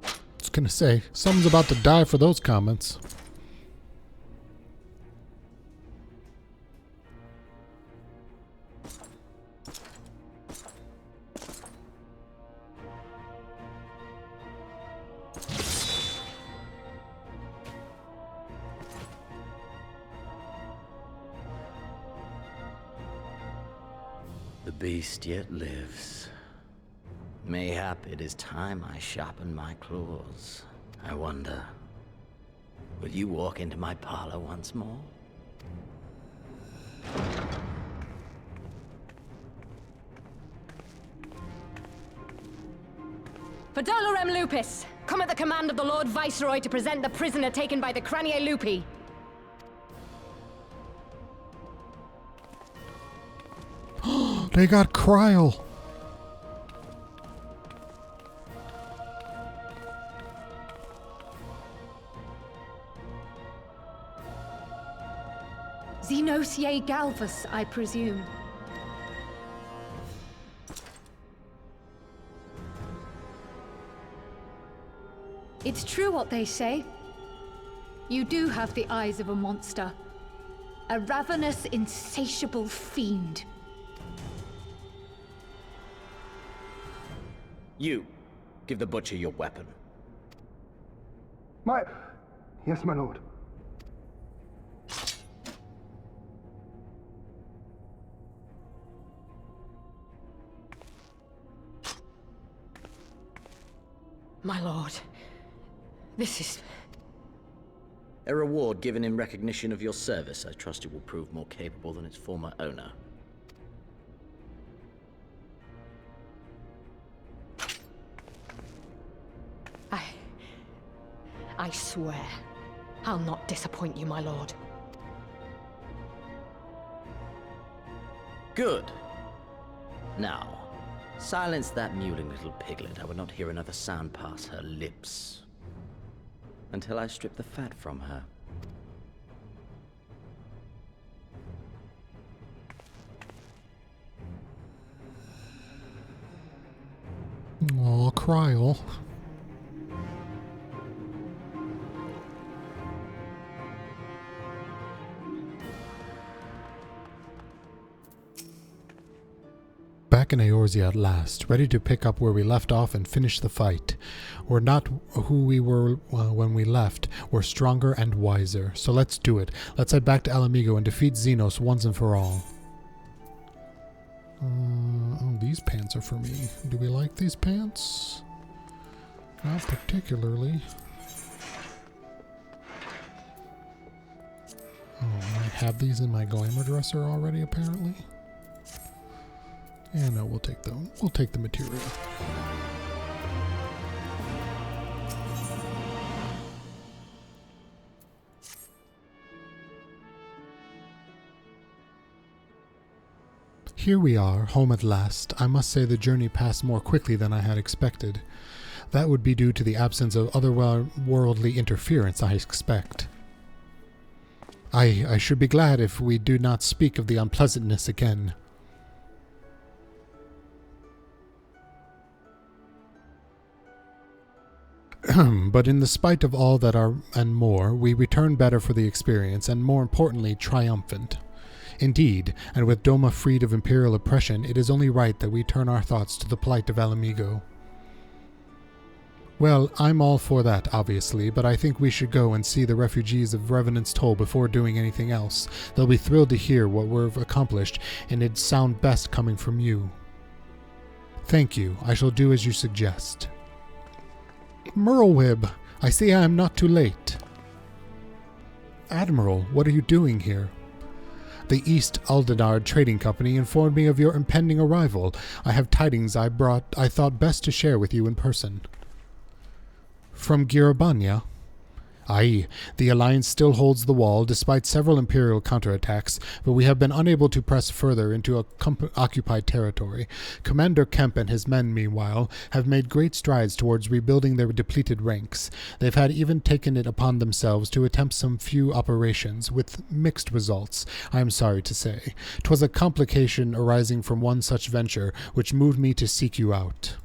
I was gonna say, someone's about to die for those comments. The beast yet lives. Mayhap it is time I sharpen my claws. I wonder, will you walk into my parlor once more? For Dolorem Lupus, come at the command of the Lord Viceroy to present the prisoner taken by the Cranie Lupi. They got Kryl. Xenosier Galvus, I presume. It's true what they say. You do have the eyes of a monster. A ravenous, insatiable fiend. You, give the butcher your weapon. Yes, my lord. My lord, this is... A reward given in recognition of your service. I trust it will prove more capable than its former owner. I swear, I'll not disappoint you, my lord. Good. Now, silence that mewling little piglet. I would not hear another sound pass her lips until I strip the fat from her. Oh, Kryl. Back in Eorzea at last, ready to pick up where we left off and finish the fight. We're not who we were when we left. We're stronger and wiser. So let's do it. Let's head back to Alamigo and defeat Xenos once and for all. Oh, these pants are for me. Do we like these pants? Not particularly. Oh, I have these in my glamour dresser already, apparently. Yeah, no, we'll take the material. Here we are, home at last. I must say the journey passed more quickly than I had expected. That would be due to the absence of otherworldly interference, I expect. I should be glad if we do not speak of the unpleasantness again. But in the spite of all that are and more, we return better for the experience, and more importantly, triumphant. Indeed, and with Doma freed of imperial oppression, it is only right that we turn our thoughts to the plight of Alamigo. Well, I'm all for that, obviously, but I think we should go and see the refugees of Revenant's Toll before doing anything else. They'll be thrilled to hear what we've accomplished, and it'd sound best coming from you. Thank you. I shall do as you suggest. Merlwyb, I see I am not too late. Admiral, what are you doing here? The East Aldenard Trading Company informed me of your impending arrival. I have tidings I thought best to share with you in person. From Girabanya? Aye, the Alliance still holds the wall despite several Imperial counterattacks, but we have been unable to press further into occupied territory. Commander Kemp and his men, meanwhile, have made great strides towards rebuilding their depleted ranks. They've had even taken it upon themselves to attempt some few operations, with mixed results, I am sorry to say. 'Twas a complication arising from one such venture which moved me to seek you out.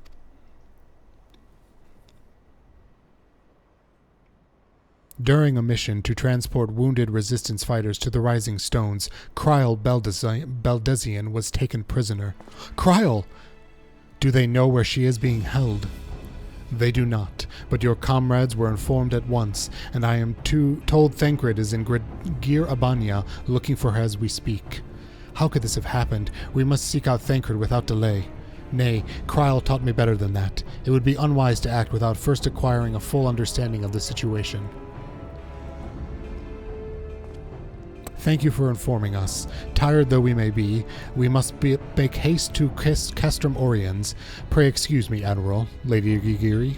During a mission to transport wounded resistance fighters to the Rising Stones, Kryle Baldezian was taken prisoner. Kryle! Do they know where she is being held? They do not, but your comrades were informed at once, and I am told Thancred is in Gir Abanya looking for her as we speak. How could this have happened? We must seek out Thancred without delay. Nay, Kryle taught me better than that. It would be unwise to act without first acquiring a full understanding of the situation. Thank you for informing us. Tired though we may be, we must make haste to Castrum Oriens. Pray excuse me, Admiral, Lady Gigiri.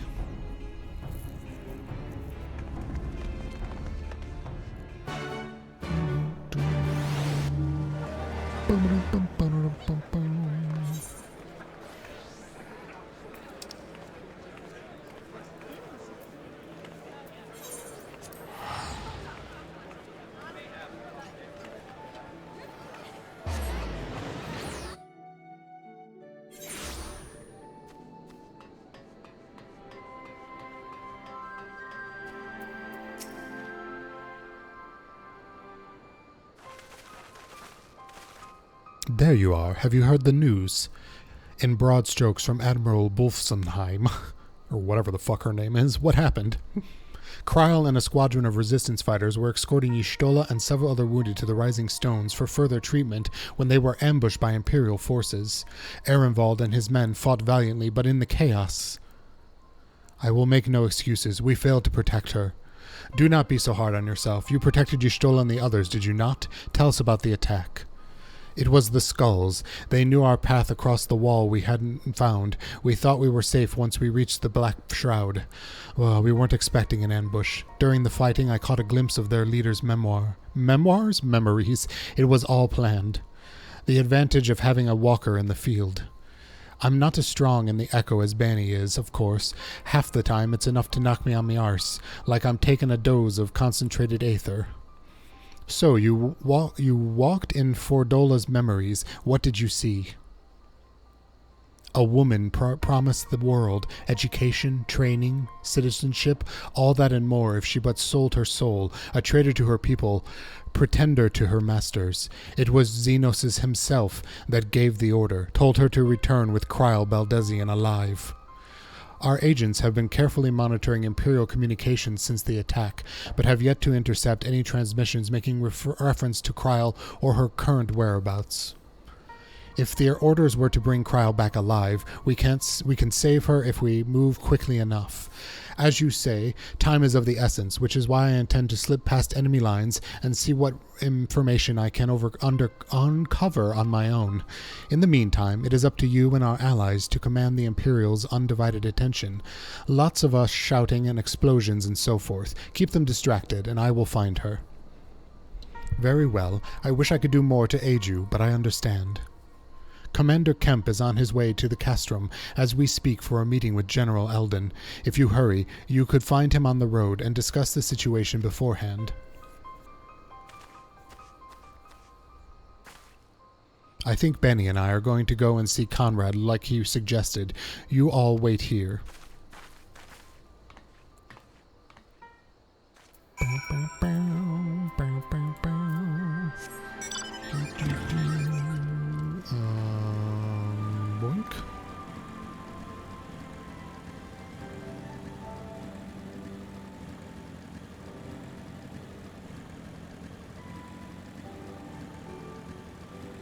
There you are. Have you heard the news? In broad strokes from Admiral Bulfsenheim, or whatever the fuck her name is, what happened? Kryle and a squadron of resistance fighters were escorting Y'shtola and several other wounded to the Rising Stones for further treatment when they were ambushed by Imperial forces. Ehrenwald and his men fought valiantly, but in the chaos... I will make no excuses. We failed to protect her. Do not be so hard on yourself. You protected Y'shtola and the others, did you not? Tell us about the attack. It was the skulls. They knew our path across the wall we hadn't found. We thought we were safe once we reached the Black Shroud. Well, we weren't expecting an ambush. During the fighting, I caught a glimpse of their leader's memoir. Memoirs? Memories. It was all planned. The advantage of having a walker in the field. I'm not as strong in the echo as Bani is, of course. Half the time it's enough to knock me on the arse, like I'm taking a dose of concentrated aether. So, you walked in Fordola's memories. What did you see? A woman promised the world education, training, citizenship, all that and more if she but sold her soul, a traitor to her people, pretender to her masters. It was Xenos himself that gave the order, told her to return with Kryle Baldezian alive. Our agents have been carefully monitoring Imperial communications since the attack, but have yet to intercept any transmissions making reference to Kryle or her current whereabouts. If their orders were to bring Kryle back alive, we can save her if we move quickly enough. As you say, time is of the essence, which is why I intend to slip past enemy lines and see what information I can uncover on my own. In the meantime, it is up to you and our allies to command the Imperials' undivided attention. Lots of us shouting and explosions and so forth. Keep them distracted, and I will find her. Very well. I wish I could do more to aid you, but I understand. Commander Kemp is on his way to the castrum as we speak for a meeting with General Eldon. If you hurry, you could find him on the road and discuss the situation beforehand. I think Bani and I are going to go and see Conrad like he suggested. You all wait here. Boink.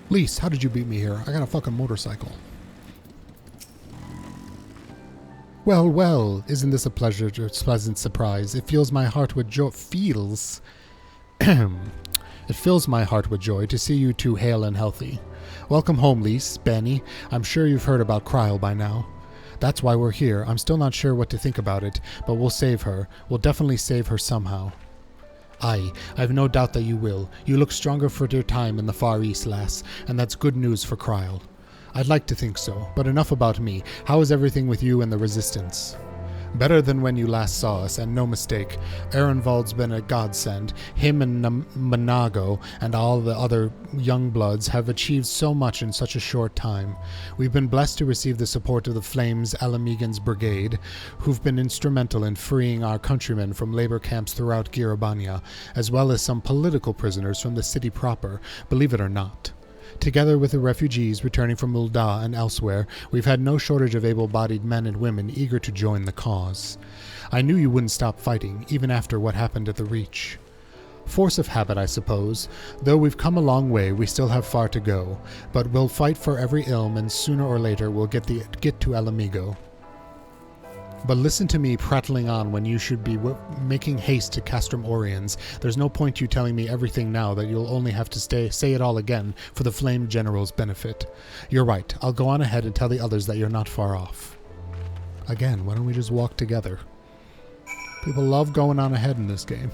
Lise, how did you beat me here? I got a fucking motorcycle. Well, well, isn't this a pleasant surprise? It fills my heart with joy. It fills my heart with joy to see you two hale and healthy. Welcome home, Lise, Bani. I'm sure you've heard about Kryl by now. That's why we're here. I'm still not sure what to think about it, but we'll save her. We'll definitely save her somehow. Aye, I've no doubt that you will. You look stronger for your time in the Far East, lass, and that's good news for Kryl. I'd like to think so, but enough about me. How is everything with you and the Resistance? Better than when you last saw us, and no mistake. Ehrenwald's been a godsend. Him and Monago and all the other young bloods have achieved so much in such a short time. We've been blessed to receive the support of the Flames Alamegan's Brigade, who've been instrumental in freeing our countrymen from labor camps throughout Girabania, as well as some political prisoners from the city proper, believe it or not. Together with the refugees returning from Ul'dah and elsewhere, we've had no shortage of able-bodied men and women eager to join the cause. I knew you wouldn't stop fighting, even after what happened at the Reach. Force of habit, I suppose. Though we've come a long way, we still have far to go. But we'll fight for every ilm, and sooner or later we'll get to Alamigo. But listen to me prattling on when you should be making haste to Castrum Oriens. There's no point you telling me everything now that you'll only have to say it all again for the Flame General's benefit. You're right. I'll go on ahead and tell the others that you're not far off. Again, why don't we just walk together? People love going on ahead in this game.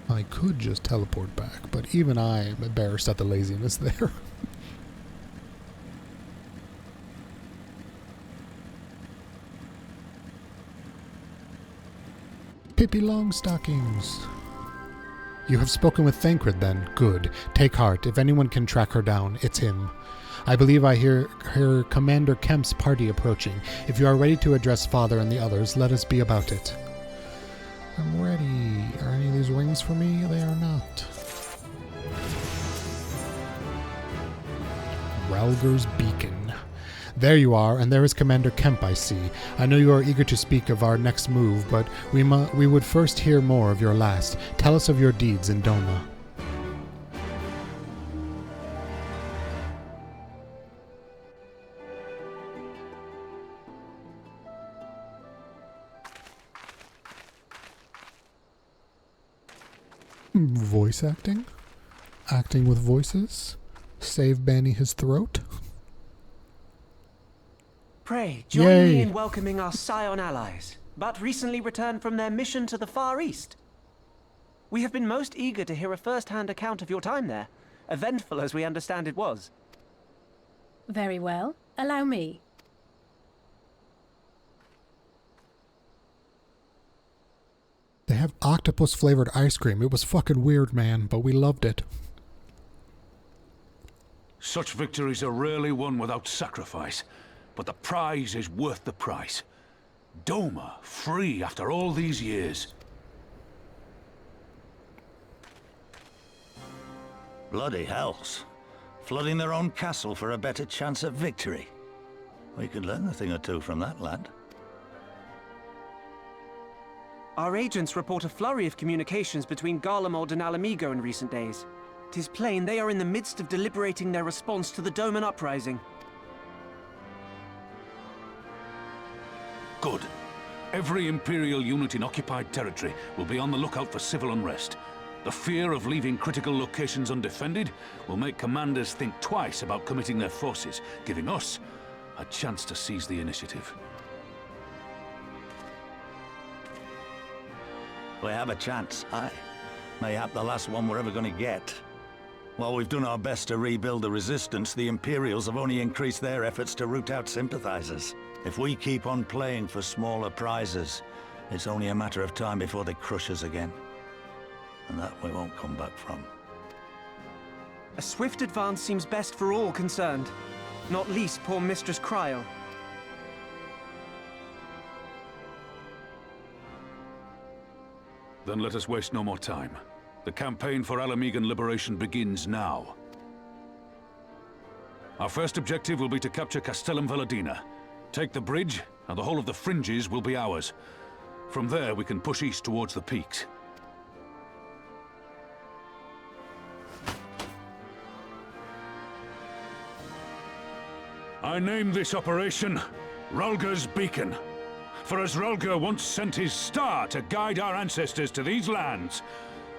I could just teleport back, but even I am embarrassed at the laziness there. Pippi Longstockings. You have spoken with Thancred then? Good. Take heart. If anyone can track her down, it's him. I believe I hear Commander Kemp's party approaching. If you are ready to address Father and the others, let us be about it. I'm ready. Are any of these wings for me? They are not. Ralger's Beacon. There you are, and there is Commander Kemp, I see. I know you are eager to speak of our next move, but we would first hear more of your last. Tell us of your deeds in Doma. Voice acting? Acting with voices? Save Bani his throat? Pray, join Yay. me in welcoming our Scion allies, but recently returned from their mission to the Far East. We have been most eager to hear a first-hand account of your time there, eventful as we understand it was. Very well. Allow me. They have octopus-flavored ice cream. It was fucking weird, man, but we loved it. Such victories are rarely won without sacrifice, but the prize is worth the price. Doma, free after all these years. Bloody hells. Flooding their own castle for a better chance at victory. We could learn a thing or two from that lad. Our agents report a flurry of communications between Garlemald and Alamigo in recent days. 'Tis plain they are in the midst of deliberating their response to the Doman uprising. Good. Every Imperial unit in occupied territory will be on the lookout for civil unrest. The fear of leaving critical locations undefended will make commanders think twice about committing their forces, giving us a chance to seize the initiative. We have a chance, aye. Mayhap the last one we're ever going to get. While we've done our best to rebuild the Resistance, the Imperials have only increased their efforts to root out sympathizers. If we keep on playing for smaller prizes, it's only a matter of time before they crush us again. And that we won't come back from. A swift advance seems best for all concerned, not least poor Mistress Kryl. Then let us waste no more time. The campaign for Alamegan liberation begins now. Our first objective will be to capture Castellum Valadina. Take the bridge, and the whole of the fringes will be ours. From there, we can push east towards the peaks. I name this operation Rolga's beacon. For as Rolga once sent his star to guide our ancestors to these lands,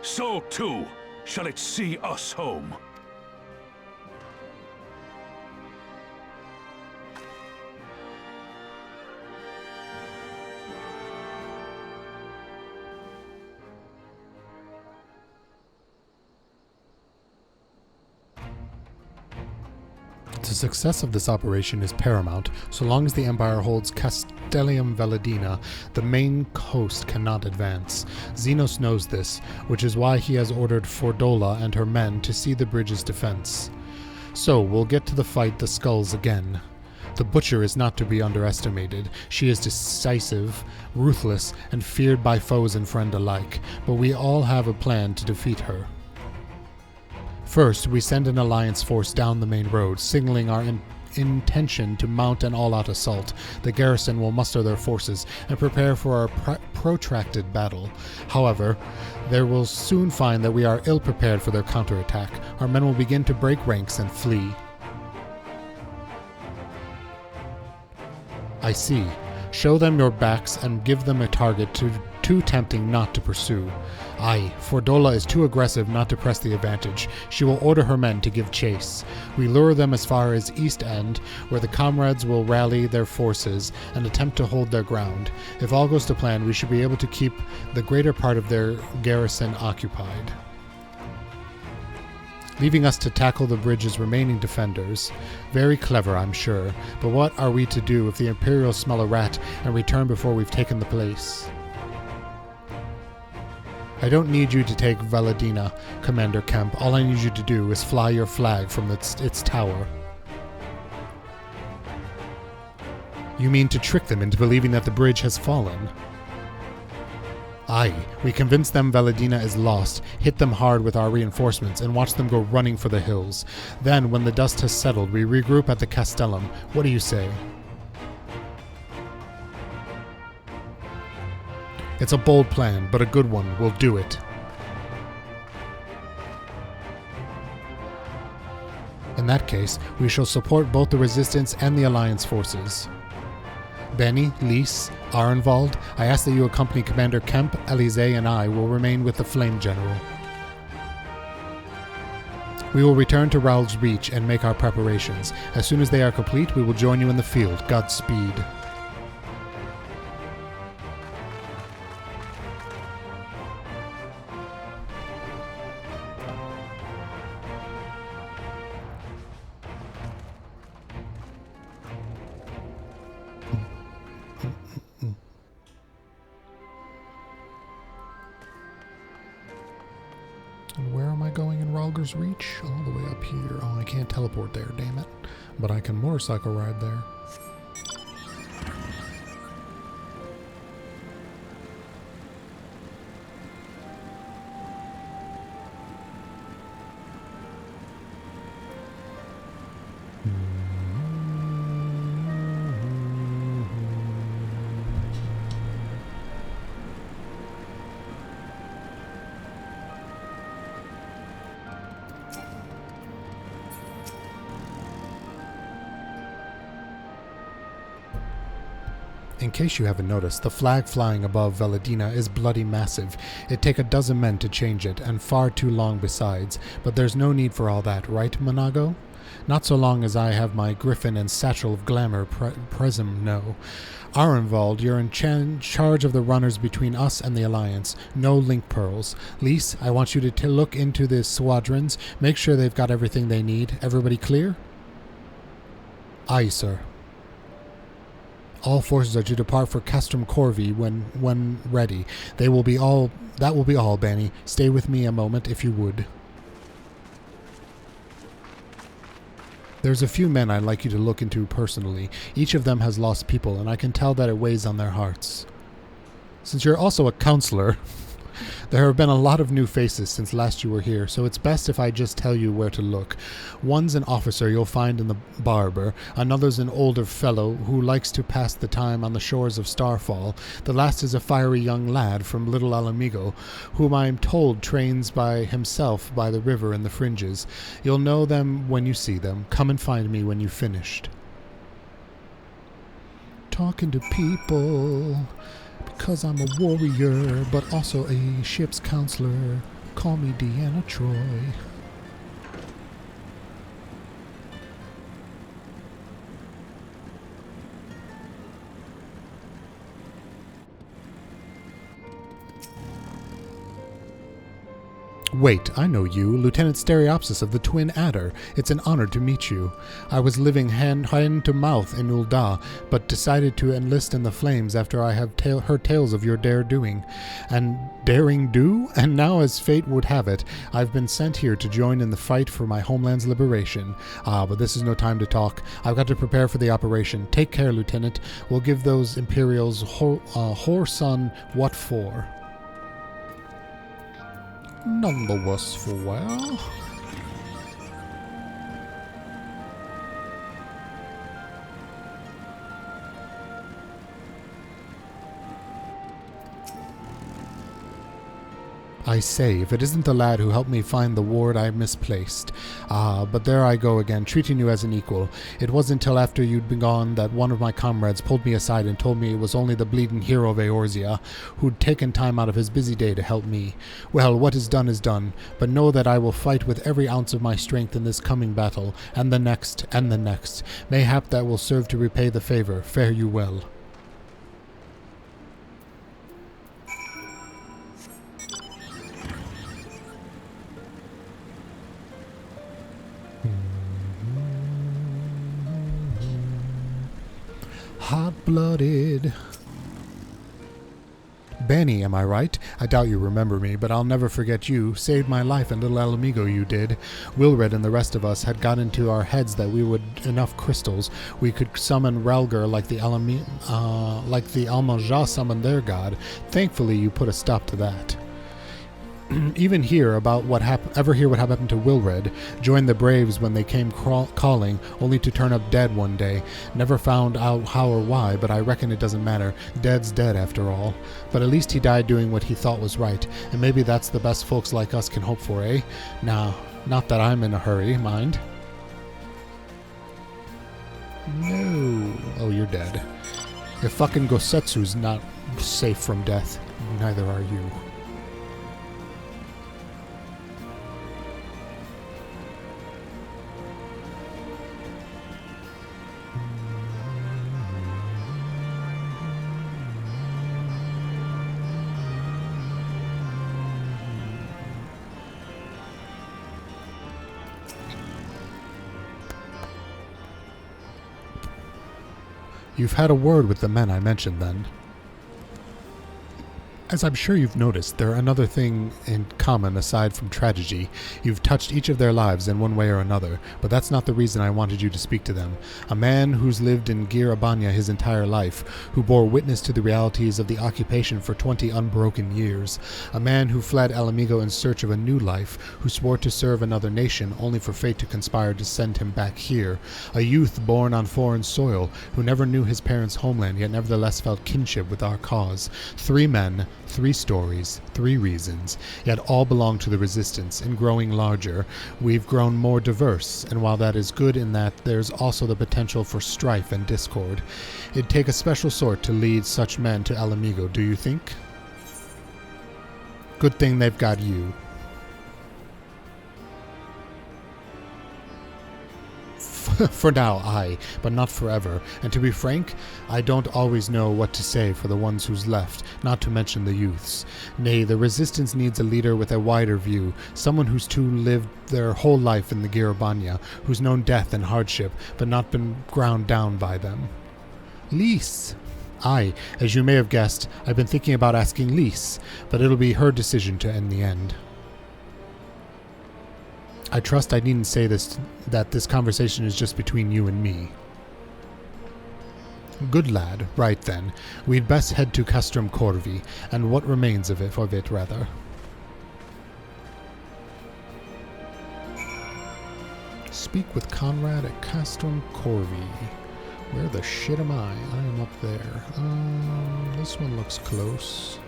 so too shall it see us home. The success of this operation is paramount. So long as the Empire holds Castellium Valedina, the main coast cannot advance. Xenos knows this, which is why he has ordered Fordola and her men to see the bridge's defense. So, we'll get to the fight the skulls again. The Butcher is not to be underestimated. She is decisive, ruthless, and feared by foes and friend alike, but we all have a plan to defeat her. First, we send an alliance force down the main road, signaling our intention to mount an all-out assault. The garrison will muster their forces and prepare for a protracted battle. However, they will soon find that we are ill-prepared for their counterattack. Our men will begin to break ranks and flee. I see. Show them your backs and give them a target too tempting not to pursue. Aye, Fordola is too aggressive not to press the advantage. She will order her men to give chase. We lure them as far as East End, where the comrades will rally their forces and attempt to hold their ground. If all goes to plan, we should be able to keep the greater part of their garrison occupied, leaving us to tackle the bridge's remaining defenders. Very clever, I'm sure, but what are we to do if the Imperials smell a rat and return before we've taken the place? I don't need you to take Valedina, Commander Kemp. All I need you to do is fly your flag from its tower. You mean to trick them into believing that the bridge has fallen? Aye, we convince them Valedina is lost, hit them hard with our reinforcements, and watch them go running for the hills. Then, when the dust has settled, we regroup at the Castellum. What do you say? It's a bold plan, but a good one. We'll do it. In that case, we shall support both the Resistance and the Alliance forces. Bani, Lys, Arenvald, I ask that you accompany Commander Kemp, Elise, and I will remain with the Flame General. We will return to Raoul's Reach and make our preparations. As soon as they are complete, we will join you in the field. Godspeed. Where am I going in Ralger's Reach? All the way up here. Oh, I can't teleport there, damn it. But I can motorcycle ride there. In case you haven't noticed, the flag flying above Valedina is bloody massive. It'd take a dozen men to change it, and far too long besides, but there's no need for all that, right, Monago? Not so long as I have my griffin and satchel of glamour presum, no. Arenvald, you're in charge of the runners between us and the Alliance. No link pearls. Lys, I want you to look into the squadrons, make sure they've got everything they need. Everybody clear? Aye, sir. All forces are to depart for Castrum Corvi when ready. That will be all, Bani. Stay with me a moment, if you would. There's a few men I'd like you to look into personally. Each of them has lost people, and I can tell that it weighs on their hearts. Since you're also a counselor, there have been a lot of new faces since last you were here, so it's best if I just tell you where to look. One's an officer you'll find in the Barber, another's an older fellow who likes to pass the time on the shores of Starfall. The last is a fiery young lad from Little Alamigo, whom I'm told trains by himself by the river in the fringes. You'll know them when you see them. Come and find me when you've finished. talking to people. Because I'm a warrior, but also a ship's counselor. Call me Deanna Troy. Wait, I know you, Lieutenant Stereopsis of the Twin Adder. It's an honor to meet you. I was living hand to mouth in Ul'dah, but decided to enlist in the flames after I have heard tales of your dare-doing. And daring-do? And now, as fate would have it, I've been sent here to join in the fight for my homeland's liberation. But this is no time to talk. I've got to prepare for the operation. Take care, Lieutenant. We'll give those Imperials whoreson what for. None the worse for wear. I say, if it isn't the lad who helped me find the ward I misplaced. But there I go again, treating you as an equal. It wasn't until after you'd been gone that one of my comrades pulled me aside and told me it was only the bleeding hero of Eorzea who'd taken time out of his busy day to help me. Well, what is done, but know that I will fight with every ounce of my strength in this coming battle, and the next, and the next. Mayhap that will serve to repay the favor. Fare you well. Hot-blooded. Bani, am I right? I doubt you remember me, but I'll never forget you. Saved my life and little Alamigo you did. Wilred and the rest of us had got into our heads that we would enough crystals. We could summon Relgar like the Almanjah summoned their god. Thankfully, you put a stop to that. Even hear about what happened to Wilred. Joined the Braves when they came calling, only to turn up dead one day. Never found out how or why, but I reckon it doesn't matter. Dead's dead after all. But at least he died doing what he thought was right, and maybe that's the best folks like us can hope for, eh? Now, not that I'm in a hurry, mind. No. Oh, you're dead. If fucking Gosetsu's not safe from death, neither are you. You've had a word with the men I mentioned, then. As I'm sure you've noticed, they're another thing in common aside from tragedy. You've touched each of their lives in one way or another, but that's not the reason I wanted you to speak to them. A man who's lived in Gyr Abania his entire life, who bore witness to the realities of the occupation for 20 unbroken years. A man who fled Alamigo in search of a new life, who swore to serve another nation only for fate to conspire to send him back here. A youth born on foreign soil, who never knew his parents' homeland yet nevertheless felt kinship with our cause. 3 men, 3 stories, 3 reasons, yet all belong to the Resistance. In growing larger, we've grown more diverse, and while that is good in that, there's also the potential for strife and discord. It'd take a special sort to lead such men to Alamigo, do you think? Good thing they've got you. For now, aye, but not forever. And to be frank, I don't always know what to say for the ones who's left, not to mention the youths. Nay, the Resistance needs a leader with a wider view, someone who's lived their whole life in the Gyr Abania, who's known death and hardship, but not been ground down by them. Lys. Aye, as you may have guessed, I've been thinking about asking Lys, but it'll be her decision to end the end. I trust I needn't say that this conversation is just between you and me. Good lad. Right then. We'd best head to Castrum Corvi, and what remains of it, rather. Speak with Conrad at Castrum Corvi. Where the shit am I? I am up there. This one looks close.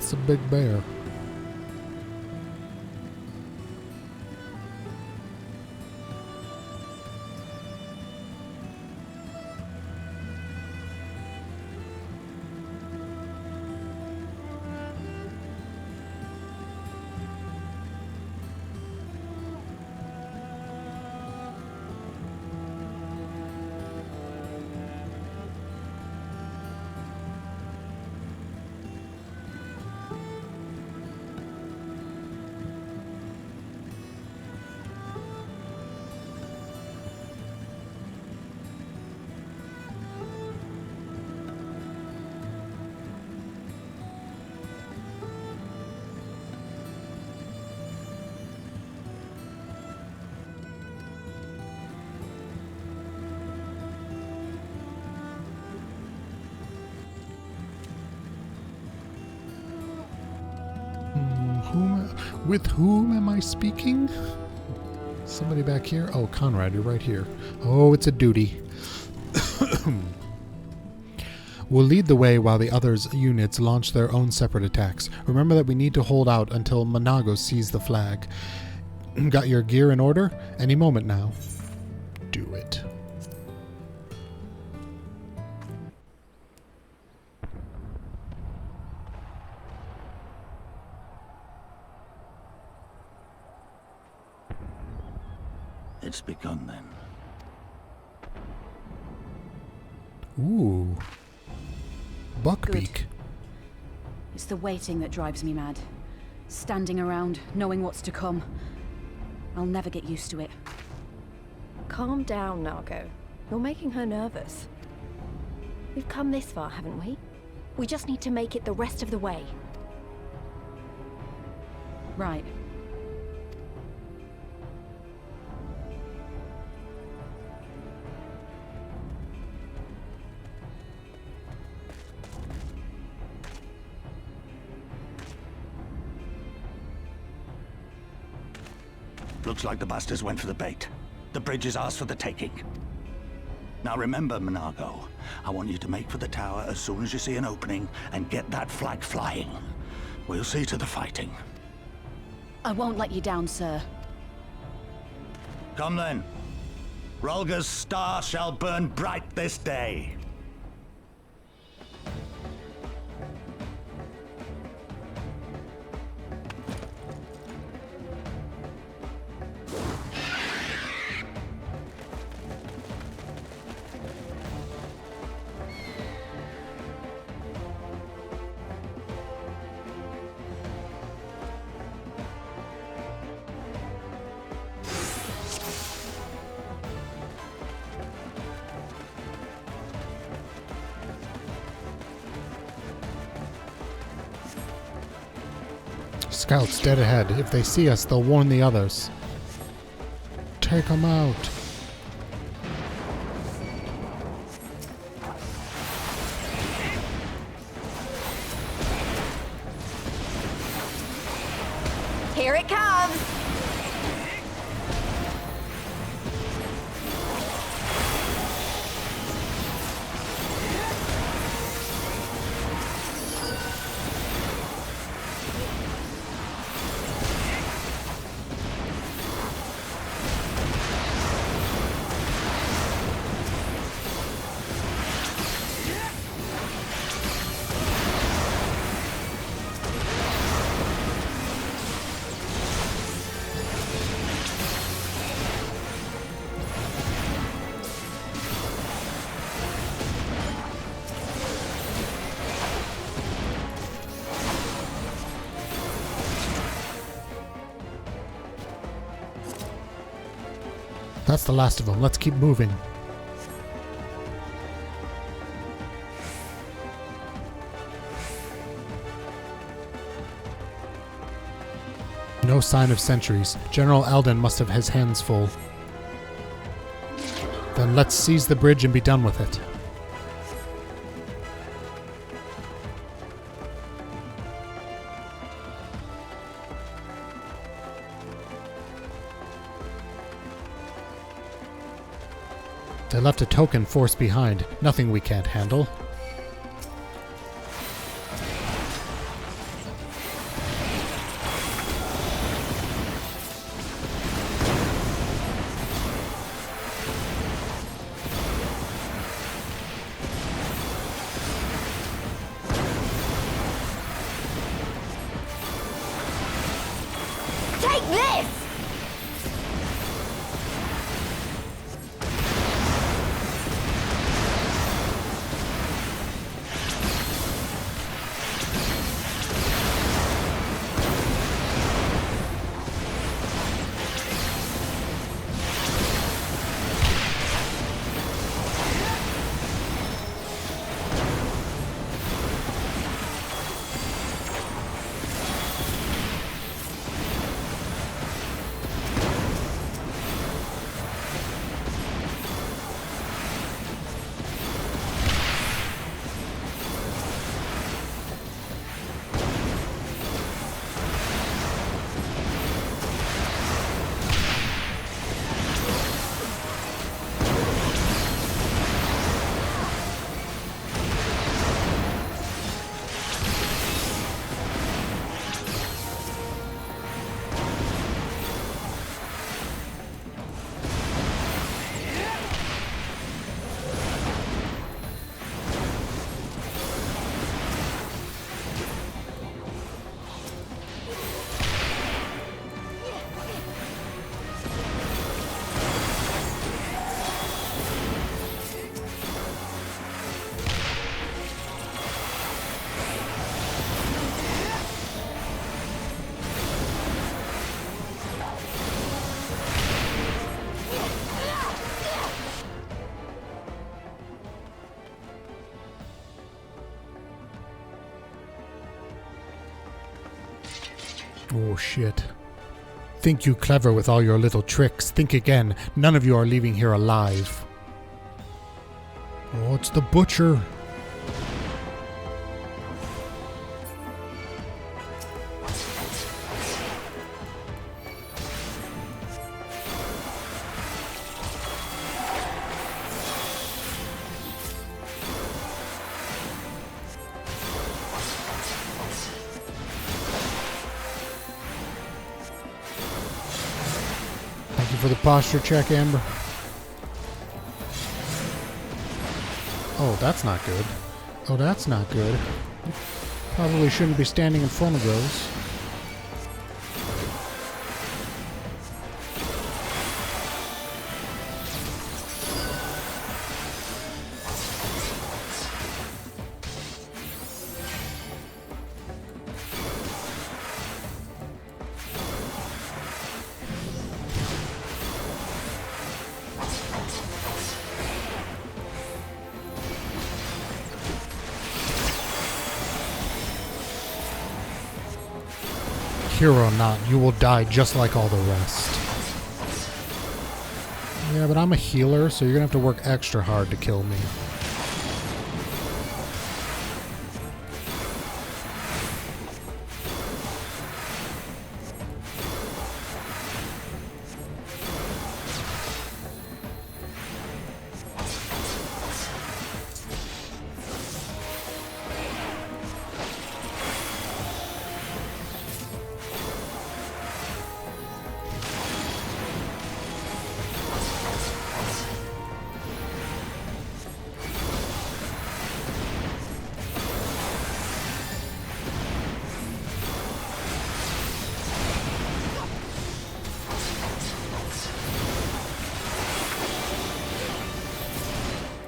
That's a big bear. With whom am I speaking? Somebody back here? Oh, Conrad, you're right here. Oh, it's a duty. We'll lead the way while the others' units launch their own separate attacks. Remember that we need to hold out until Monago sees the flag. Got your gear in order? Any moment now. Do it. It's begun then. Ooh. Buckbeak. Good. It's the waiting that drives me mad. Standing around, knowing what's to come. I'll never get used to it. Calm down, Nago. You're making her nervous. We've come this far, haven't we? We just need to make it the rest of the way. Right. Looks like the bastards went for the bait. The bridge is ours for the taking. Now remember, Monago, I want you to make for the tower as soon as you see an opening and get that flag flying. We'll see to the fighting. I won't let you down, sir. Come then. Rolga's star shall burn bright this day. Scouts dead ahead. If they see us, they'll warn the others. Take them out. Here it comes! That's the last of them. Let's keep moving. No sign of sentries. General Alden must have his hands full. Then let's seize the bridge and be done with it. They left a token force behind. Nothing we can't handle. Oh shit. Think you clever with all your little tricks. Think again. None of you are leaving here alive. Oh, it's the butcher. For the posture check, Amber. Oh, that's not good. Oh, that's not good. Probably shouldn't be standing in front of those. Hero or not, you will die just like all the rest. Yeah, but I'm a healer, so you're gonna have to work extra hard to kill me.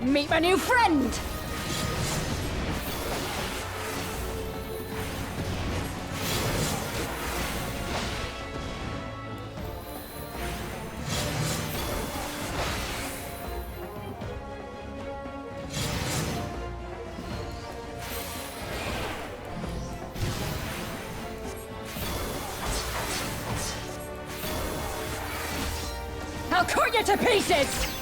Meet my new friend! I'll cut you to pieces!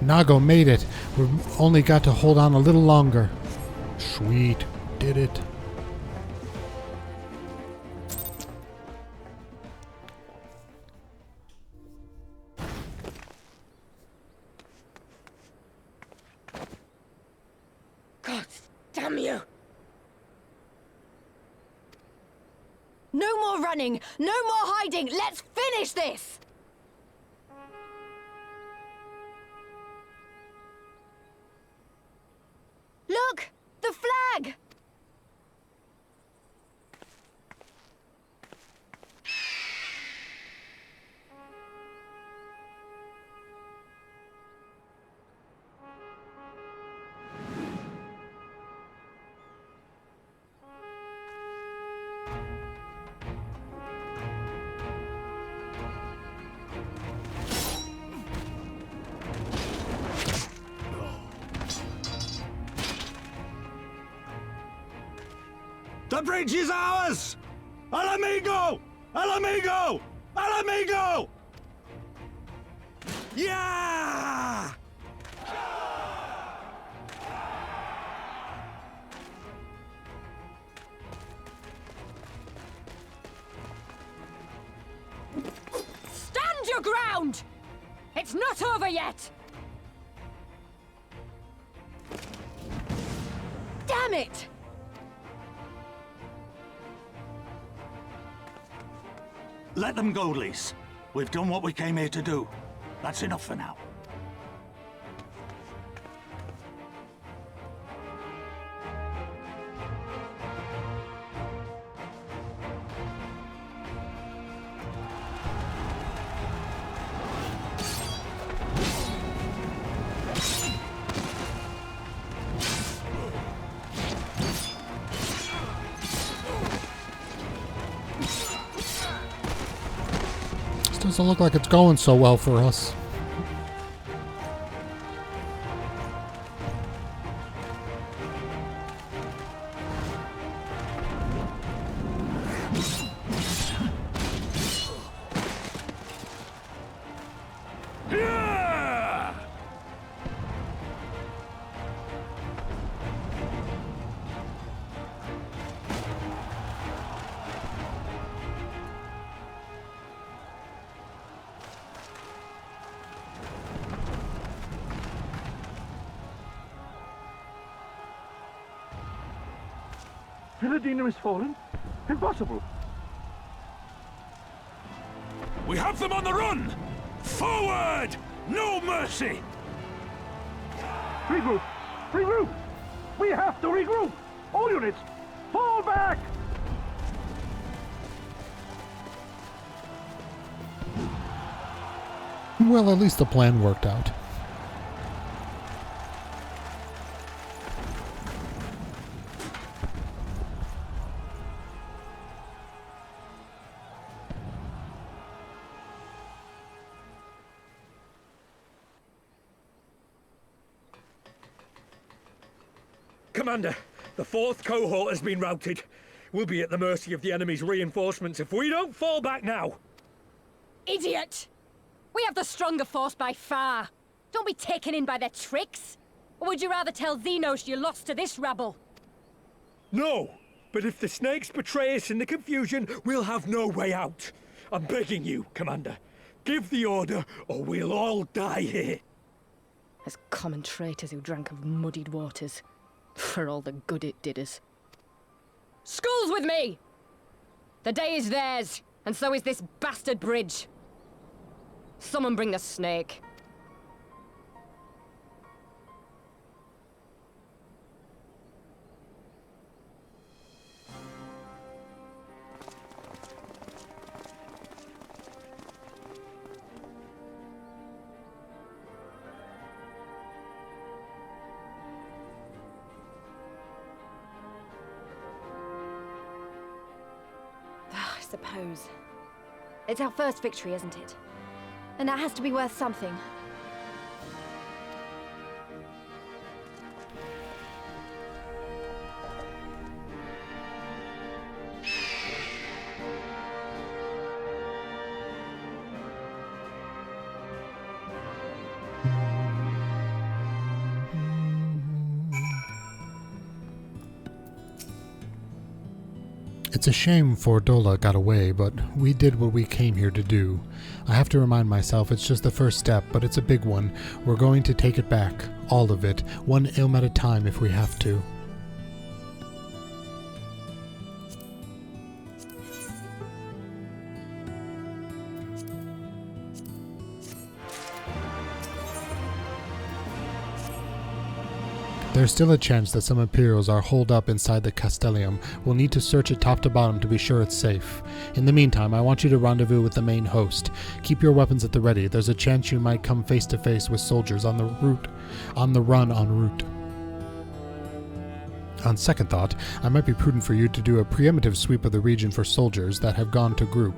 Nago made it. We've only got to hold on a little longer. Sweet. Did it. God damn you! No more running! No more hiding! Let's finish this! Look! The flag! The bridge is ours! Al amigo! Al amigo! Al amigo! Yeah! It's not over yet! Damn it! Let them go, Lise. We've done what we came here to do. That's enough for now. Doesn't look like it's going so well for us. Villadina is fallen? Impossible! We have them on the run! Forward! No mercy! Regroup! Regroup! We have to regroup! All units, fall back! Well, at least the plan worked out. Commander, the 4th cohort has been routed. We'll be at the mercy of the enemy's reinforcements if we don't fall back now. Idiot! We have the stronger force by far. Don't be taken in by their tricks. Or would you rather tell Xenos you lost to this rabble? No, but if the snakes betray us in the confusion, we'll have no way out. I'm begging you, Commander. Give the order, or we'll all die here. As common traitors who drank of muddied waters. For all the good it did us. Skulls with me! The day is theirs, and so is this bastard bridge. Someone bring the snake. I suppose. It's our first victory, isn't it? And that has to be worth something. It's a shame Fordola got away, but we did what we came here to do. I have to remind myself it's just the first step, but it's a big one. We're going to take it back. All of it. One ilm at a time if we have to. There's still a chance that some Imperials are holed up inside the Castellium. We'll need to search it top to bottom to be sure it's safe. In the meantime, I want you to rendezvous with the main host. Keep your weapons at the ready. There's a chance you might come face to face with soldiers on the run en route. On second thought, it might be prudent for you to do a preemptive sweep of the region for soldiers that have gone to group.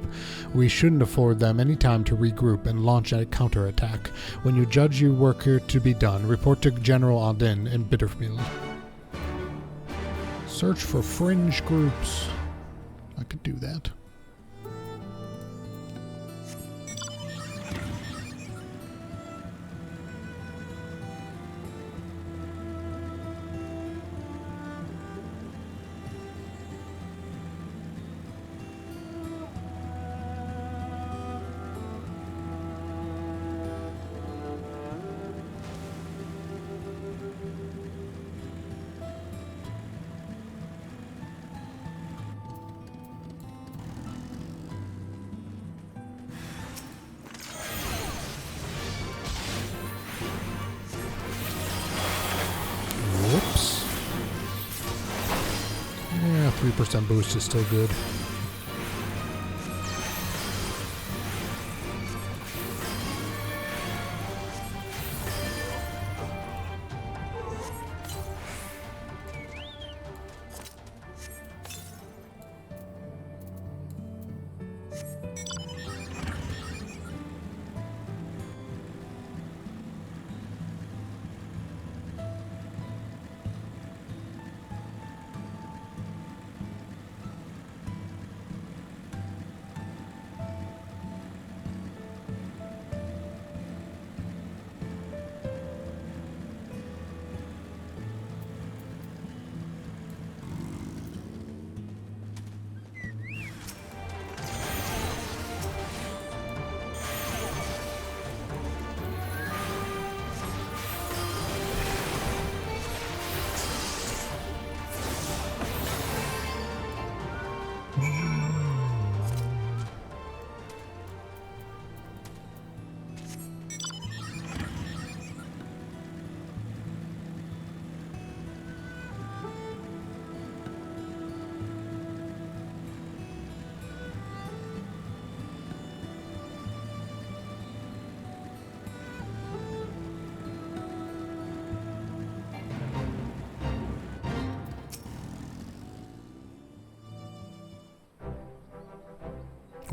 We shouldn't afford them any time to regroup and launch a counterattack. When you judge your work here to be done, report to General Auden in Bitterfield. Search for fringe groups. I could do that. 3% boost is still good.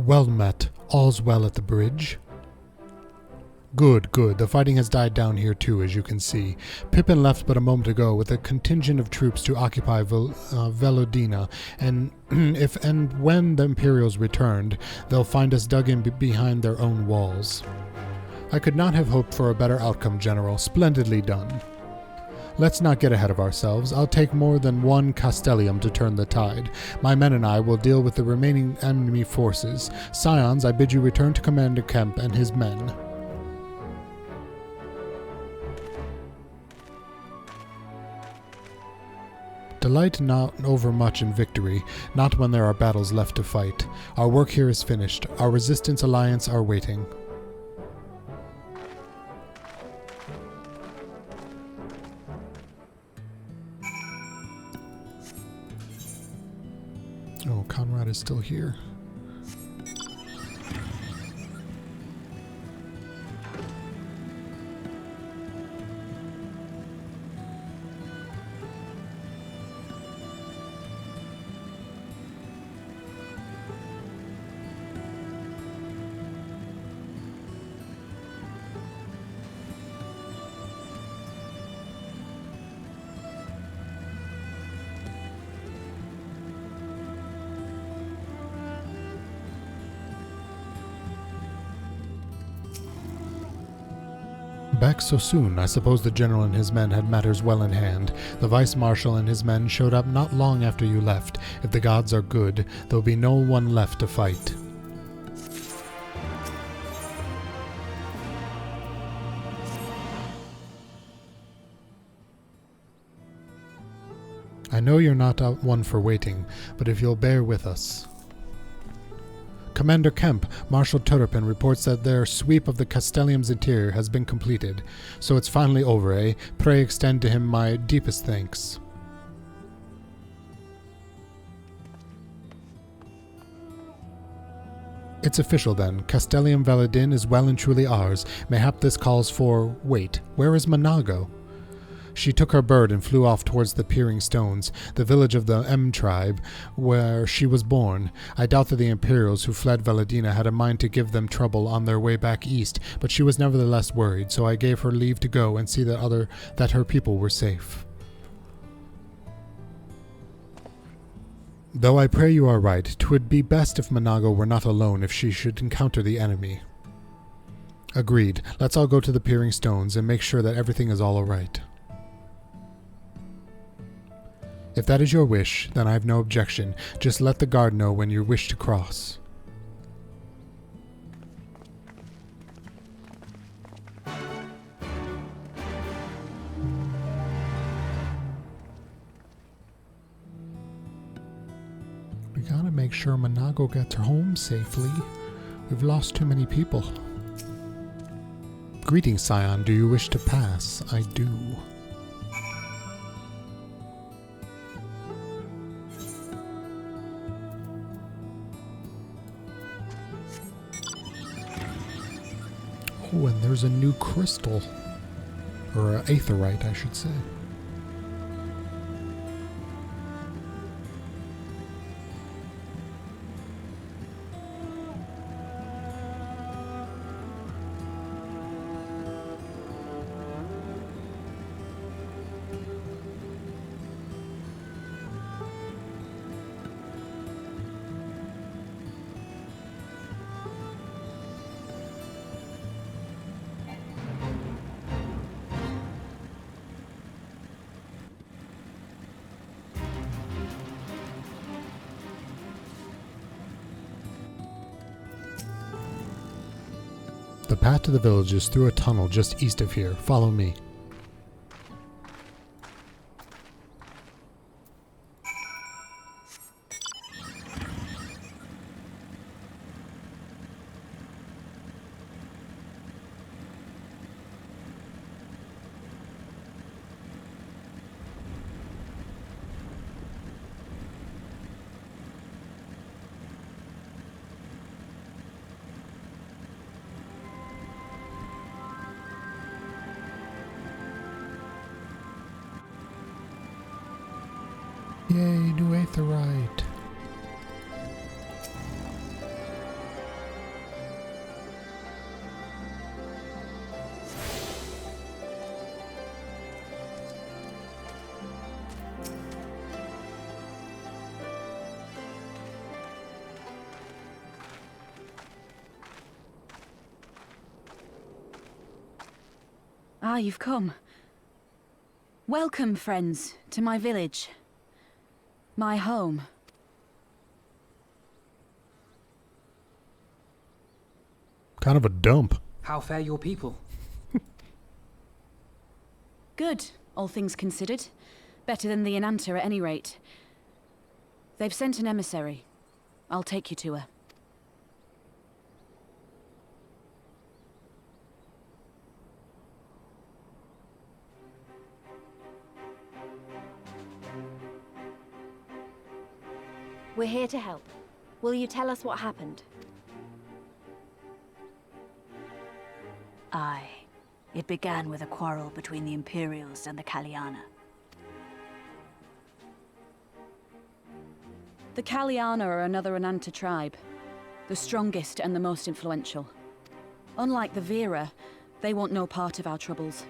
Well met. All's well at the bridge. Good, good. The fighting has died down here too, as you can see. Pippin left but a moment ago with a contingent of troops to occupy Velodina, and if and when the Imperials returned, they'll find us dug in behind their own walls. I could not have hoped for a better outcome, General. Splendidly done. Let's not get ahead of ourselves. I'll take more than one Castellium to turn the tide. My men and I will deal with the remaining enemy forces. Scions, I bid you return to Commander Kemp and his men. Delight not overmuch in victory, not when there are battles left to fight. Our work here is finished. Our resistance alliance are waiting. Oh, Conrad is still here. Back so soon. I suppose the general and his men had matters well in hand. The vice-marshal and his men showed up not long after you left. If the gods are good, there'll be no one left to fight. I know you're not out one for waiting, but if you'll bear with us. Commander Kemp, Marshal Turpin reports that their sweep of the Castellium's interior has been completed. So it's finally over, eh? Pray extend to him my deepest thanks. It's official then. Castellium Valadin is well and truly ours. Mayhap this calls for... Wait, where is Monago? She took her bird and flew off towards the Peering Stones, the village of the M tribe, where she was born. I doubt that the Imperials who fled Valadina had a mind to give them trouble on their way back east, but she was nevertheless worried, so I gave her leave to go and see that her people were safe. Though I pray you are right, 'twould be best if Monago were not alone if she should encounter the enemy. Agreed. Let's all go to the Peering Stones and make sure that everything is all right. If that is your wish, then I have no objection. Just let the guard know when you wish to cross. We gotta make sure Monago gets her home safely. We've lost too many people. Greetings, Scion. Do you wish to pass? I do. Oh, and there's a new crystal. Or aetherite, I should say. The path to the village is through a tunnel just east of here. Follow me. Yay, new aetherite. Ah, you've come. Welcome, friends, to my village. My home. Kind of a dump. How fare your people? Good, all things considered. Better than the Enanta at any rate. They've sent an emissary. I'll take you to her. We're here to help. Will you tell us what happened? Aye. It began with a quarrel between the Imperials and the Kaliana. The Kaliana are another Enanta tribe. The strongest and the most influential. Unlike the Vera, they want no part of our troubles.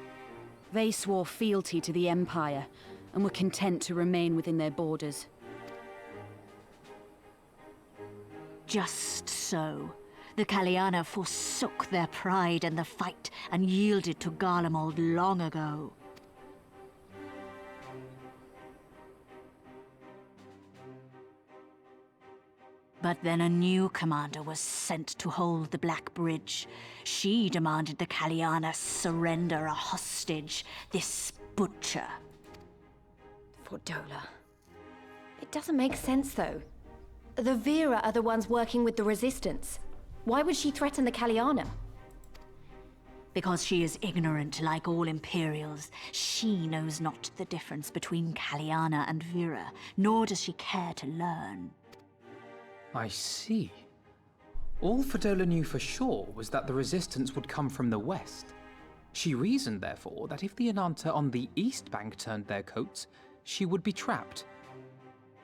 They swore fealty to the Empire, and were content to remain within their borders. Just so. The Kaliana forsook their pride in the fight and yielded to Garlemald long ago. But then a new commander was sent to hold the Black Bridge. She demanded the Kaliana surrender a hostage, this butcher. Fordola. It doesn't make sense, though. The Vera are the ones working with the Resistance. Why would she threaten the Kaliana? Because she is ignorant like all Imperials. She knows not the difference between Kaliana and Vera, nor does she care to learn. I see. All Fordola knew for sure was that the Resistance would come from the west. She reasoned, therefore, that if the Enanta on the east bank turned their coats, she would be trapped.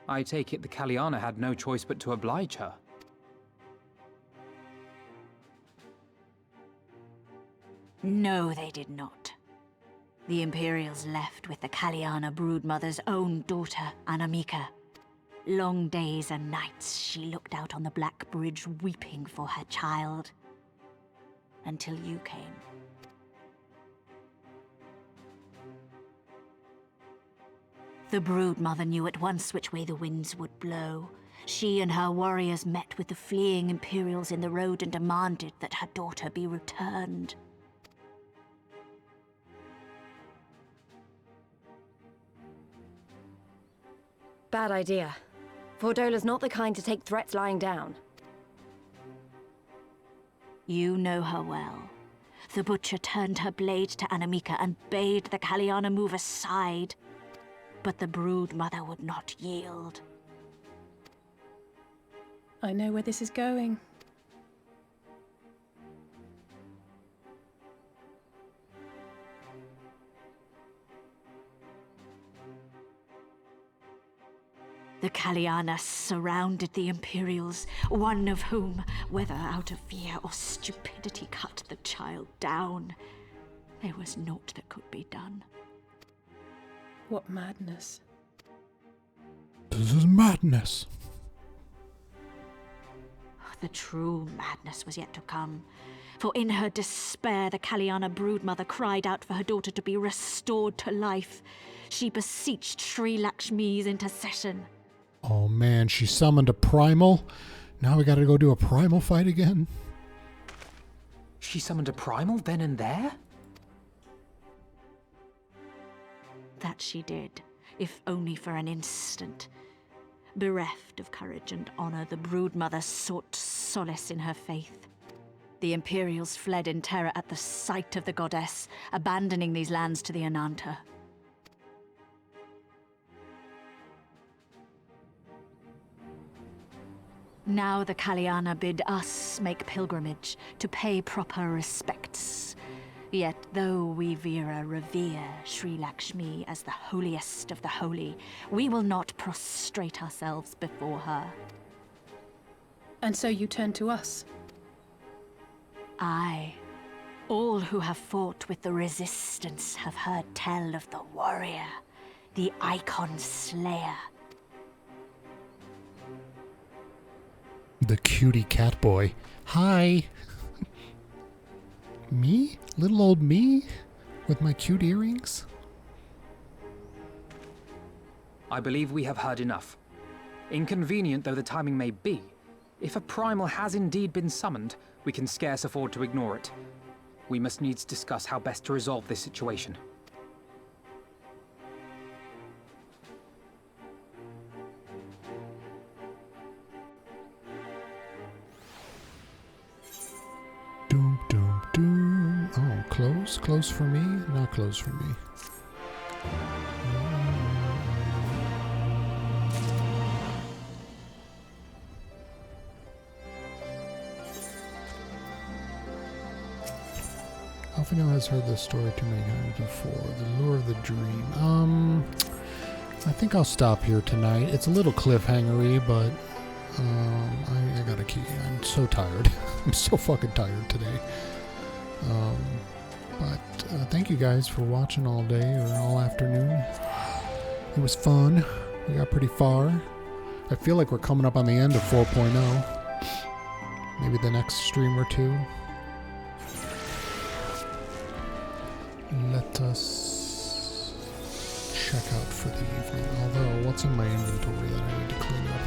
I take it the Kaliana had no choice but to oblige her. No, they did not. The Imperials left with the Kaliana broodmother's own daughter, Anamika. Long days and nights she looked out on the Black Bridge weeping for her child. Until you came. The broodmother knew at once which way the winds would blow. She and her warriors met with the fleeing Imperials in the road and demanded that her daughter be returned. Bad idea. Fordola's not the kind to take threats lying down. You know her well. The butcher turned her blade to Anamika and bade the Kaliana move aside. But the broodmother would not yield. I know where this is going. The Kaliana surrounded the Imperials, one of whom, whether out of fear or stupidity, cut the child down. There was naught that could be done. What madness. This is madness. The true madness was yet to come. For in her despair, the Kaliana broodmother cried out for her daughter to be restored to life. She beseeched Sri Lakshmi's intercession. Oh man, she summoned a primal. Now we gotta go do a primal fight again. She summoned a primal then and there? That she did, if only for an instant. Bereft of courage and honor, the broodmother sought solace in her faith. The Imperials fled in terror at the sight of the goddess, abandoning these lands to the Ananta. Now the Kaliana bid us make pilgrimage to pay proper respects. Yet though we Veera revere Sri Lakshmi as the holiest of the holy, we will not prostrate ourselves before her. And so you turn to us? Aye. All who have fought with the Resistance have heard tell of the warrior, the Icon Slayer. The cutie cat boy. Hi. Me? Little old me? With my cute earrings? I believe we have heard enough. Inconvenient though the timing may be, if a primal has indeed been summoned, we can scarce afford to ignore it. We must needs discuss how best to resolve this situation. Doom, doom, doom. Oh, close? Close for me? Not close for me. Alphino has heard this story too many times before. The lure of the dream. I think I'll stop here tonight. It's a little cliffhanger-y, but I gotta keep. I'm so tired. I'm so fucking tired today. But thank you guys for watching all day or all afternoon. It was fun. We got pretty far. I feel like we're coming up on the end of 4.0. Maybe the next stream or two. Let us check out for the evening. Although, what's in my inventory that I need to clean up?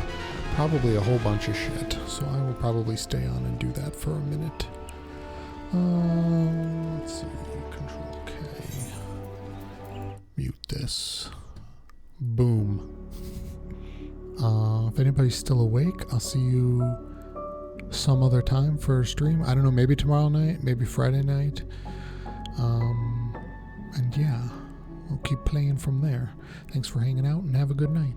Probably a whole bunch of shit. So I will probably stay on and do that for a minute. Let's see. Control K. Mute this. Boom. If anybody's still awake, I'll see you some other time for a stream. I don't know, maybe tomorrow night, maybe Friday night. And yeah, we'll keep playing from there. Thanks for hanging out and have a good night.